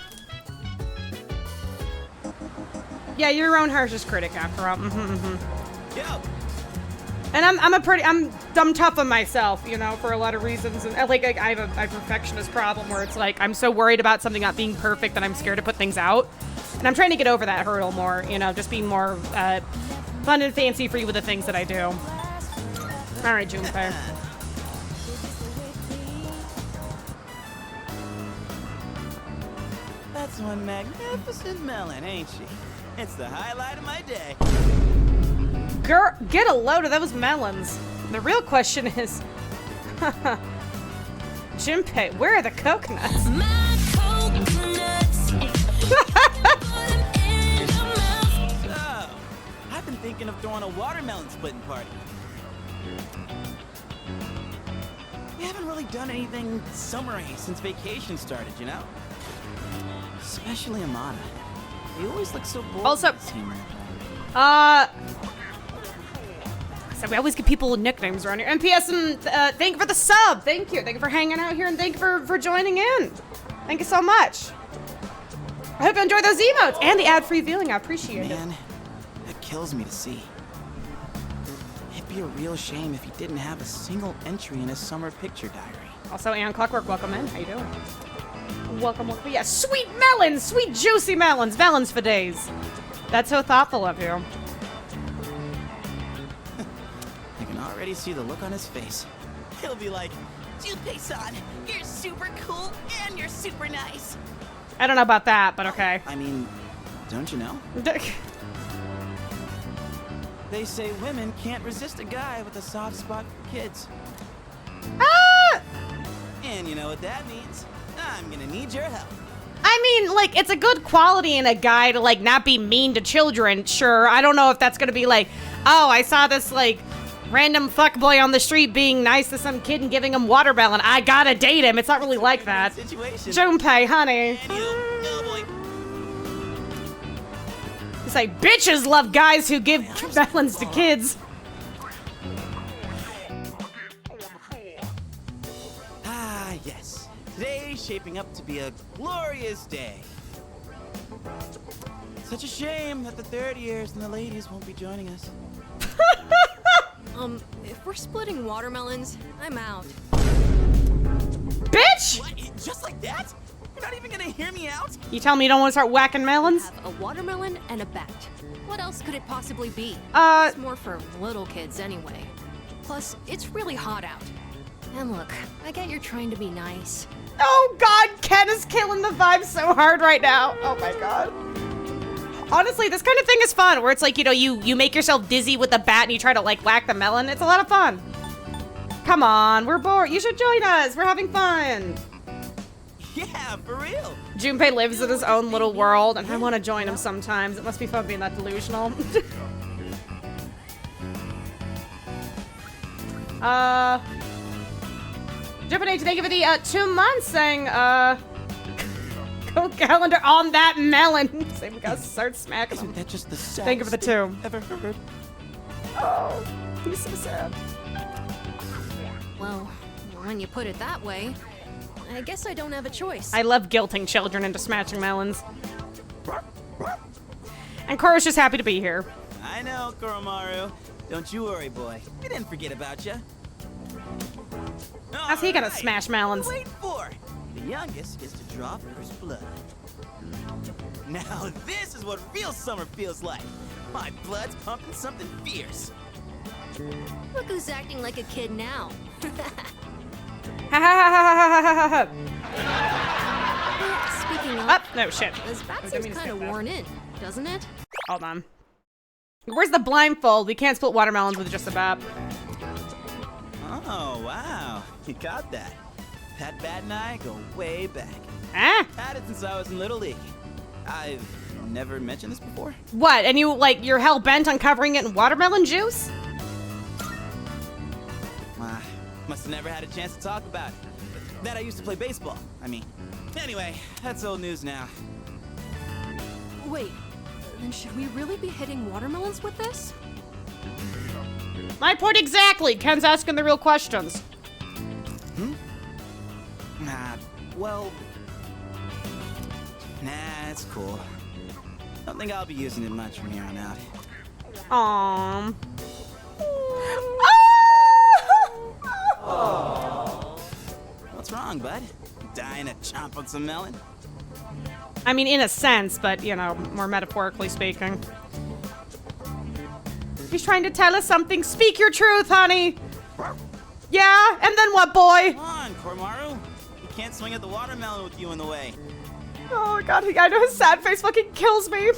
Yeah, you're your own harshest critic, after all. And I'm tough on myself, you know, for a lot of reasons. And like I have a perfectionist problem where it's like I'm so worried about something not being perfect that I'm scared to put things out. And I'm trying to get over that hurdle more, you know, just being more fun and fancy free with the things that I do. All right, Junpei. That's one magnificent melon, ain't she? It's the highlight of my day. Girl, get a load of those melons. The real question is, Junpei, where are the coconuts? My coconuts. So, I've been thinking of throwing a watermelon splitting party. We haven't really done anything summery since vacation started, you know? Especially Amana. You always look so bored. Also, so we always give people nicknames around here. MPS, and thank you for the sub. Thank you. Thank you for hanging out here, and thank you for joining in. Thank you so much. I hope you enjoy those emotes and the ad-free viewing. I appreciate it. Man, that kills me to see. It'd be a real shame if he didn't have a single entry in his summer picture diary. Also, Ann Clockwork, welcome in. How you doing? Welcome. Yeah, sweet melons, sweet juicy melons, melons for days. That's so thoughtful of you. I can already see the look on his face. He'll be like, Junpei-san, you're super cool and you're super nice. I don't know about that, but okay. I mean, don't you know? They say women can't resist a guy with a soft spot for kids. Ah! And you know what that means? I'm gonna need your help. I mean, like, it's a good quality in a guy to, like, not be mean to children, sure. I don't know if that's gonna be like, oh, I saw this, like, random fuckboy on the street being nice to some kid and giving him watermelon. I gotta date him. It's not really like that. Junpei, honey. It's like, bitches love guys who give melons to kids. Ah, yes. Today's shaping up to be a glorious day. Such a shame that the third years and the ladies won't be joining us. If we're splitting watermelons, I'm out. Bitch! What? Just like that? You're not even gonna hear me out? You tell me you don't want to start whacking melons? Have a watermelon and a bat. What else could it possibly be? It's more for little kids anyway. Plus, it's really hot out. And look, I get you're trying to be nice. Oh god, Ken is killing the vibe so hard right now. Oh my god. Honestly, this kind of thing is fun, where it's like, you know, you make yourself dizzy with a bat and you try to, like, whack the melon. It's a lot of fun. Come on, we're bored. You should join us. We're having fun. Yeah, for real. Junpei lives in his own little world, and I want to join him sometimes. It must be fun being that delusional. Junpei, thank you for the 2 months saying, go calendar on that melon. Say we gotta start smacking him. Isn't that just the saddest Thank you for the 2. ever heard? Oh, he's so sad. Well, when you put it that way, I guess I don't have a choice. I love guilting children into smashing melons. And Koro's just happy to be here. I know, Koromaru. Don't you worry, boy. We didn't forget about you. How's he gonna smash melons? Wait for it. The youngest is to draw first blood. Now this is what real summer feels like. My blood's pumping something fierce. Look who's acting like a kid now. Speaking of, no shit. This bat seems kind of worn in, doesn't it? Hold on. Where's the blindfold? We can't split watermelons with just a bat. Oh, wow. You got that. Pat Bat and I go way back. Ah? Had it since I was in Little League. I've never mentioned this before. What? And you, like, you're hell-bent on covering it in watermelon juice? Must have never had a chance to talk about it. That I used to play baseball, I mean. Anyway, that's old news now. Wait, then should we really be hitting watermelons with this? My point exactly. Ken's asking the real questions. Well... Nah, it's cool. Don't think I'll be using it much from here on out. Aww. What's wrong, bud? Dying to chomp on some melon? I mean, in a sense, but, you know, more metaphorically speaking. He's trying to tell us something. Speak your truth, honey. Yeah? And then what, boy? Come on, Kormaru. You can't swing at the watermelon with you in the way. Oh, my God. I know his sad face fucking kills me.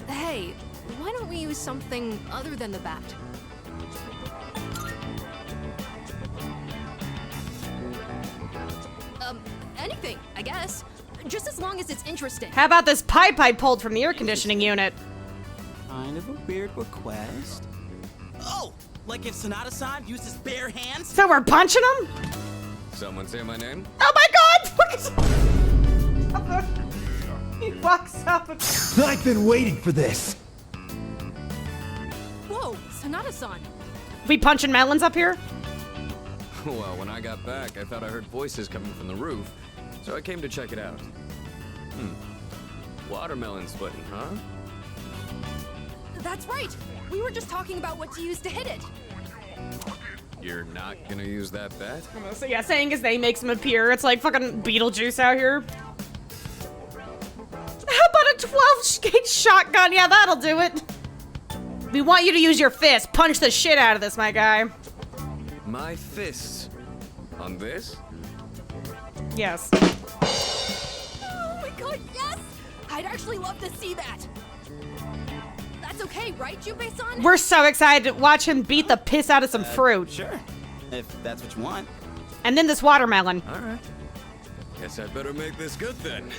Hey, why don't we use something other than the bat? Anything, I guess. Just as long as it's interesting. How about this pipe I pulled from the air conditioning unit? Kind of a weird request. Oh, like if Sonata-san used his bare hands? So we're punching him? Someone say my name? Oh my God! He walks up and... I've been waiting for this. Whoa, Sonata-san. We punching melons up here? Well, when I got back, I thought I heard voices coming from the roof, so I came to check it out. Watermelon splitting, huh? That's right. We were just talking about what to use to hit it. You're not gonna use that bat? So yeah, saying his name makes him appear. It's like fucking Beetlejuice out here. How about a 12-gauge shotgun? Yeah, that'll do it. We want you to use your fist. Punch the shit out of this, my guy. My fists? On this? Yes. Oh my God, yes! I'd actually love to see that. That's okay, right, Junpei-san? We're so excited to watch him beat the piss out of some fruit. Sure, if that's what you want. And then this watermelon. All right. Guess I'd better make this good then.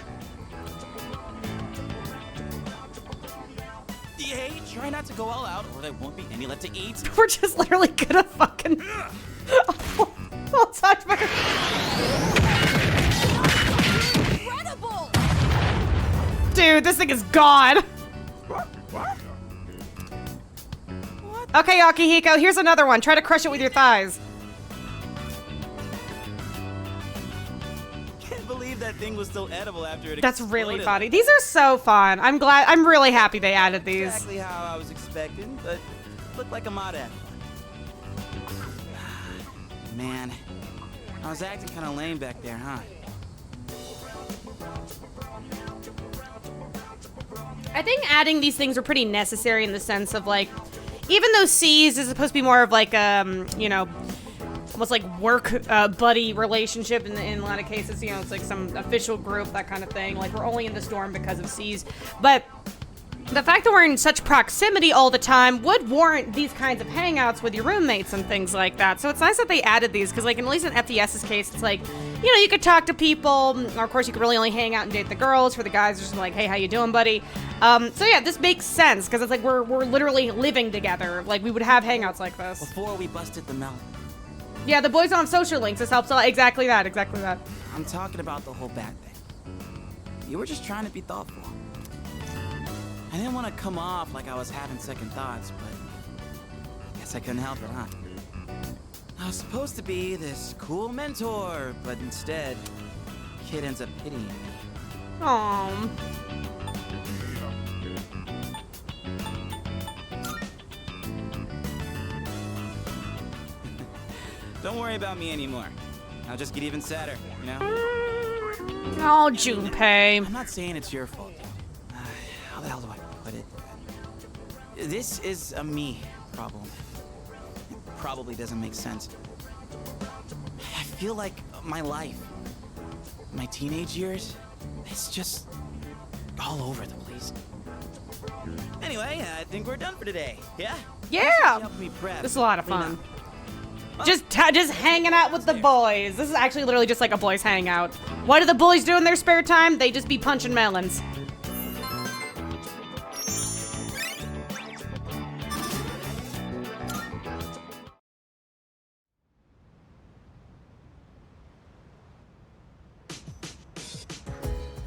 Hey, try not to go all out, or there won't be any left to eat. We're just literally gonna fucking... I'll touch my... Incredible! Dude, this thing is gone. Okay, Akihiko, here's another one. Try to crush it with your thighs. Can't believe that thing was still edible after it That's exploded. really funny. These are so fun. I'm really happy they added these. Exactly how I was expecting, but looked like a mod ad. Man, I was acting kind of lame back there, huh? I think adding these things are pretty necessary in the sense of like, even though C's is supposed to be more of like you know, almost like work buddy relationship in a lot of cases, you know, it's like some official group, that kind of thing. Like we're only in this dorm because of C's, but the fact that we're in such proximity all the time would warrant these kinds of hangouts with your roommates and things like that. So it's nice that they added these because, like, at least in FDS's case, it's like, you know, you could talk to people. Or of course, you could really only hang out and date the girls. For the guys, it's just like, hey, how you doing, buddy? So yeah, this makes sense because it's like we're literally living together. Like we would have hangouts like this. Before we busted the melon. Yeah, the boys don't have social links. This helps a lot. Exactly that. Exactly that. I'm talking about the whole bat thing. You were just trying to be thoughtful. I didn't want to come off like I was having second thoughts, but I guess I couldn't help it, huh? I was supposed to be this cool mentor, but instead, kid ends up pitying me. Aww. Don't worry about me anymore. I'll just get even sadder, you know? Oh, Junpei. I'm not saying it's your fault, dude. How the hell do I put it? This is a me problem. It probably doesn't make sense. I feel like my life, my teenage years, it's just all over the place. Anyway, I think we're done for today, yeah? Yeah! Help me prep, This is a lot of you know. fun. Just hanging out with the boys. This is actually literally just like a boys hangout. What do the boys do in their spare time? They just be punching melons.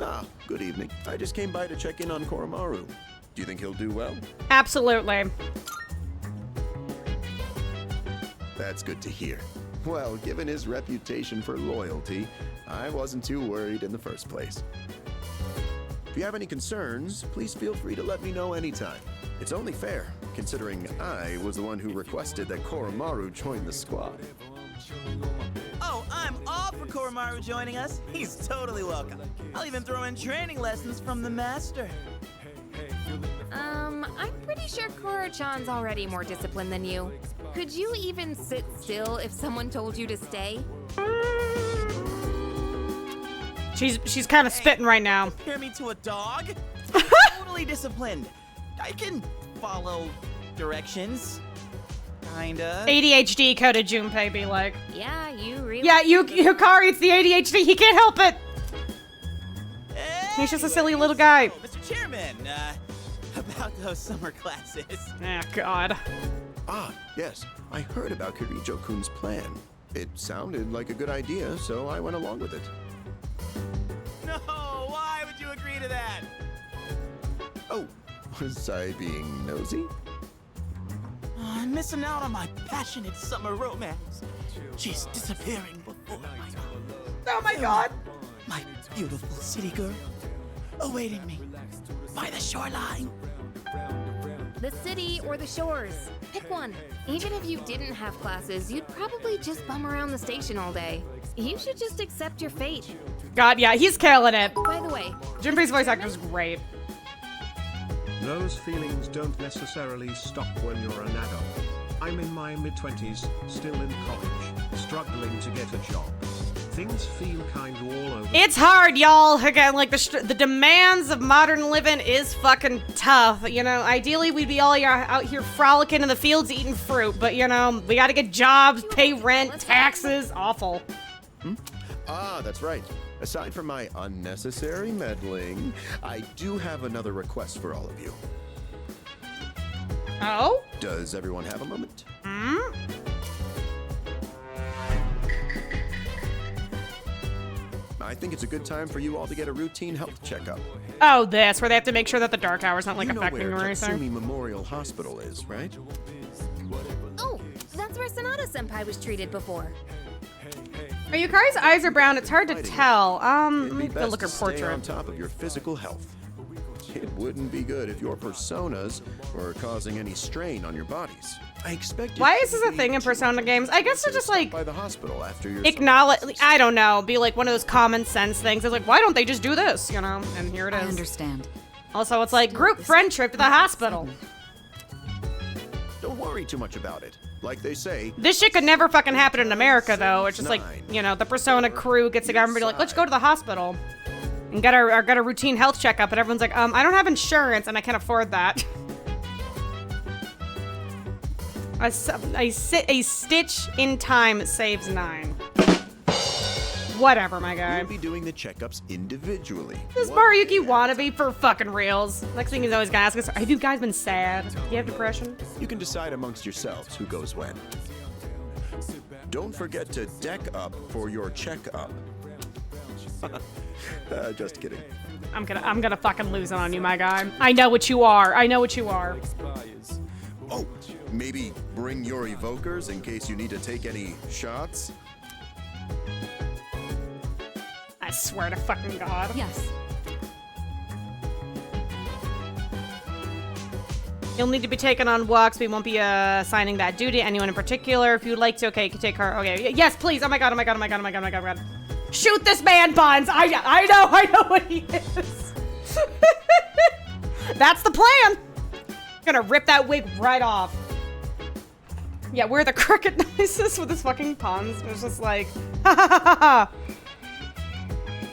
Ah, good evening. I just came by to check in on Koromaru. Do you think he'll do well? Absolutely. That's good to hear. Well, given his reputation for loyalty, I wasn't too worried in the first place. If you have any concerns, please feel free to let me know anytime. It's only fair, considering I was the one who requested that Koromaru join the squad. Oh, I'm all for Koromaru joining us. He's totally welcome. I'll even throw in training lessons from the master. I'm pretty sure Koro-chan's already more disciplined than you. Could you even sit still if someone told you to stay? She's kind of spitting right now. Compare me to a dog? Totally disciplined. I can follow directions. Kinda. ADHD coded Junpei be like. Yeah, you really. Yeah, Yukari, it's the ADHD. He can't help it. He's just a silly little guy. Mr. Chairman, about those summer classes. Oh, God. Ah, yes. I heard about Kirijo-kun's plan. It sounded like a good idea, so I went along with it. No, why would you agree to that? Oh, was I being nosy? Oh, I'm missing out on my passionate summer romance. She's disappearing before my eyes. Oh my God. My beautiful city girl, awaiting me by the shoreline. The city or the shores. Pick one. Even if you didn't have classes, you'd probably just bum around the station all day. You should just accept your fate. God, yeah, he's killing it. By the way, Junpei's voice actor is great. Those feelings don't necessarily stop when you're an adult. I'm in my mid-20s, still in college, struggling to get a job. Things feel kind of all over. It's hard, y'all. Again, like the demands of modern living is fucking tough. You know, ideally we'd be all out here frolicking in the fields eating fruit, but you know, we gotta get jobs, pay rent, taxes. Awful. Ah, that's right. Aside from my unnecessary meddling, I do have another request for all of you. Oh? Does everyone have a moment? I think it's a good time for you all to get a routine health checkup. Oh, this, where they have to make sure that the dark hour's not like You know affecting where or anything. Tatsumi Memorial Hospital is, right? oh, that's where Sonata-senpai was treated before. Are Yukari's eyes are brown? It's hard to tell. Let It'd me be go best look her to stay portrait. on top of your physical health. It wouldn't be good if your personas were causing any strain on your bodies. I expect. Why is this a thing in Persona games? I guess they're just like by the hospital after your acknowledge. I don't know. Be like one of those common sense things. It's like, why don't they just do this? You know? And here it is. I understand. Also, it's like group friend trip to the hospital. Don't worry too much about it. Like they say, This shit could never fucking happen in America, though. It's just like, you know, the Persona crew gets together and be like, let's go to the hospital and get a routine health checkup, and everyone's like, I don't have insurance and I can't afford that. A stitch in time saves 9. Whatever, my guy. we'll be doing the checkups individually. This Maruyuki wannabe for fucking reals. Next thing he's always gonna ask us, have you guys been sad? Do you have depression? You can decide amongst yourselves who goes when. Don't forget to deck up for your checkup. Just kidding. I'm gonna fucking lose it on you, my guy. I know what you are. I know what you are. Oh, maybe bring your evokers in case you need to take any shots. I swear to fucking God. Yes. You'll need to be taken on walks. We won't be assigning that duty to anyone in particular. If you'd like to, okay, you can take her. Okay, yes, please. Oh my God, oh my God, oh my God, oh my God, oh my God, oh my God. Shoot this man, Buns. I know what he is. That's the plan. I'm gonna rip that wig right off. Yeah, we're the cricket noises with his fucking puns. It was just like, ha ha ha ha ha.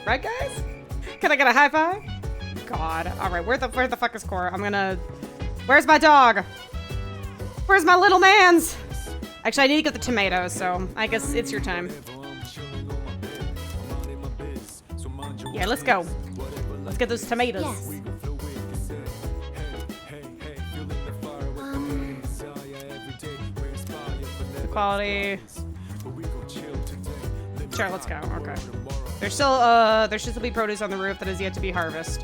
Right, guys? Can I get a high five? God. All right, where the fuck is Cora? Where's my dog? Where's my little mans? Actually, I need to get the tomatoes, so I guess it's your time. Yeah, let's go. Let's get those tomatoes. Yes. The quality. Sure, let's go. Okay. There should still be produce on the roof that is yet to be harvested.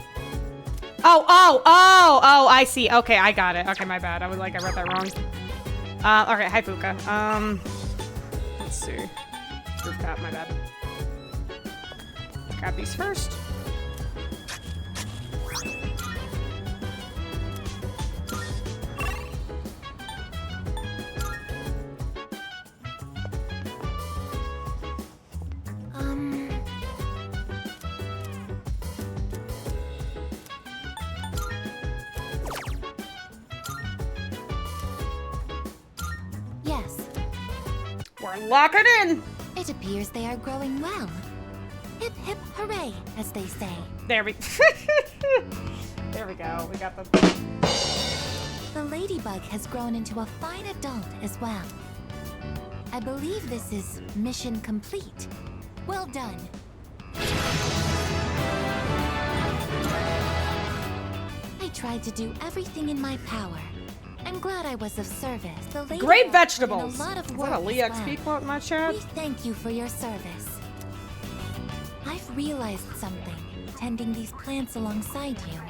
Oh, I see. Okay, I got it. Okay, my bad. I read that wrong. Okay, hi Fuka. Let's see. Rooftop, my bad. Grab these first. Yes. We're locking in. It appears they are growing well. Hip hip hooray, as they say. There we There we go. We got the The ladybug has grown into a fine adult as well. I believe this is mission complete. Well done. I tried to do everything in my power. I'm glad I was of service. The ladybug great put in vegetables. A lot of Is work that a Lee as XP well. quote in my chat? We thank you for your service. I've realized something, tending these plants alongside you.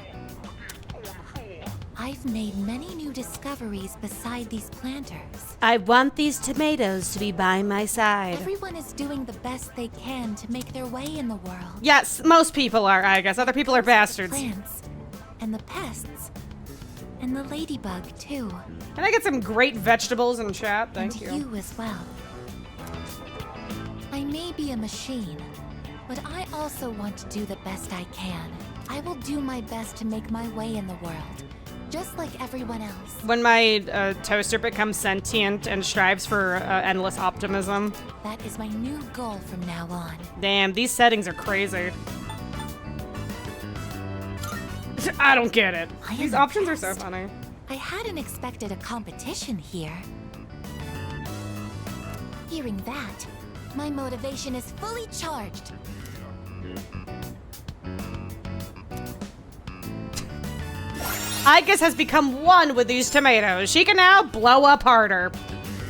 I've made many new discoveries beside these planters. I want these tomatoes to be by my side. Everyone is doing the best they can to make their way in the world. Yes, most people are, I guess. Other people are bastards. Plants, and the pests, and the ladybug too. Can I get some great vegetables in chat? Thank and you as well. I may be a machine, but I also want to do the best I can. I will do my best to make my way in the world, just like everyone else. When my toaster becomes sentient and strives for endless optimism. That is my new goal from now on. Damn, these settings are crazy. I don't get it. These options are so funny. I hadn't expected a competition here. Hearing that, my motivation is fully charged. Igus has become one with these tomatoes. She can now blow up harder.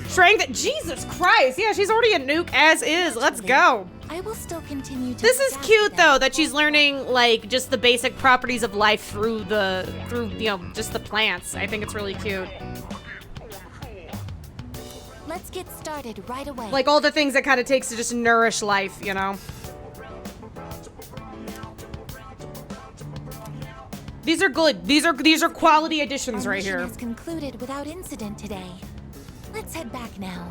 Strength, Jesus Christ. Yeah, she's already a nuke as is. Let's go. I will still continue to. This is cute though, that she's learning like just the basic properties of life through you know, just the plants. I think it's really cute. Let's get started right away. Like all the things it kind of takes to just nourish life, you know. These are good. These are quality additions right here. Our mission is concluded without incident today. Let's head back now.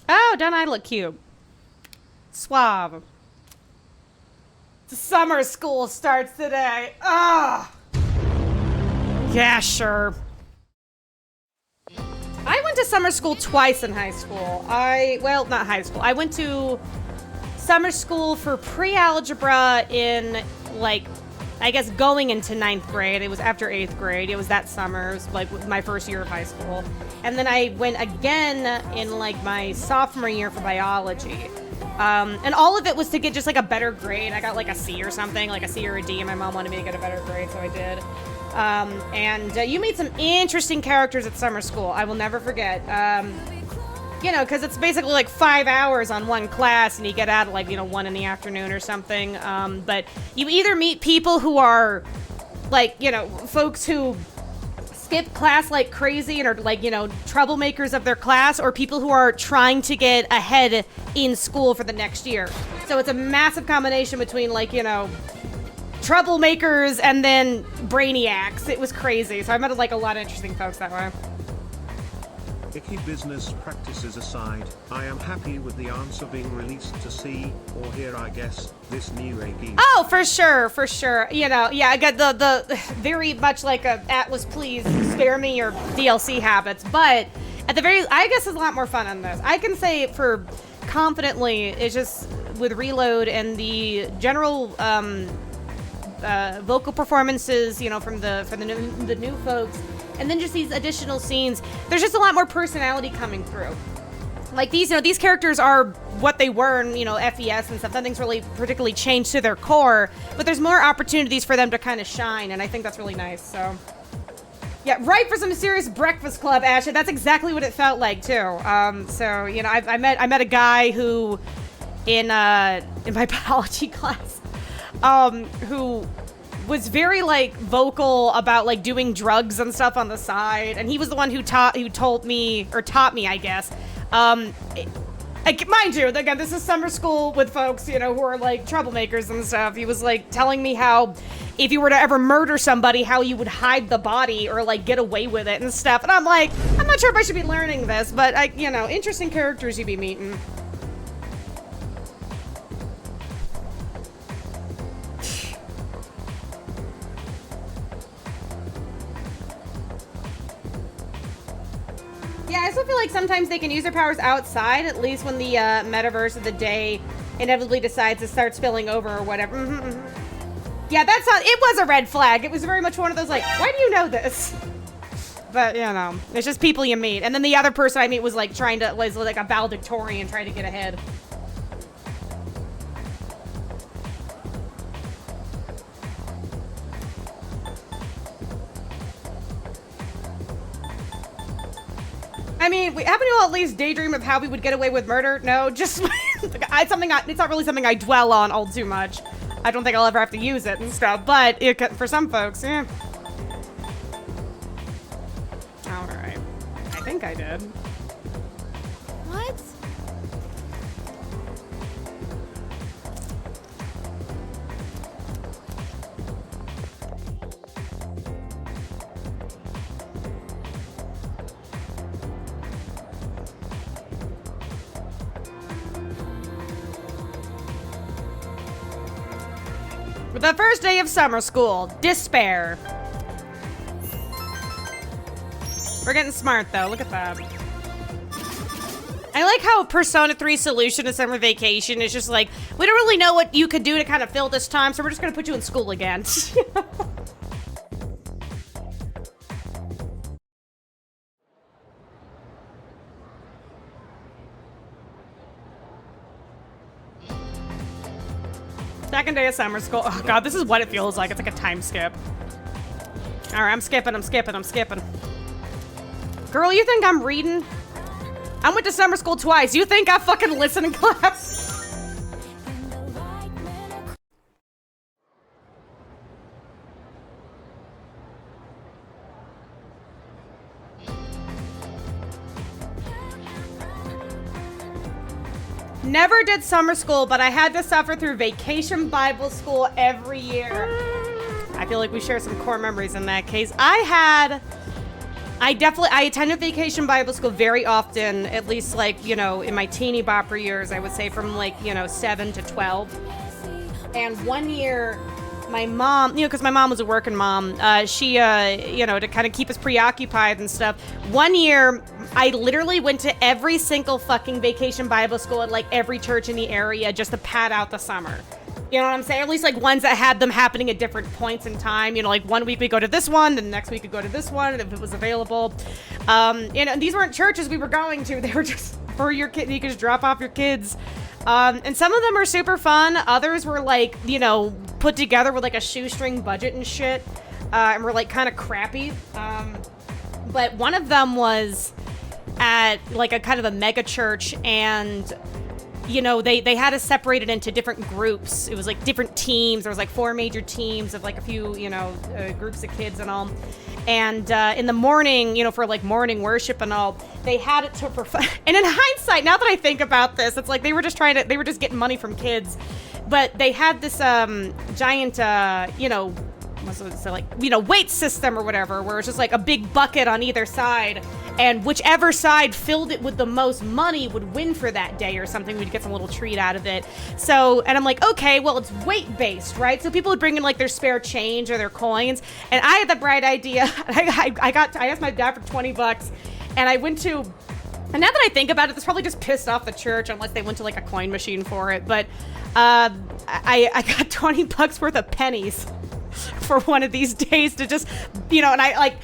Oh, don't I look cute? Suave. The summer school starts today. Ah. Yeah, sure. I went to summer school twice in high school. Well, not high school. I went to summer school for pre-algebra in, like, I guess going into 9th grade. It was after 8th grade. It was that summer. It was, like, my first year of high school. And then I went again in, like, my sophomore year for biology. And all of it was to get just, like, a better grade. I got, like, a C or something, like a C or a D, and my mom wanted me to get a better grade, so I did. You made some interesting characters at summer school. I will never forget. You know, because it's basically like 5 hours on one class, and you get out at like, 1 in the afternoon or something. But you either meet people who are like, folks who skip class like crazy and are like, troublemakers of their class, or people who are trying to get ahead in school for the next year. So it's a massive combination between like, troublemakers and then brainiacs. It was crazy. So I met like a lot of interesting folks that way. Icky business practices aside, I am happy with the answer being released to see, or hear I guess, this new AG. Oh, for sure, for sure. Yeah, I got the very much like a Atlas, please spare me your DLC habits, but at the very, I guess it's a lot more fun on this. I can say for confidently, it's just with Reload and the general vocal performances, you know, from the new folks, and then just these additional scenes, there's just a lot more personality coming through. Like these, you know, these characters are what they were in, you know, FES and stuff. Nothing's really particularly changed to their core, but there's more opportunities for them to kind of shine, and I think that's really nice. So, yeah, right for some serious Breakfast Club action. That's exactly what it felt like too. So, you know, I met a guy who, in my biology class, who was very like vocal about like doing drugs and stuff on the side, and he was the one who taught me, I guess. Mind you, again, this is summer school with folks, you know, who are like troublemakers and stuff. He was like telling me how if you were to ever murder somebody, how you would hide the body or like get away with it and stuff. And I'm like, I'm not sure if I should be learning this, but you know, interesting characters you'd be meeting. Yeah, I still feel like sometimes they can use their powers outside, at least when the metaverse of the day inevitably decides to start spilling over or whatever. Yeah, that's not, it was a red flag. It was very much one of those like, why do you know this? But, you know, it's just people you meet. And then the other person I meet was like was like a valedictorian trying to get ahead. I mean, haven't you all at least daydream of how we would get away with murder? No, just it's not really something I dwell on all too much. I don't think I'll ever have to use it and stuff, but for some folks, yeah. All right, I think I did. What? The first day of summer school, despair. We're getting smart though, look at that. I like how Persona 3's solution to summer vacation is just like, we don't really know what you could do to kind of fill this time, so we're just gonna put you in school again. Second day of summer school. Oh god, this is what it feels like. It's like a time skip. Alright, I'm skipping. Girl, you think I'm reading? I went to summer school twice. You think I fucking listen in class? Never did summer school, but I had to suffer through vacation Bible school every year. I feel like we share some core memories in that case. I attended vacation Bible school very often, at least like, you know, in my teeny bopper years, I would say from like, you know, 7 to 12. And one year, my mom, you know, because my mom was a working mom, she, you know, to kind of keep us preoccupied and stuff. One year, I literally went to every single fucking vacation Bible school at like every church in the area just to pad out the summer. You know what I'm saying? Or at least like ones that had them happening at different points in time. You know, like one week we go to this one, then the next week we go to this one if it was available. You know, these weren't churches we were going to. They were just for your kid. You could just drop off your kids. And some of them are super fun. Others were like, you know, put together with like a shoestring budget and shit. And were like kind of crappy. But one of them was at like a kind of a mega church, and you know, they had us separated into different groups. It was like different teams. There was like 4 major teams of like a few, you know, groups of kids and all. And in the morning, you know, for like morning worship and all, they had it for fun. And in hindsight, now that I think about this, it's like they were just getting money from kids. But they had this giant, you know, like, you know, weight system or whatever, where it's just like a big bucket on either side, and whichever side filled it with the most money would win for that day or something. We'd get some little treat out of it. So, and I'm like, okay, well, it's weight based, right? So people would bring in like their spare change or their coins, and I had the bright idea. I asked my dad for $20, and I went to And now that I think about it, this probably just pissed off the church unless they went to like a coin machine for it. But I got 20 bucks worth of pennies for one of these days to just, you know, and I like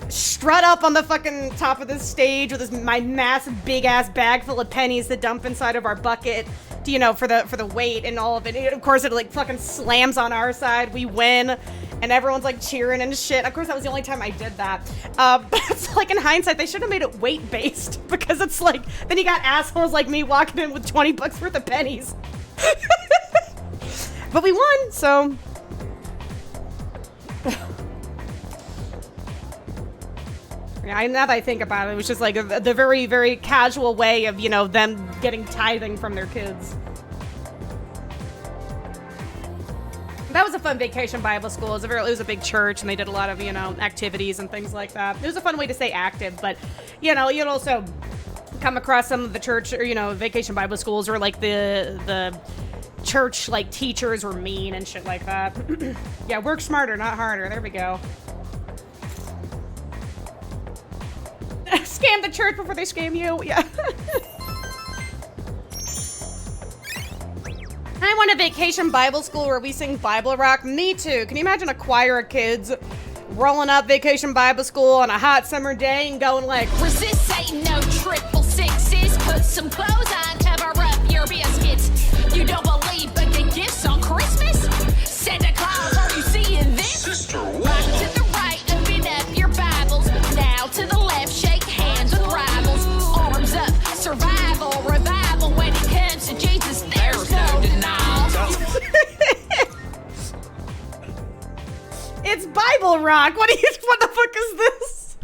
strut up on the fucking top of this stage with my massive big ass bag full of pennies to dump inside of our bucket, to, you know, for the weight and all of it. Of course, it like fucking slams on our side. We win. And everyone's like cheering and shit. Of course, that was the only time I did that. But it's like in hindsight, they should have made it weight based because it's like, then you got assholes like me walking in with 20 bucks worth of pennies. But we won, so. Yeah, now that I think about it, it was just like the very, very casual way of, you know, them getting tithing from their kids. That was a fun vacation Bible school. It was a big church, and they did a lot of, you know, activities and things like that. It was a fun way to stay active, but, you know, you'd also come across some of the church, or, you know, vacation Bible schools where, like, the church, like, teachers were mean and shit like that. Yeah, work smarter, not harder. There we go. Scam the church before they scam you. Yeah. I want a vacation Bible school where we sing Bible rock. Me too. Can you imagine a choir of kids rolling up vacation Bible school on a hot summer day and going like, resist Satan, no triple sixes. Put some clothes on, cover up your biscuits. You don't believe but get gifts on Christmas? Santa Claus, are you seeing this? Sister, right to the right, open up your Bibles. Now to the left, shake hands with rivals. Arms up, survival, revival. When it comes to Jesus, there's no denial. it's Bible rock. What the fuck is this?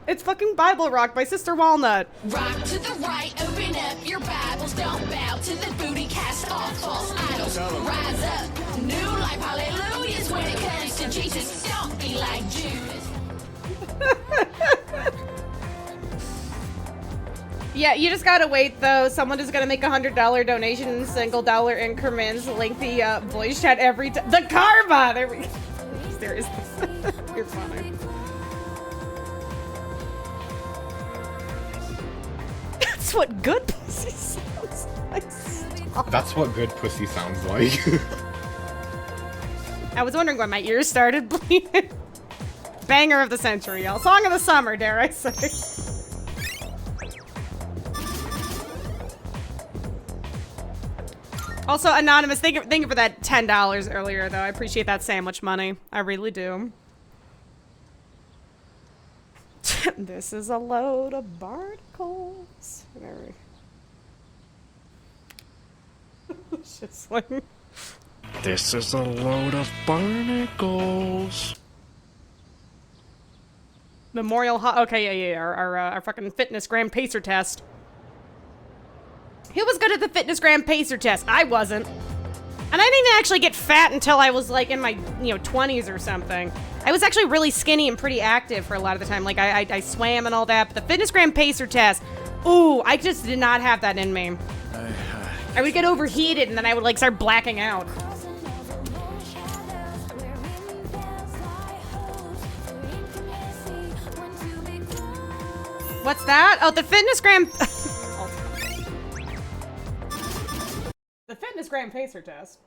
It's fucking Bible rock by Sister Walnut. Rock to the right, open up your Bibles. Don't bow to the booty, cast off false idols. Rise up, new life, hallelujahs. When it comes to Jesus, don't be like Judas. Yeah, you just gotta wait though. Someone is gonna make $100 donation in single dollar increments. Link the voice chat every time. The karma! There we go. There is this. You're funny. That's what good pussy sounds like. Stop. That's what good pussy sounds like. I was wondering when my ears started bleeding. Banger of the century, y'all. Song of the summer, dare I say. Also, Anonymous, thank you for that $10 earlier, though. I appreciate that sandwich money. I really do. This is a load of barnacles. There we It's just like... This is a load of barnacles. Memorial okay, yeah. Our fucking fitness gram pacer test. Who was good at the fitness gram pacer test? I wasn't. And I didn't actually get fat until I was like in my, 20s or something. I was actually really skinny and pretty active for a lot of the time. Like I swam and all that. But the fitness gram pacer test, ooh, I just did not have that in me. I would get overheated and then I would like start blacking out. What's that? Oh, the fitness gram. The fitness gram pacer test.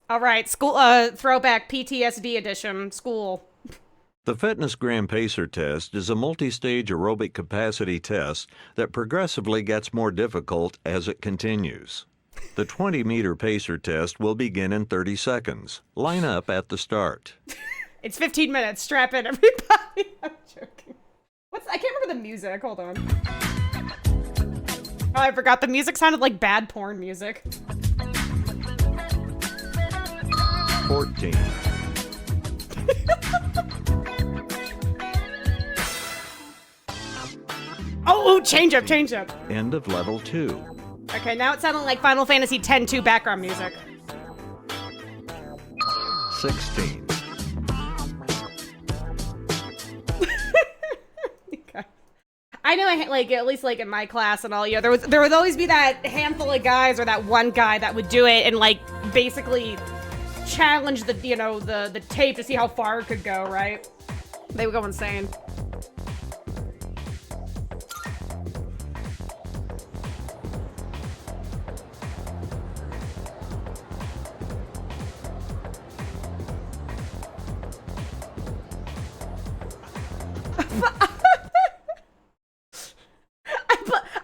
All right, school throwback PTSD edition, school. The Fitness Gram Pacer Test is a multi-stage aerobic capacity test that progressively gets more difficult as it continues. The 20-meter pacer test will begin in 30 seconds. Line up at the start. It's 15 minutes. Strap in, everybody. I'm joking. I can't remember the music. Hold on. Oh, I forgot. The music sounded like bad porn music. 14. Oh, change up. End of level 2. Okay, now it sounded like Final Fantasy X-2 background music. 16. Okay. I know, like, at least, like, in my class and all, you know, there would always be that handful of guys or that one guy that would do it and, like, basically challenge the, you know, the tape to see how far it could go, right? They would go insane.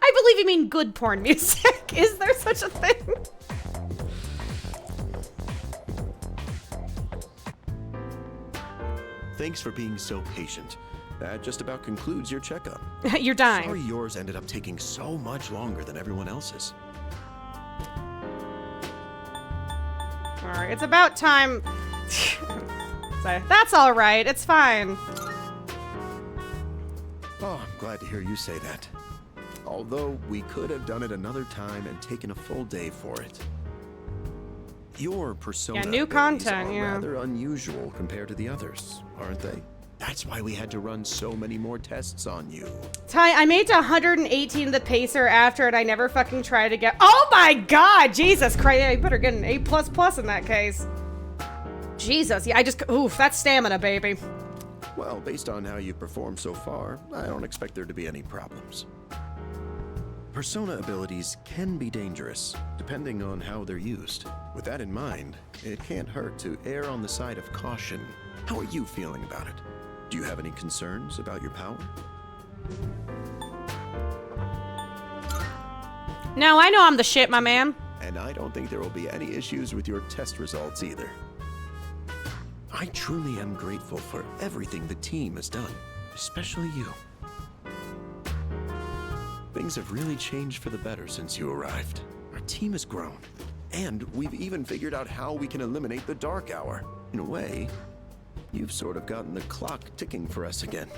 I believe you mean good porn music. Is there such a thing? Thanks for being so patient. That just about concludes your checkup. You're dying. Sorry yours ended up taking so much longer than everyone else's. Alright, it's about time. So, that's alright, it's fine. Oh, I'm glad to hear you say that. Although we could have done it another time and taken a full day for it. Your persona new abilities content, are yeah. rather unusual compared to the others, aren't they? That's why we had to run so many more tests on you. Ty, I made to 118 the pacer after and I never fucking tried to get— Oh my god! Jesus Christ, I better get an A++ in that case. Jesus, yeah, oof, that's stamina, baby. Well, based on how you've performed so far, I don't expect there to be any problems. Persona abilities can be dangerous, depending on how they're used. With that in mind, it can't hurt to err on the side of caution. How are you feeling about it? Do you have any concerns about your power? No, I know I'm the shit, my man. And I don't think there will be any issues with your test results either. I truly am grateful for everything the team has done, especially you. Things have really changed for the better since you arrived. Our team has grown, and we've even figured out how we can eliminate the dark hour. In a way, you've sort of gotten the clock ticking for us again.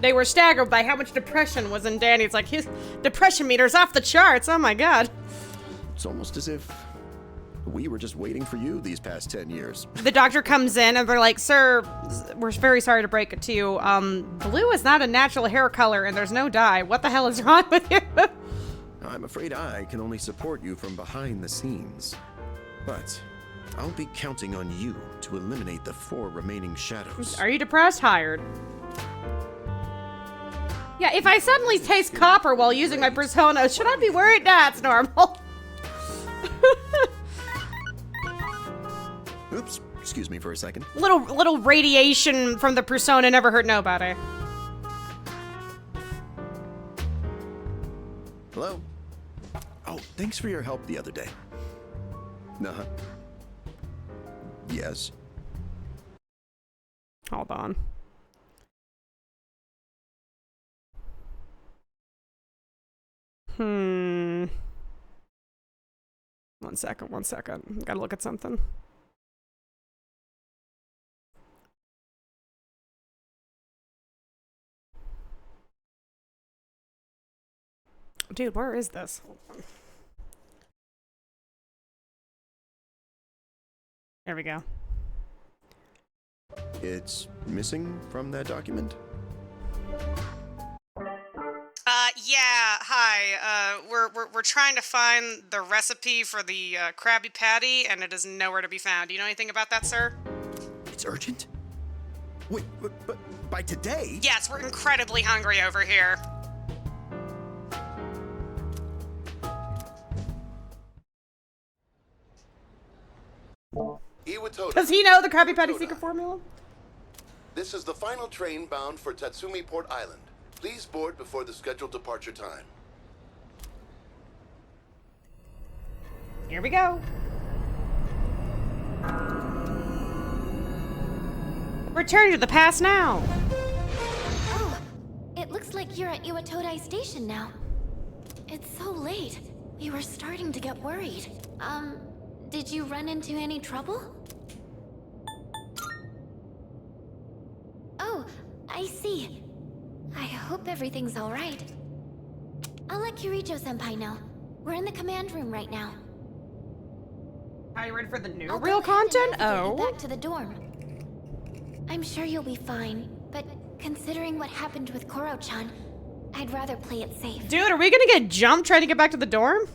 They were staggered by how much depression was in Danny. It's like his depression meter's off the charts. Oh my god. It's almost as if we were just waiting for you these past 10 years. The doctor comes in and they're like, "Sir, we're very sorry to break it to you. Blue is not a natural hair color and there's no dye. What the hell is wrong with you?" I'm afraid I can only support you from behind the scenes. But I'll be counting on you to eliminate the 4 remaining shadows. Are you depressed? Hired. Yeah, if I suddenly taste copper while using my persona, should I be worried? Nah, it's normal. Oops, excuse me for a second. Little radiation from the persona never hurt nobody. Hello? Oh, thanks for your help the other day. Uh-huh. Yes. Hold on. One second. Gotta look at something. Dude, where is this? Hold on. There we go. It's missing from that document? Yeah, hi. We're trying to find the recipe for the Krabby Patty, and it is nowhere to be found. Do you know anything about that, sir? It's urgent? Wait, but by today? Yes, we're incredibly hungry over here. Does he know the Krabby Patty secret formula? This is the final train bound for Tatsumi Port Island. Please board before the scheduled departure time. Here we go. Return to the past now. Oh, it looks like you're at Iwatodai Station now. It's so late. We were starting to get worried. Did you run into any trouble? Oh, I see. I hope everything's all right. I'll let Kirijo-senpai know. We're in the command room right now. Are you ready for the real content? Oh. Back to the dorm. I'm sure you'll be fine, but Considering what happened with Koro-chan, I'd rather play it safe. Dude, are we gonna get jumped trying to get back to the dorm?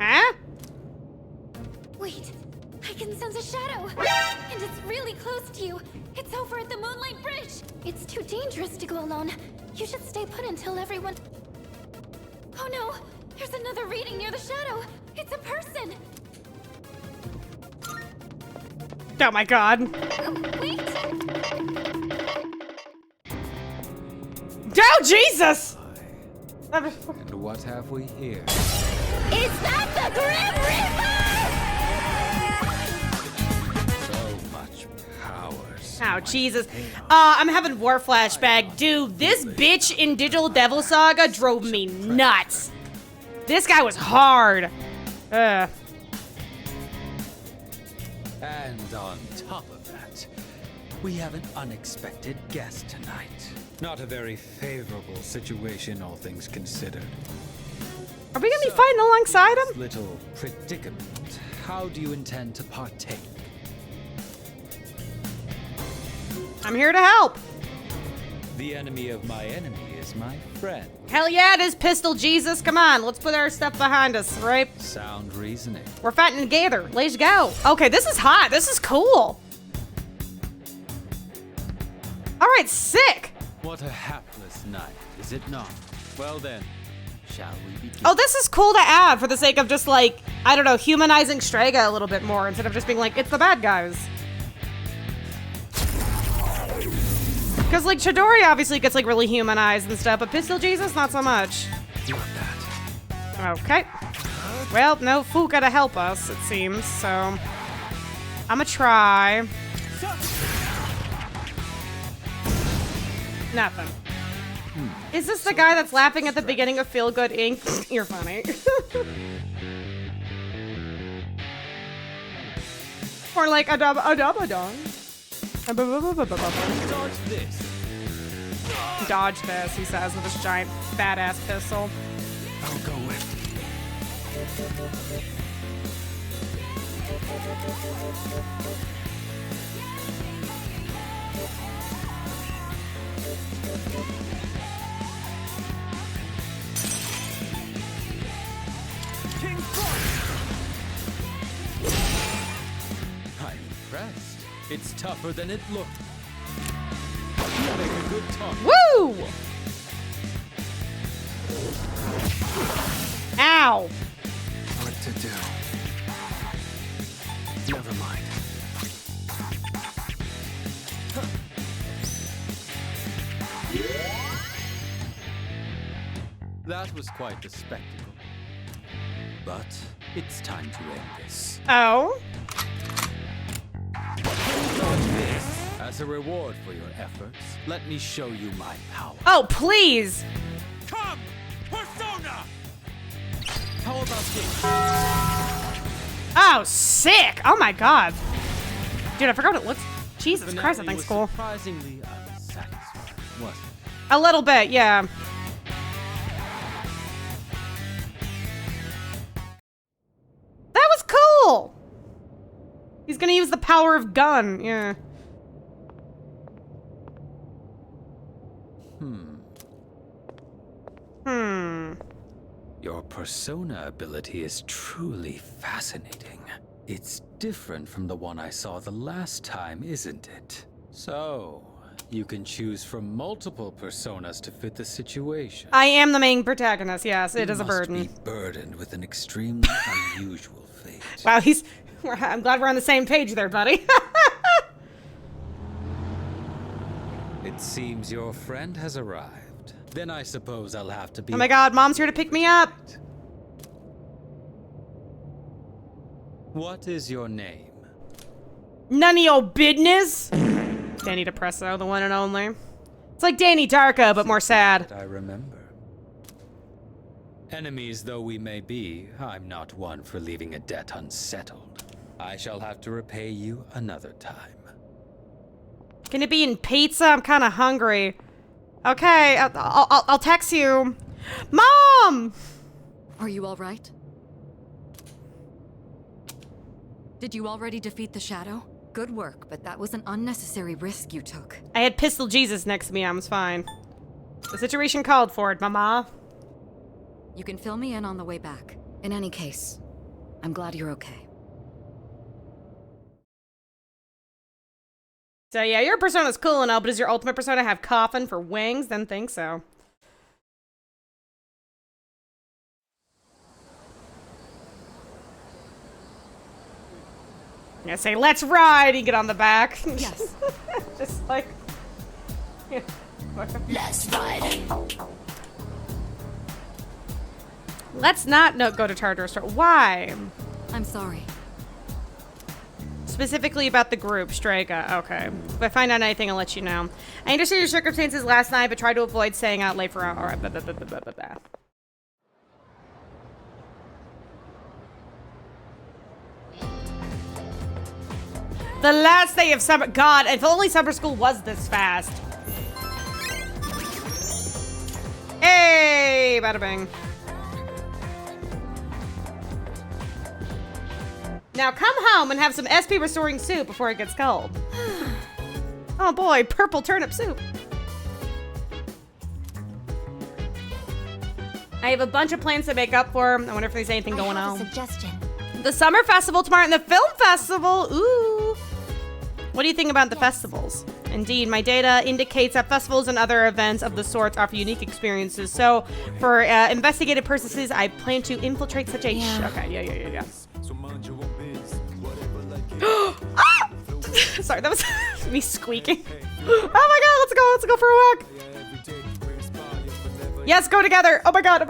Huh? Wait, I can sense a shadow. And it's really close to you. It's over at the Moonlight Bridge. It's too dangerous to go alone. You should stay put until everyone... Oh no! There's another reading near the shadow. It's a person. Oh my god. Wait. Oh, Jesus! And what have we here? Is that the Grim Reaper? So much powers. Oh, Jesus. I'm having war flashback. Dude, this bitch in Digital Devil Saga drove me nuts. This guy was hard. And on top of that, we have an unexpected guest tonight. Not a very favorable situation, all things considered. Are we gonna be fighting alongside him? Little predicament. How do you intend to partake? I'm here to help. The enemy of my enemy is my friend. Hell yeah, it is Pistol Jesus. Come on, let's put our stuff behind us, right? Sound reasoning. We're fighting together. Let's go. Okay, this is hot. This is cool. All right, sick. What a hapless night, is it not? Well then, shall we begin? Oh, this is cool to add for the sake of just like, I don't know, humanizing Strega a little bit more instead of just being like, it's the bad guys. Because like Chidori obviously gets like really humanized and stuff, but Pistol Jesus, not so much. Okay. Well, no Fuka to help us, it seems, so I'ma try. Nothing. Is this the guy that's laughing at the beginning of Feel Good Inc? You're funny. Or like a dub a dong. Dodge this. Dodge this, he says with his giant badass pistol. I'll go with. King I'm impressed. It's tougher than it looked. You make a good talk. Woo! Ow! What to do? Never mind. That was quite the spectacle. But it's time to end this. Oh? As a reward for your efforts, let me show you my power. Oh, please! Come! Persona! How about this? Oh, sick! Oh my god. Dude, I forgot what it looks. Jesus Christ, that thing's cool. Surprisingly unsatisfied, wasn't it? A little bit, yeah. That was cool! He's gonna use the power of gun, yeah. Your persona ability is truly fascinating. It's different from the one I saw the last time, isn't it? So, you can choose from multiple personas to fit the situation. I am the main protagonist, yes, it is a burden. You must be burdened with an extremely unusual fate. Wow, I'm glad we're on the same page there, buddy. It seems your friend has arrived. Then I suppose I'll have to be... Oh my god, Mom's here to pick me up. What is your name? None of your business. Danny Depresso, the one and only. It's like Danny Darko, but more sad. I remember. Enemies though we may be, I'm not one for leaving a debt unsettled. I shall have to repay you another time. Can it be in pizza? I'm kind of hungry. Okay, I'll text you. Mom! Are you all right? Did you already defeat the shadow? Good work, but that was an unnecessary risk you took. I had Pistol Jesus next to me. I was fine. The situation called for it, mama. You can fill me in on the way back. In any case, I'm glad you're okay. So yeah, your persona's cool and all, but does your ultimate persona have coffin for wings? Didn't think so. Yeah, say, let's ride! You get on the back. Yes. Just like... Yeah. Let's ride. Let's not go to Tartarus. Why? I'm sorry. Specifically about the group, Strega. Okay. If I find out anything, I'll let you know. I understood your circumstances last night, but tried to avoid staying out late for... Alright, blah, blah, blah, blah, blah, blah. The last day of summer. God, if only summer school was this fast. Hey, bada bing. Now come home and have some SP restoring soup before it gets cold. Oh boy, purple turnip soup. I have a bunch of plans to make up for. I wonder if there's anything going on. Suggestion. The summer festival tomorrow and the film festival. Ooh. What do you think about the festivals? Indeed, my data indicates that festivals and other events of the sorts offer unique experiences. So, for investigative purposes, I plan to infiltrate such a... Okay, yeah. Ah! Sorry, that was me squeaking. Oh my god, let's go for a walk. Yes, go together. Oh my god.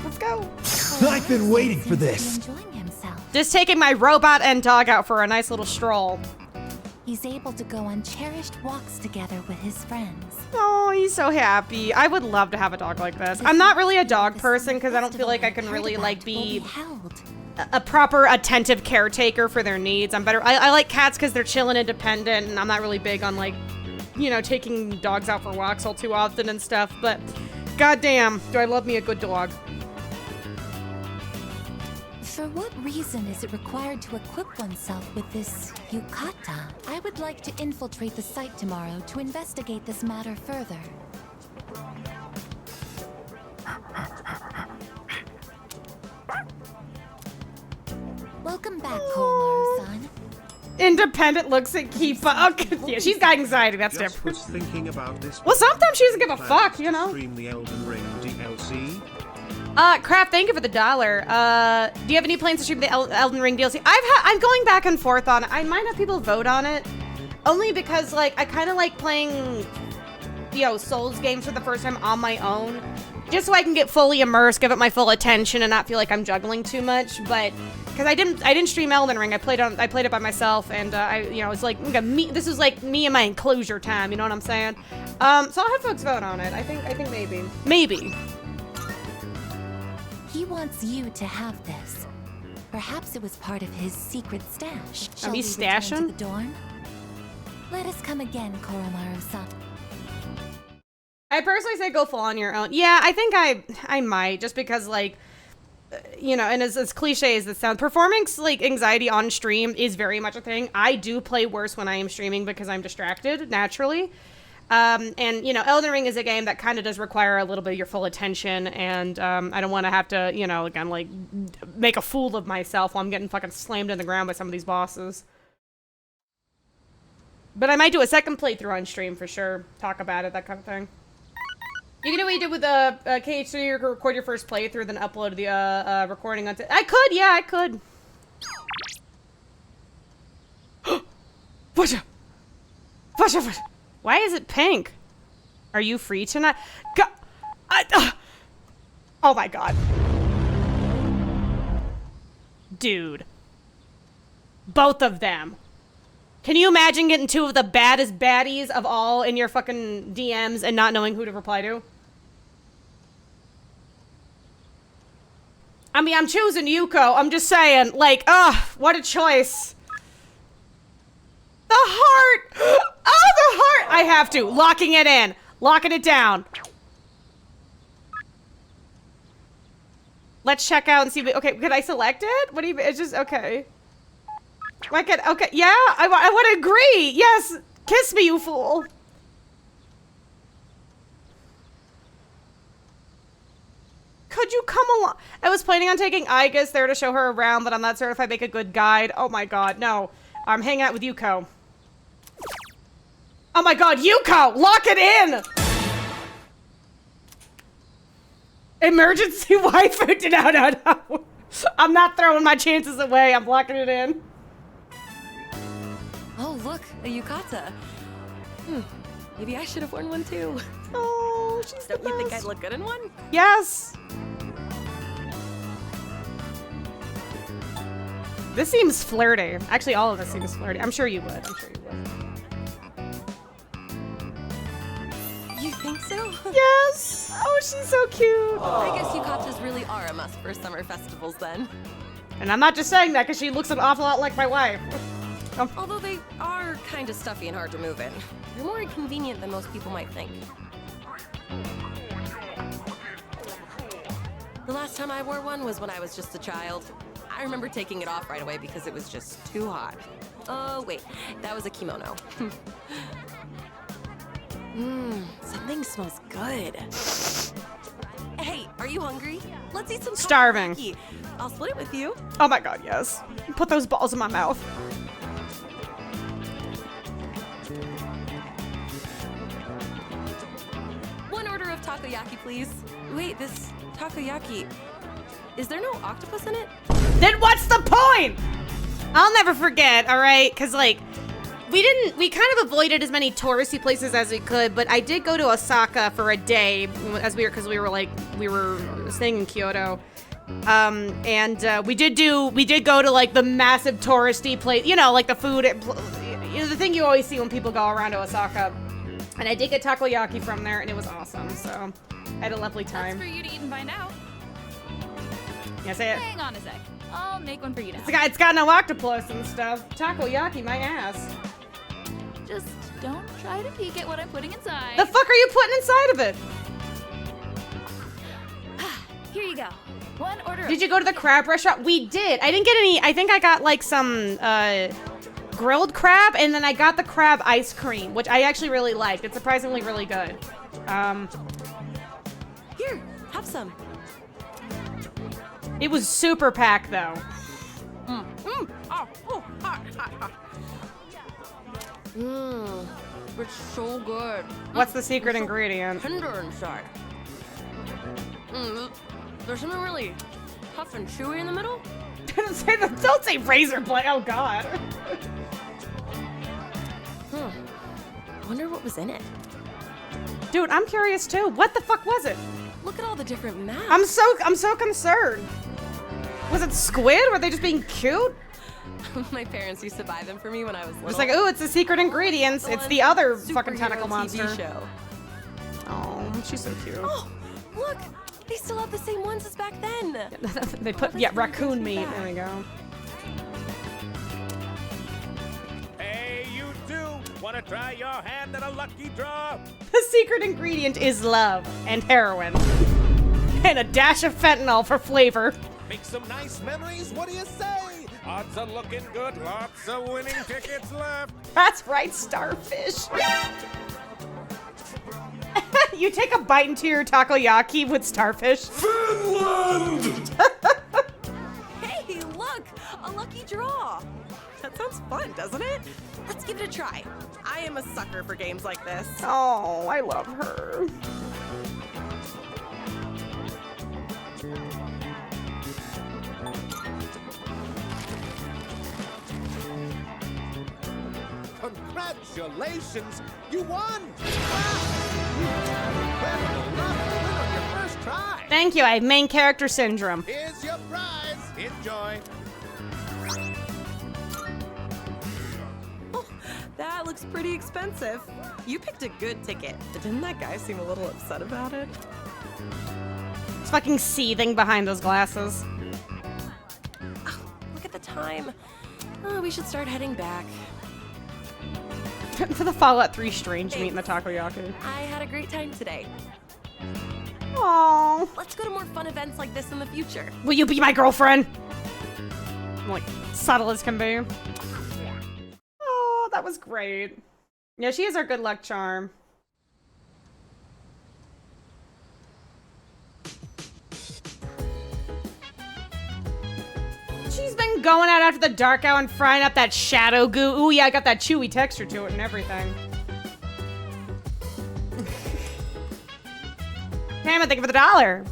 Let's go. I've been waiting for this. Enjoying himself. Just taking my robot and dog out for a nice little stroll. He's able to go on cherished walks together with his friends. Oh, he's so happy. I would love to have a dog like this. I'm not really a dog person because I don't feel like I can really like be a proper attentive caretaker for their needs. I like cats because they're chill and independent, and I'm not really big on like, you know, taking dogs out for walks all too often and stuff. But goddamn, do I love me a good dog. For what reason is it required to equip oneself with this yukata? I would like to infiltrate the site tomorrow to investigate this matter further. Welcome back, Koromaru-san. Independent looks at Kifa. Okay, yeah, she's got anxiety. That's Just different. was thinking about this. Well, sometimes she doesn't give a fuck, you know. Stream the Elden Ring DLC. Craft, thank you for the $1. Do you have any plans to stream the Elden Ring DLC? I'm going back and forth on it. I might have people vote on it. Only because, like, I kind of like playing, you know, Souls games for the first time on my own. Just so I can get fully immersed, give it my full attention, and not feel like I'm juggling too much. But, because I didn't stream Elden Ring. I played it by myself, and, it's like, this is like me and my enclosure time, you know what I'm saying? So I'll have folks vote on it. I think maybe. Maybe. He wants you to have this. Perhaps it was part of his secret stash. Are we Shall we return stashing? to the dorm? Let us come again, Koromaru-san. I personally say go full on your own. Yeah, I think I might, just because, like, you know, and as cliche as this sounds, performing, like, anxiety on stream is very much a thing. I do play worse when I am streaming because I'm distracted, naturally. And, you know, Elden Ring is a game that kind of does require a little bit of your full attention, and I don't want to have to, you know, again, like, make a fool of myself while I'm getting fucking slammed in the ground by some of these bosses. But I might do a second playthrough on stream for sure. Talk about it, that kind of thing. You can do what you did with KH3, you record your first playthrough, then upload the recording onto... I could, yeah, I could. Why is it pink? Are you free tonight? Oh my god. Dude. Both of them. Can you imagine getting two of the baddest baddies of all in your fucking DMs and not knowing who to reply to? I mean, I'm choosing Yuko. I'm just saying, like, what a choice. The heart! Oh, the heart! I have to. Locking it in. Locking it down. Let's check out and see. Okay, could I select it? What do you? It's just okay. Okay, yeah. I want to agree. Yes, kiss me, you fool. Could you come along? I was planning on taking Igus there to show her around, but I'm not certain if I make a good guide. Oh my god, no. I'm hanging out with Yuko. Oh my god, Yuko! Lock it in! Emergency waifu? No. I'm not throwing my chances away. I'm locking it in. Oh, look, a yukata. Maybe I should have worn one too. Oh, she's the Don't you think I'd look good in one? Yes. This seems flirty. Actually, all of this seems flirty. I'm sure you would. You think so? Yes. Oh, she's so cute. I guess yukatas really are a must for summer festivals then. And I'm not just saying that because she looks an awful lot like my wife. Although they are kind of stuffy and hard to move in. They're more inconvenient than most people might think. The last time I wore one was when I was just a child. I remember taking it off right away because it was just too hot. Oh, wait, that was a kimono. Something smells good. Hey, are you hungry? Let's eat some Starving. takoyaki. I'll split it with you. Oh my god, yes. Put those balls in my mouth. One order of takoyaki, please. Wait, this takoyaki, is there no octopus in it? Then what's the point? I'll never forget, all right? Because, like, we kind of avoided as many touristy places as we could, but I did go to Osaka for a day because we were staying in Kyoto. We did go to, like, the massive touristy place, you know, like the food, the thing you always see when people go around to Osaka. And I did get takoyaki from there, and it was awesome, so I had a lovely time. That's for you to eat and find out. Yes, it. Hang on a sec. I'll make one for you now. It's got no octopus and stuff. Takoyaki, my ass. Just don't try to peek at what I'm putting inside. The fuck are you putting inside of it? Here you go. One order. Did you go to the crab restaurant? We did. I didn't get any. I think I got like some grilled crab, and then I got the crab ice cream, which I actually really liked. It's surprisingly really good. Here, have some. It was super packed though. It's so good. What's the secret ingredient? Tender inside. There's something really tough and chewy in the middle. Don't say razor blade. Oh god. Wonder what was in it. Dude, I'm curious too. What the fuck was it? Look at all the different maps. I'm so concerned. Was it squid? Were they just being cute? My parents used to buy them for me when I was little. It's like, ooh, it's the secret ingredients. It's the other fucking tentacle monster. TV show. Oh, she's so cute. Oh, look, they still have the same ones as back then. They put raccoon meat. There we go. Hey, you two, wanna try your hand at a lucky draw? The secret ingredient is love and heroin. And a dash of fentanyl for flavor. Make some nice memories, what do you say? Odds are looking good, lots of winning tickets left. That's right, Starfish. You take a bite into your takoyaki with Starfish. Finland! Hey, look, a lucky draw. That sounds fun, doesn't it? Let's give it a try. I am a sucker for games like this. Oh, I love her. Congratulations, you won! Incredible luck to win on your first try. Thank you, I have main character syndrome. Here's your prize. Enjoy. Oh, that looks pretty expensive. You picked a good ticket. Didn't that guy seem a little upset about it? It's fucking seething behind those glasses. Oh, look at the time. Oh, we should start heading back. For the Fallout 3 strange meat and the takoyaki. I had a great time today. Aww. Let's go to more fun events like this in the future. Will you be my girlfriend? I'm like, subtle as can be. Oh, that was great. Yeah, she is our good luck charm. She's been going out after the dark hour and frying up that shadow goo. Ooh, yeah, I got that chewy texture to it and everything. Damn it, thank you for the $1.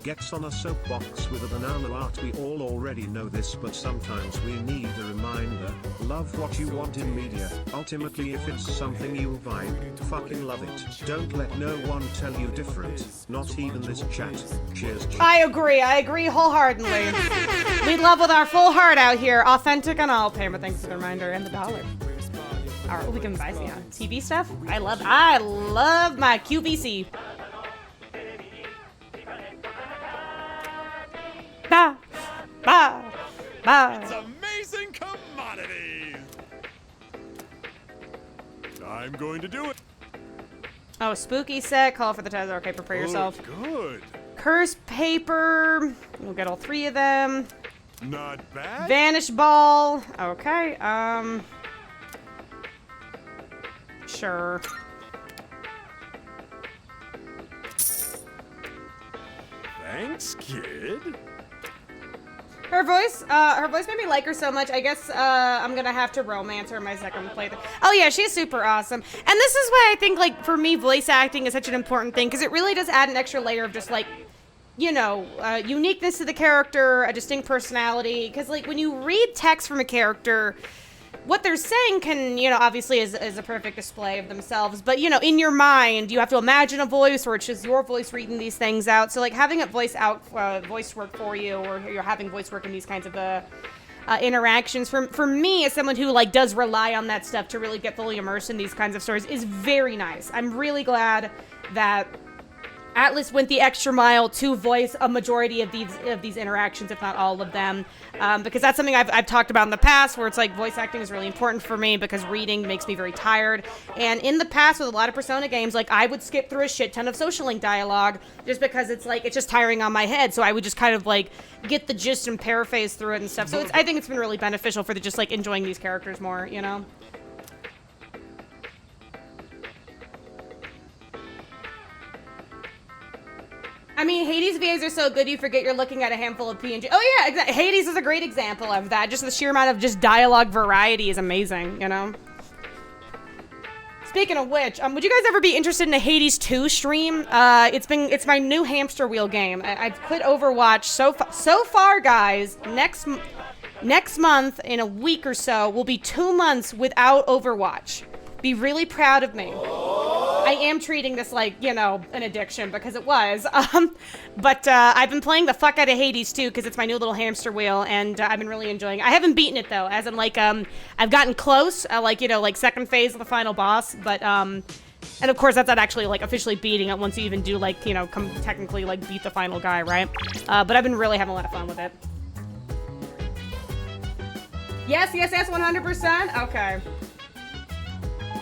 Gets on a soapbox with a banana art. We all already know this, but sometimes we need a reminder. Love what you want in media. Ultimately, if it's something you vibe, fucking love it. Don't let no one tell you different. Not even this chat. Cheers. I agree wholeheartedly. We love with our full heart out here, authentic and all. Payment, thanks for the reminder and the $1. All right, we can buy some TV stuff. I love my QVC. Ba, ba, ba. It's amazing commodity. I'm going to do it. Oh, spooky set. Call for the tether. Okay, prepare yourself. Good. Curse paper. We'll get all 3 of them. Not bad. Vanish ball. Okay. Sure. Thanks, kid. Her voice made me like her so much. I guess I'm gonna have to romance her in my second playthrough. Oh yeah, she's super awesome. And this is why I think, like, for me, voice acting is such an important thing, because it really does add an extra layer of just, like, you know, uniqueness to the character, a distinct personality. Because, like, when you read text from a character, what they're saying can, you know, obviously is a perfect display of themselves. But, you know, in your mind, you have to imagine a voice, or it's just your voice reading these things out. So, like, having a voice work for you, or you're having voice work in these kinds of interactions, for me, as someone who, like, does rely on that stuff to really get fully immersed in these kinds of stories, is very nice. I'm really glad that Atlas went the extra mile to voice a majority of these interactions, if not all of them, because that's something I've talked about in the past, where it's like voice acting is really important for me because reading makes me very tired. And in the past, with a lot of Persona games, like, I would skip through a shit ton of social link dialogue just because it's like, it's just tiring on my head. So I would just kind of like get the gist and paraphrase through it and stuff. So I think it's been really beneficial for just like enjoying these characters more, you know? I mean, Hades VAs are so good you forget you're looking at a handful of PNG. Oh yeah, exactly. Hades is a great example of that. Just the sheer amount of just dialogue variety is amazing, you know? Speaking of which, would you guys ever be interested in a Hades 2 stream? It's my new hamster wheel game. I've quit Overwatch so far, guys. Next month, in a week or so, will be 2 months without Overwatch. Be really proud of me. I am treating this like, you know, an addiction, because it was. But I've been playing the fuck out of Hades 2 because it's my new little hamster wheel, and I've been really enjoying it. I haven't beaten it though, as in like I've gotten close, like, you know, like second phase of the final boss, but and of course that's not actually like officially beating it once you even do, like, you know, technically like beat the final guy, right? But I've been really having a lot of fun with it. Yes, 100%. Okay.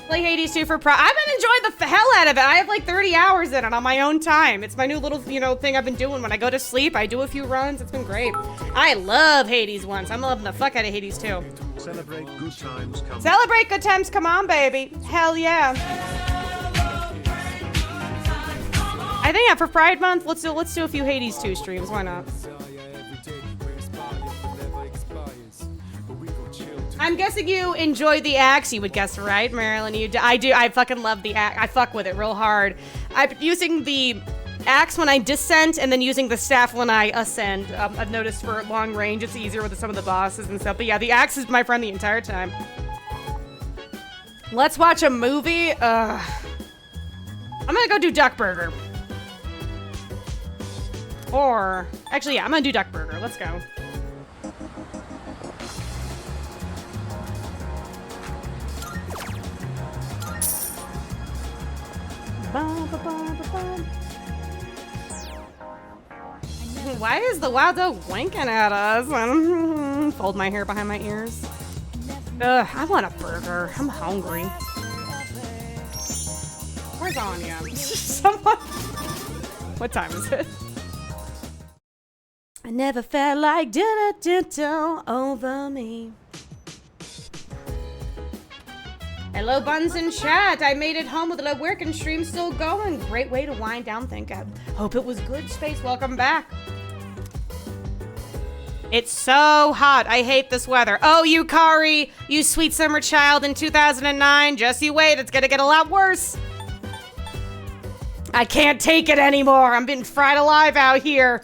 Play Hades 2 for I've been enjoying the hell out of it. I have like 30 hours in it on my own time. It's my new little, you know, thing I've been doing. When I go to sleep, I do a few runs. It's been great. I love Hades once. I'm loving the fuck out of Hades 2. Celebrate good times, come on. Celebrate good times, come on, baby. Hell yeah. I think, yeah, for Pride Month, let's do a few Hades 2 streams. Why not? I'm guessing you enjoy the axe, you would guess, right, Marilyn? You do. I do. I fucking love the axe. I fuck with it real hard. I'm using the axe when I descend, and then using the staff when I ascend. I've noticed for long range, it's easier with some of the bosses and stuff. But yeah, the axe is my friend the entire time. Let's watch a movie. I'm gonna go do Duck Burger. Or, actually, yeah, I'm gonna do Duck Burger. Let's go. Why is the wild dog winking at us? Fold my hair behind my ears. Ugh, I want a burger. I'm hungry. Where's Anya? Someone. What time is it? I never felt like da-da-da-da over me. Hello, Buns in chat. I made it home with the work and stream still going. Great way to wind down. Thank God. Hope it was good. Space, welcome back. It's so hot. I hate this weather. Oh, Yukari, you sweet summer child in 2009. Just you wait. It's gonna get a lot worse. I can't take it anymore. I'm being fried alive out here.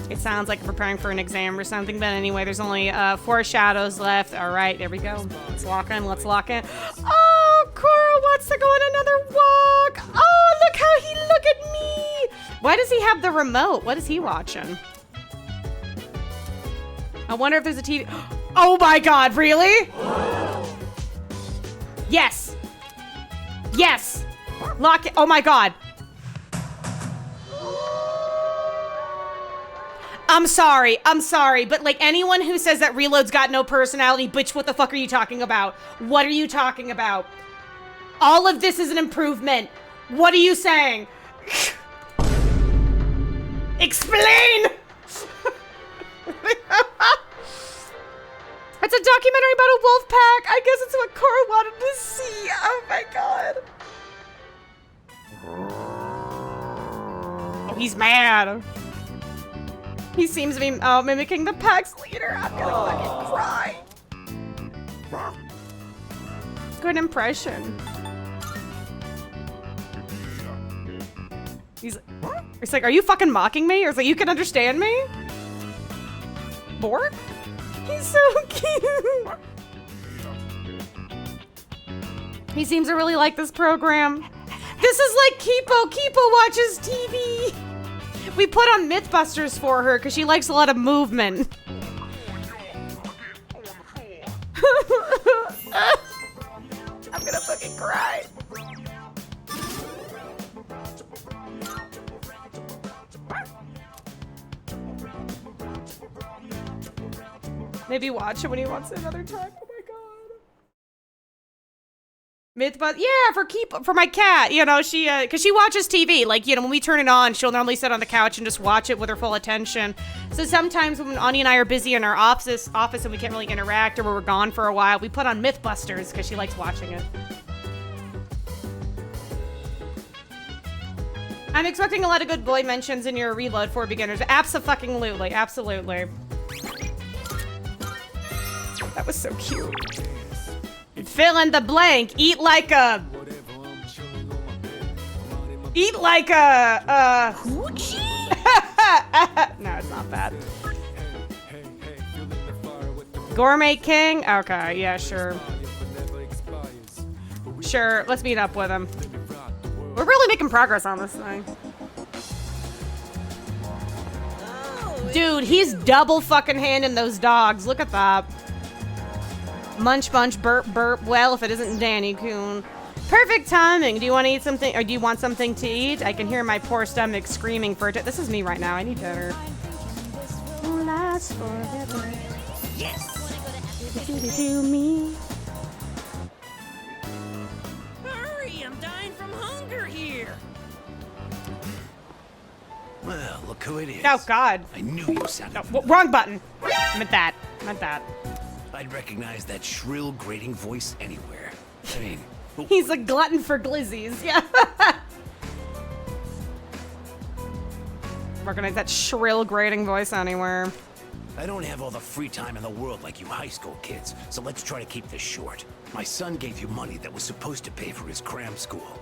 It sounds like I'm preparing for an exam or something, but anyway, there's only 4 shadows left. All right, there we go. Let's lock in. Let's lock in. Oh, Cora wants to go on another walk. Oh, look how he look at me. Why does he have the remote? What is he watching? I wonder if there's a TV. Oh my God, really? Yes. Yes. Lock it. Oh my God. I'm sorry, but like anyone who says that Reload's got no personality, bitch, what the fuck are you talking about? What are you talking about? All of this is an improvement. What are you saying? Explain! It's a documentary about a wolf pack. I guess it's what Cora wanted to see. Oh my God. Oh, he's mad. He seems to be mimicking the pack's leader. I'm gonna fucking cry. Good impression. He's like, are you fucking mocking me? Or is like, you can understand me? Borg? He's so cute. He seems to really like this program. This is like Kipo. Kipo watches TV. We put on Mythbusters for her because she likes a lot of movement. I'm gonna fucking cry. Maybe watch it when he wants it another time. Oh my God. Mythbusters, yeah, for my cat, you know, she, cause she watches TV, like, you know, when we turn it on, she'll normally sit on the couch and just watch it with her full attention. So sometimes when Ani and I are busy in our office and we can't really interact or we're gone for a while, we put on Mythbusters cause she likes watching it. I'm expecting a lot of good boy mentions in your Reload for beginners. Abso-fucking-lutely, absolutely. That was so cute. Fill in the blank. Eat like a hoochie? No, it's not that. Gourmet King? Okay, yeah, sure. Sure, let's meet up with him. We're really making progress on this thing. Dude, he's double fucking handing those dogs. Look at that. Munch, munch, burp, burp. Well, if it isn't Danny Coon. Perfect timing. Do you want to eat something, or do you want something to eat? I can hear my poor stomach screaming for it. This is me right now. I need dinner. Last forever. Yes. Do me. Hurry! I'm dying from hunger here. Well, look who it is. Oh God. I knew you sounded. No, wrong button. Meant that. Meant that. I'd recognize that shrill, grating voice anywhere. I mean, he's a glutton for glizzies. Yeah. Recognize that shrill, grating voice anywhere. I don't have all the free time in the world like you high school kids, so let's try to keep this short. My son gave you money that was supposed to pay for his cram school.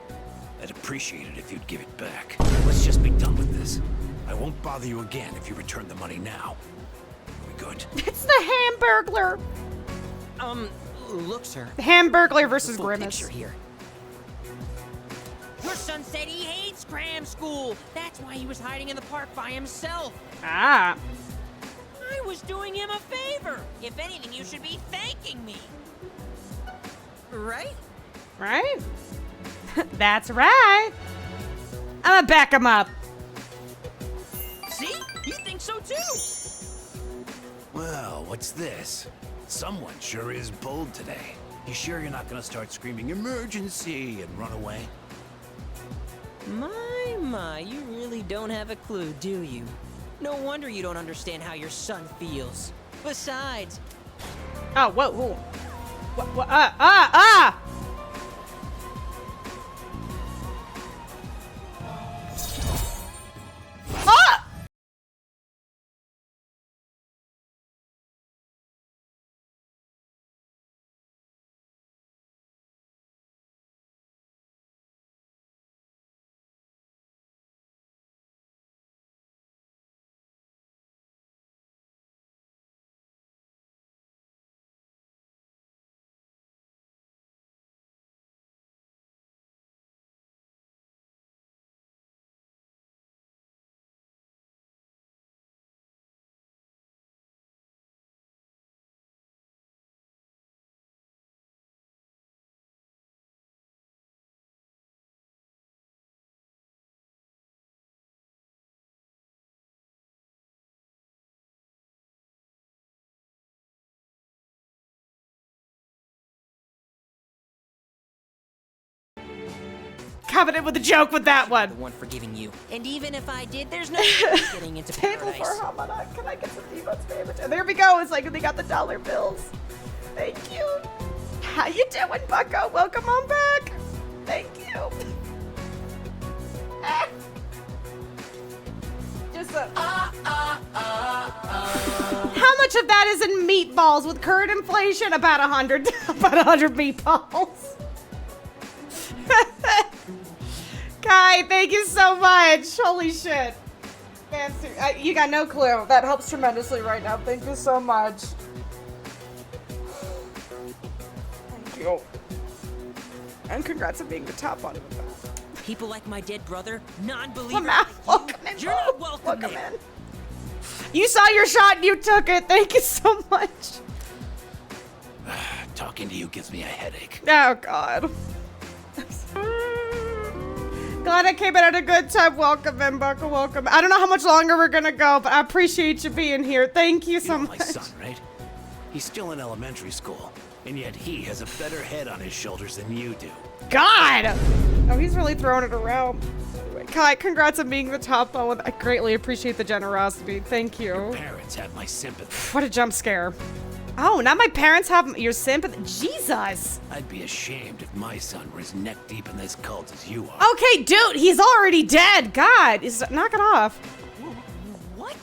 I'd appreciate it if you'd give it back. Let's just be done with this. I won't bother you again if you return the money now. We good? It's the Hamburglar. Look, sir. The Hamburglar versus Grimace. Here. Your son said he hates cram school. That's why he was hiding in the park by himself. Ah. I was doing him a favor. If anything, you should be thanking me. Right? Right? That's right. I'm gonna back him up. See? You think so too. Well, what's this? Someone sure is bold today. You sure you're not gonna start screaming emergency and run away? My, you really don't have a clue, do you? No wonder you don't understand how your son feels. Besides... Oh, whoa, whoa. What, Covenant with a joke with that one. The one forgiving you. And even if I did, there's no point getting into Table paradise. for Hamada. Can I get some Demon's favorite? And there we go. It's like they got the dollar bills. Thank you. How you doing, Bucko? Welcome on back. Thank you. Just a... How much of that is in meatballs with current inflation? About 100. About 100 meatballs. Kai, thank you so much. Holy shit. Man, you got no clue. That helps tremendously right now. Thank you so much. Thank you. And congrats on being the top on it. People like my dead brother, non-believers Welcome in. you're not welcome there. You saw your shot and you took it. Thank you so much. Talking to you gives me a headache. Oh, God. Glad I came in at a good time. Welcome in, Bucko. Welcome. I don't know how much longer we're gonna go, but I appreciate you being here. Thank you so much. My son, right? He's still in elementary school, and yet he has a better head on his shoulders than you do. God! Oh, he's really throwing it around. Anyway, Kai, congrats on being the top one. I greatly appreciate the generosity. Thank you. Your parents have my sympathy. What a jump scare. Oh, now my parents have your sympathy. Jesus. I'd be ashamed if my son were as neck deep in this cult as you are. Okay, dude, he's already dead. God, knock it off. What?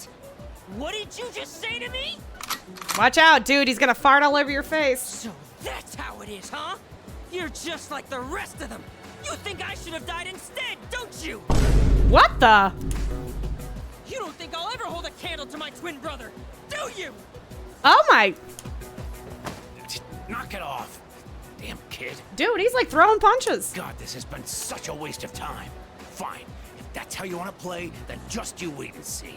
What did you just say to me? Watch out, dude. He's gonna fart all over your face. So that's how it is, huh? You're just like the rest of them. You think I should have died instead, don't you? What the? You don't think I'll ever hold a candle to my twin brother, do you? Oh my. Knock it off. Damn kid. Dude, he's like throwing punches. God, this has been such a waste of time. Fine. If that's how you want to play, then just you wait and see.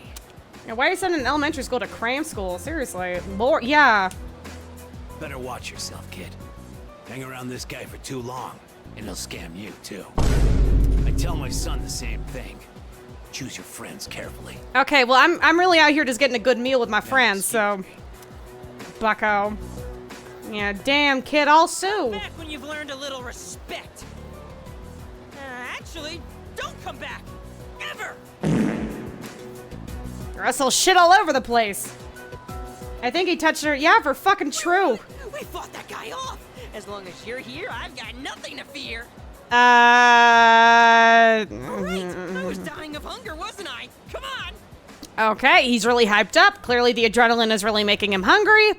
Yeah, why are you sending elementary school to cram school? Seriously. Lord, yeah. Better watch yourself, kid. Hang around this guy for too long, and he'll scam you, too. I tell my son the same thing. Choose your friends carefully. Okay, well, I'm really out here just getting a good meal with my friends, so... Bucko. Yeah, damn, kid, I'll sue. Back when you've learned a little respect. Actually, don't come back. Ever! Or else he'll shit all over the place. I think he touched her. Yeah, for fucking true. We fought that guy off. As long as you're here, I've got nothing to fear. Right, I was dying of hunger, wasn't I? Come on! Okay, he's really hyped up. Clearly the adrenaline is really making him hungry.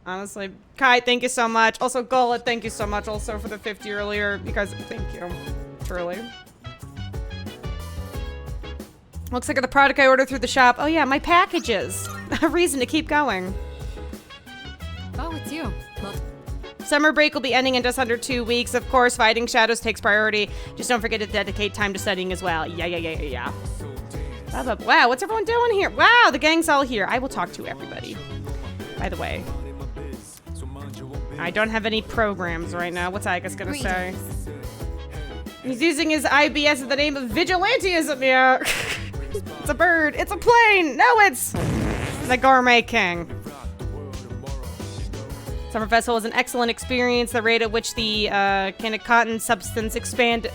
Honestly, Kai, thank you so much. Also, Gullet, thank you so much also for the 50 earlier. You guys, thank you. Truly. Looks like the product I ordered through the shop. Oh yeah, my packages. A reason to keep going. Oh, it's you. Well, summer break will be ending in just under 2 weeks. Of course, fighting shadows takes priority. Just don't forget to dedicate time to studying as well. Yeah. Wow, what's everyone doing here? Wow, the gang's all here. I will talk to everybody. By the way, I don't have any programs right now. What's Agus gonna say? He's using his IBS in the name of vigilantism. Yeah. It's a bird. It's a plane. No, it's the Gourmet King. Summer Festival was an excellent experience. The rate at which the candied cotton substance expanded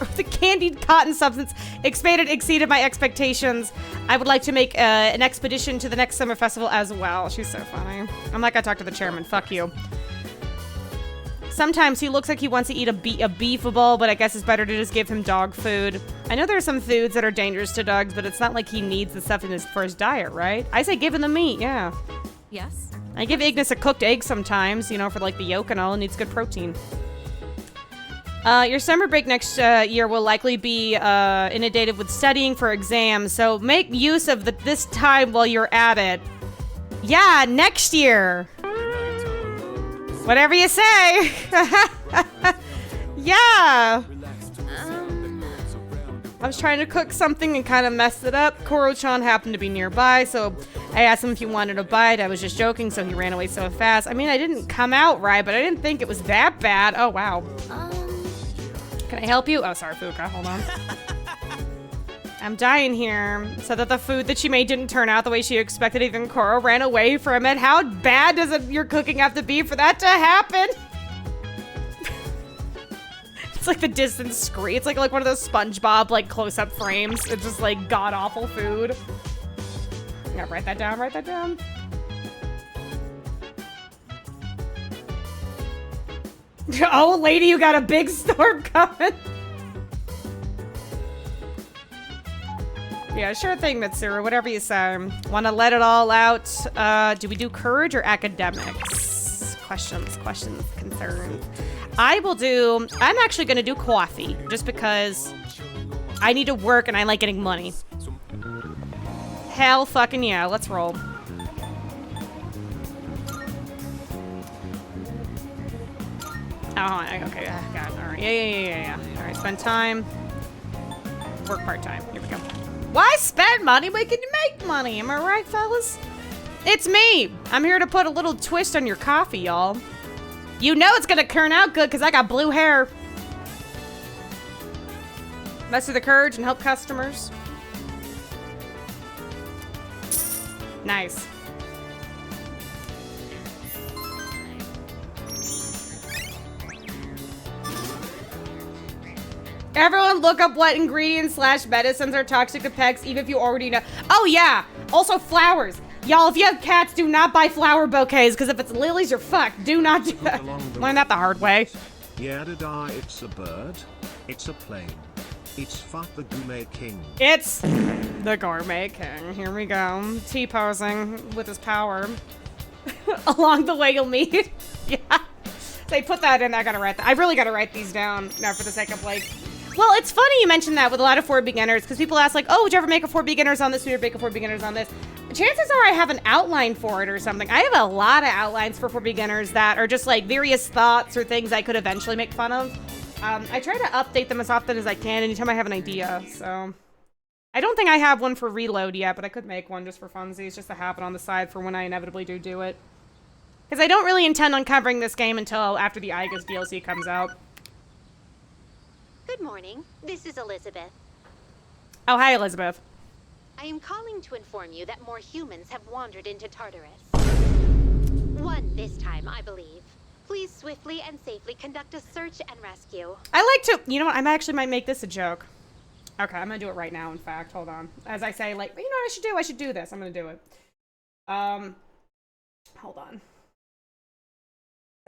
exceeded my expectations. I would like to make an expedition to the next Summer Festival as well. She's so funny. I'm not gonna talk to the chairman. Fuck you. Sometimes he looks like he wants to eat a beefable, but I guess it's better to just give him dog food. I know there are some foods that are dangerous to dogs, but it's not like he needs the stuff for his diet, right? I say give him the meat, yeah. Yes? I give Ignis a cooked egg sometimes, you know, for like the yolk and all. It needs good protein. Your summer break next year will likely be inundated with studying for exams, so make use of this time while you're at it. Yeah, next year. Whatever you say. Yeah. I was trying to cook something and kind of messed it up. Koro-chan happened to be nearby, so I asked him if he wanted a bite. I was just joking, so he ran away so fast. I mean, I didn't come out right, but I didn't think it was that bad. Oh, wow. Can I help you? Oh, sorry, Fuka. Hold on. I'm dying here. So that the food that she made didn't turn out the way she expected. Even Koro ran away from it. How bad does your cooking have to be for that to happen? It's like the distant screen. It's like one of those SpongeBob like close-up frames. It's just like god-awful food. Yeah, write that down. Write that down. Oh, lady, you got a big storm coming. Yeah, sure thing, Mitsuru. Whatever you say. Want to let it all out? Do we do courage or academics? Questions, concerns. I'm actually going to do coffee, just because I need to work and I like getting money. Hell fucking yeah, let's roll. Oh, okay, got it. All right, yeah. All right, spend time. Work part-time. Here we go. Why spend money when you can make money? Am I right, fellas? It's me. I'm here to put a little twist on your coffee, y'all. You know it's gonna turn out good because I got blue hair. Muster the courage and help customers. Nice. Everyone look up what ingredients / medicines are toxic to pets, even if you already know. Oh yeah, also flowers. Y'all, if you have cats, do not buy flower bouquets, because if it's lilies, you're fucked. Do not do that. Learn that the hard way. Yeah, it's a bird. It's a plane. It's fuck the Gourmet King. It's the Gourmet King. Here we go. T-posing with his power. Along the way you'll meet. Yeah. They put that in. I gotta write that. I really gotta write these down now for the sake of like... Well, it's funny you mentioned that with a lot of 4 beginners, because people ask like, oh, would you ever make a 4 beginners on this? Would you ever make a 4 beginners on this? Chances are I have an outline for it or something. I have a lot of outlines for beginners that are just like various thoughts or things I could eventually make fun of. I try to update them as often as I can anytime I have an idea, so... I don't think I have one for reload yet, but I could make one just for funsies, just to have it on the side for when I inevitably do it. Because I don't really intend on covering this game until after the Igus DLC comes out. Good morning. This is Elizabeth. Oh, hi, Elizabeth. I am calling to inform you that more humans have wandered into Tartarus. 1 this time, I believe. Please swiftly and safely conduct a search and rescue. I like to... You know what? I actually might make this a joke. Okay, I'm gonna do it right now, in fact. Hold on. As I say, like, you know what I should do? I should do this. I'm gonna do it. Hold on.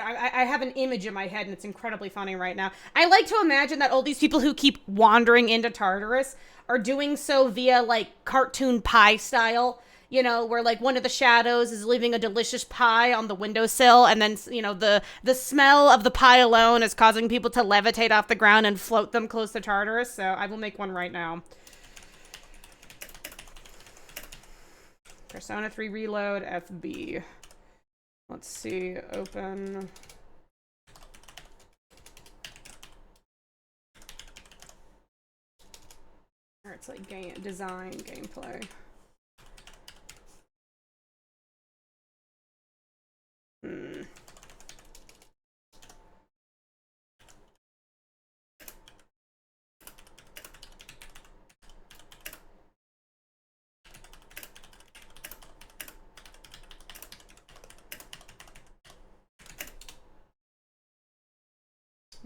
I have an image in my head, and it's incredibly funny right now. I like to imagine that all these people who keep wandering into Tartarus are doing so via, like, cartoon pie style. You know, where, like, one of the shadows is leaving a delicious pie on the windowsill, and then, you know, the smell of the pie alone is causing people to levitate off the ground and float them close to Tartarus. So I will make one right now. Persona 3 Reload, FB. Let's see, open. Or it's like design, gameplay.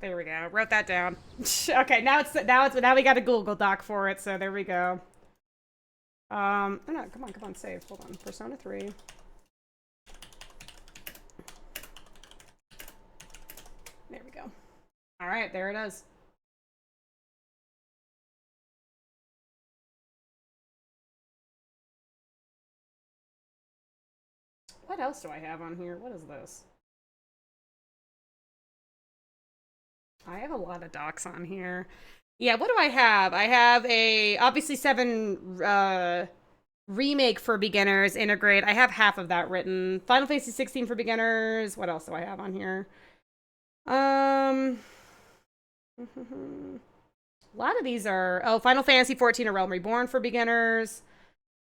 There we go. Wrote that down. Okay, now we got a Google Doc for it, so there we go. Oh no, come on, save. Hold on. Persona 3. There we go. Alright, there it is. What else do I have on here? What is this? I have a lot of docs on here. Yeah, what do I have? I have a, obviously 7 remake for beginners, integrate. I have half of that written. Final Fantasy 16 for beginners. What else do I have on here? A lot of these are, oh, Final Fantasy 14 A Realm Reborn for beginners.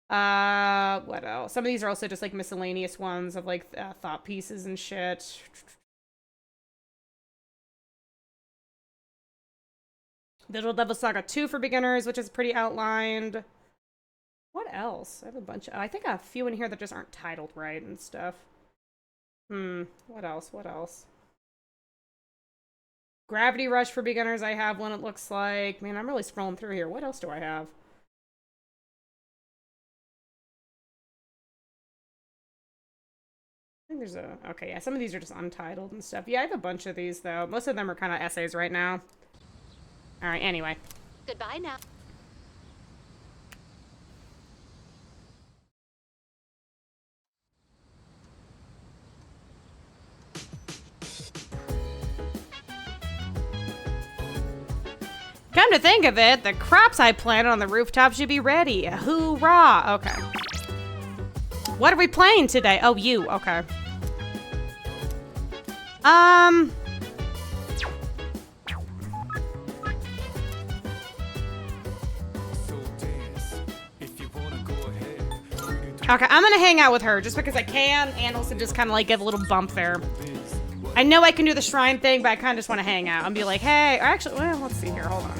What else? Some of these are also just like miscellaneous ones of like thought pieces and shit. Digital Devil Saga 2 for beginners, which is pretty outlined. What else? I have a bunch of, I think I have a few in here that just aren't titled right and stuff. What else? What else? Gravity Rush for beginners, I have one, it looks like. Man, I'm really scrolling through here. What else do I have? I think there's a, okay, yeah, some of these are just untitled and stuff. Yeah, I have a bunch of these, though. Most of them are kind of essays right now. Alright, anyway. Goodbye now. Come to think of it, the crops I planted on the rooftop should be ready. Hoorah! Okay. What are we playing today? Oh, you. Okay. Okay, I'm gonna hang out with her just because I can, and also just kind of like give a little bump there. I know I can do the shrine thing, but I kind of just want to hang out and be like, hey, or actually, well, let's see here, hold on.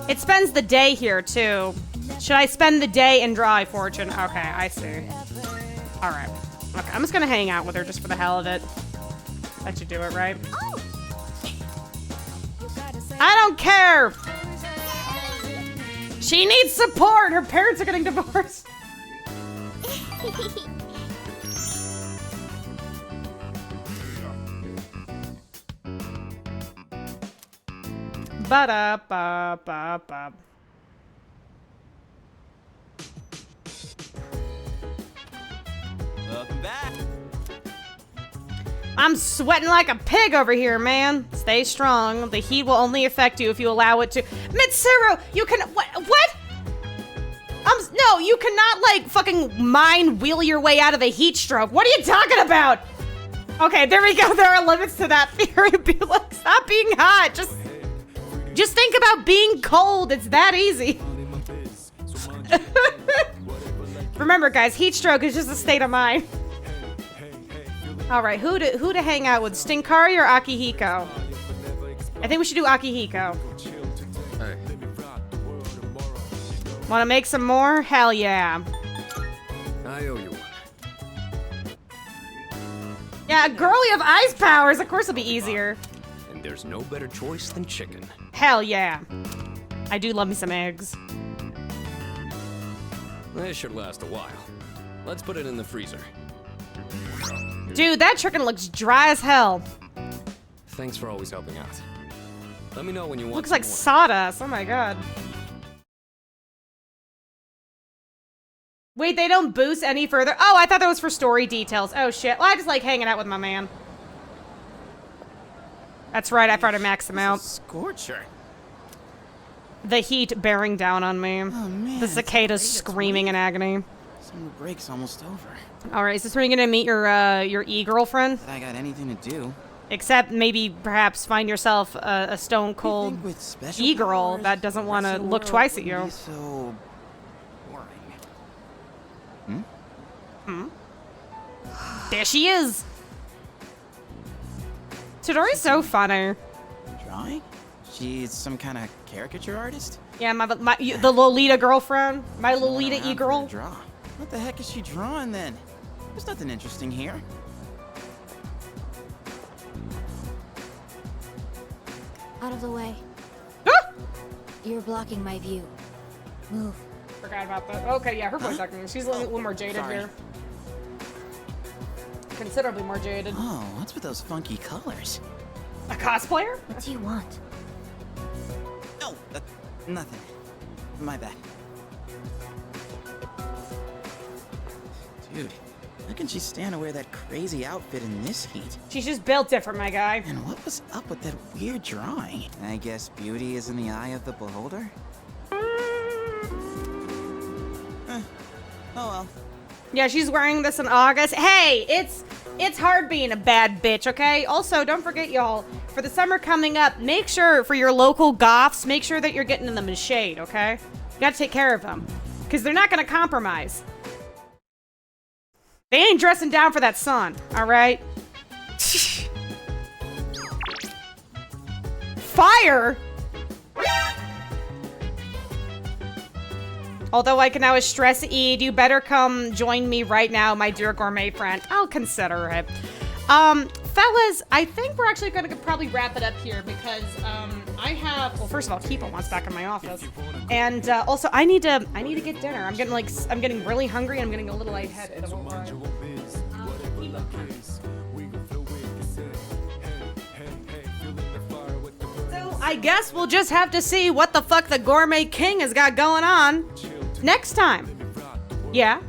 It spends the day here, too. Should I spend the day in Dry Fortune? Okay, I see. Alright. Okay, I'm just gonna hang out with her just for the hell of it. That should do it, right? I don't care! She needs support! Her parents are getting divorced! Ba-da-ba-ba-ba. Welcome back. I'm sweating like a pig over here, man. Stay strong. The heat will only affect you if you allow it to. Mitsuru, you can. What? No, you cannot, like, fucking mind wheel your way out of a heat stroke. What are you talking about? Okay, there we go. There are limits to that theory. Be like, stop being hot. Just think about being cold. It's that easy. Remember, guys, heat stroke is just a state of mind. All right, who to hang out with, Stinkari or Akihiko? I think we should do Akihiko. Hey. Want to make some more? Hell yeah. I owe you one. Yeah, girl, you have ice powers. Of course it'll be easier. And there's no better choice than chicken. Hell yeah. I do love me some eggs. This should last a while. Let's put it in the freezer. Dude, that chicken looks dry as hell. Thanks for always helping out. Let me know when you want. Looks like sawdust. Oh my god. Wait, they don't boost any further? Oh, I thought that was for story details. Oh shit. Well, I just like hanging out with my man. That's right, I tried to max him out. Scorcher. The heat bearing down on me. Oh man. The cicadas screaming in agony. Summer break's almost over. Alright, is this where you're gonna meet your e-girlfriend? I got anything to do. Except maybe perhaps find yourself a stone cold e-girl that doesn't want to look twice at you. So boring. There she is. Todori's so funny. Drawing? She's some kind of caricature artist? Yeah, the Lolita girlfriend. My Lolita e-girl. Draw. What the heck is she drawing then? There's nothing interesting here. Out of the way. You're blocking my view. Move. Forgot about that. Okay, yeah, her voice acting. She's a little more jaded sorry. here. Considerably more jaded. Oh, what's with those funky colors? A cosplayer? What do you want? No, nothing. My bad. Dude, how can she stand to wear that crazy outfit in this heat? She's just built different, my guy. And what was up with that weird drawing? I guess beauty is in the eye of the beholder? Oh well. Yeah, she's wearing this in August. Hey, it's hard being a bad bitch, okay? Also, don't forget, y'all, for the summer coming up, make sure for your local goths, make sure that you're getting them in shade, okay? You gotta take care of them, because they're not gonna compromise. They ain't dressing down for that sun, all right? Fire? Although I can now stress eat, you better come join me right now, my dear gourmet friend. I'll consider it. Fellas, I think we're actually gonna probably wrap it up here because I have, well, first of all, Keepa wants back in my office. And also I need to get dinner. I'm getting really hungry and I'm getting a little lightheaded. So I guess we'll just have to see what the fuck the Gourmet King has got going on next time. Yeah?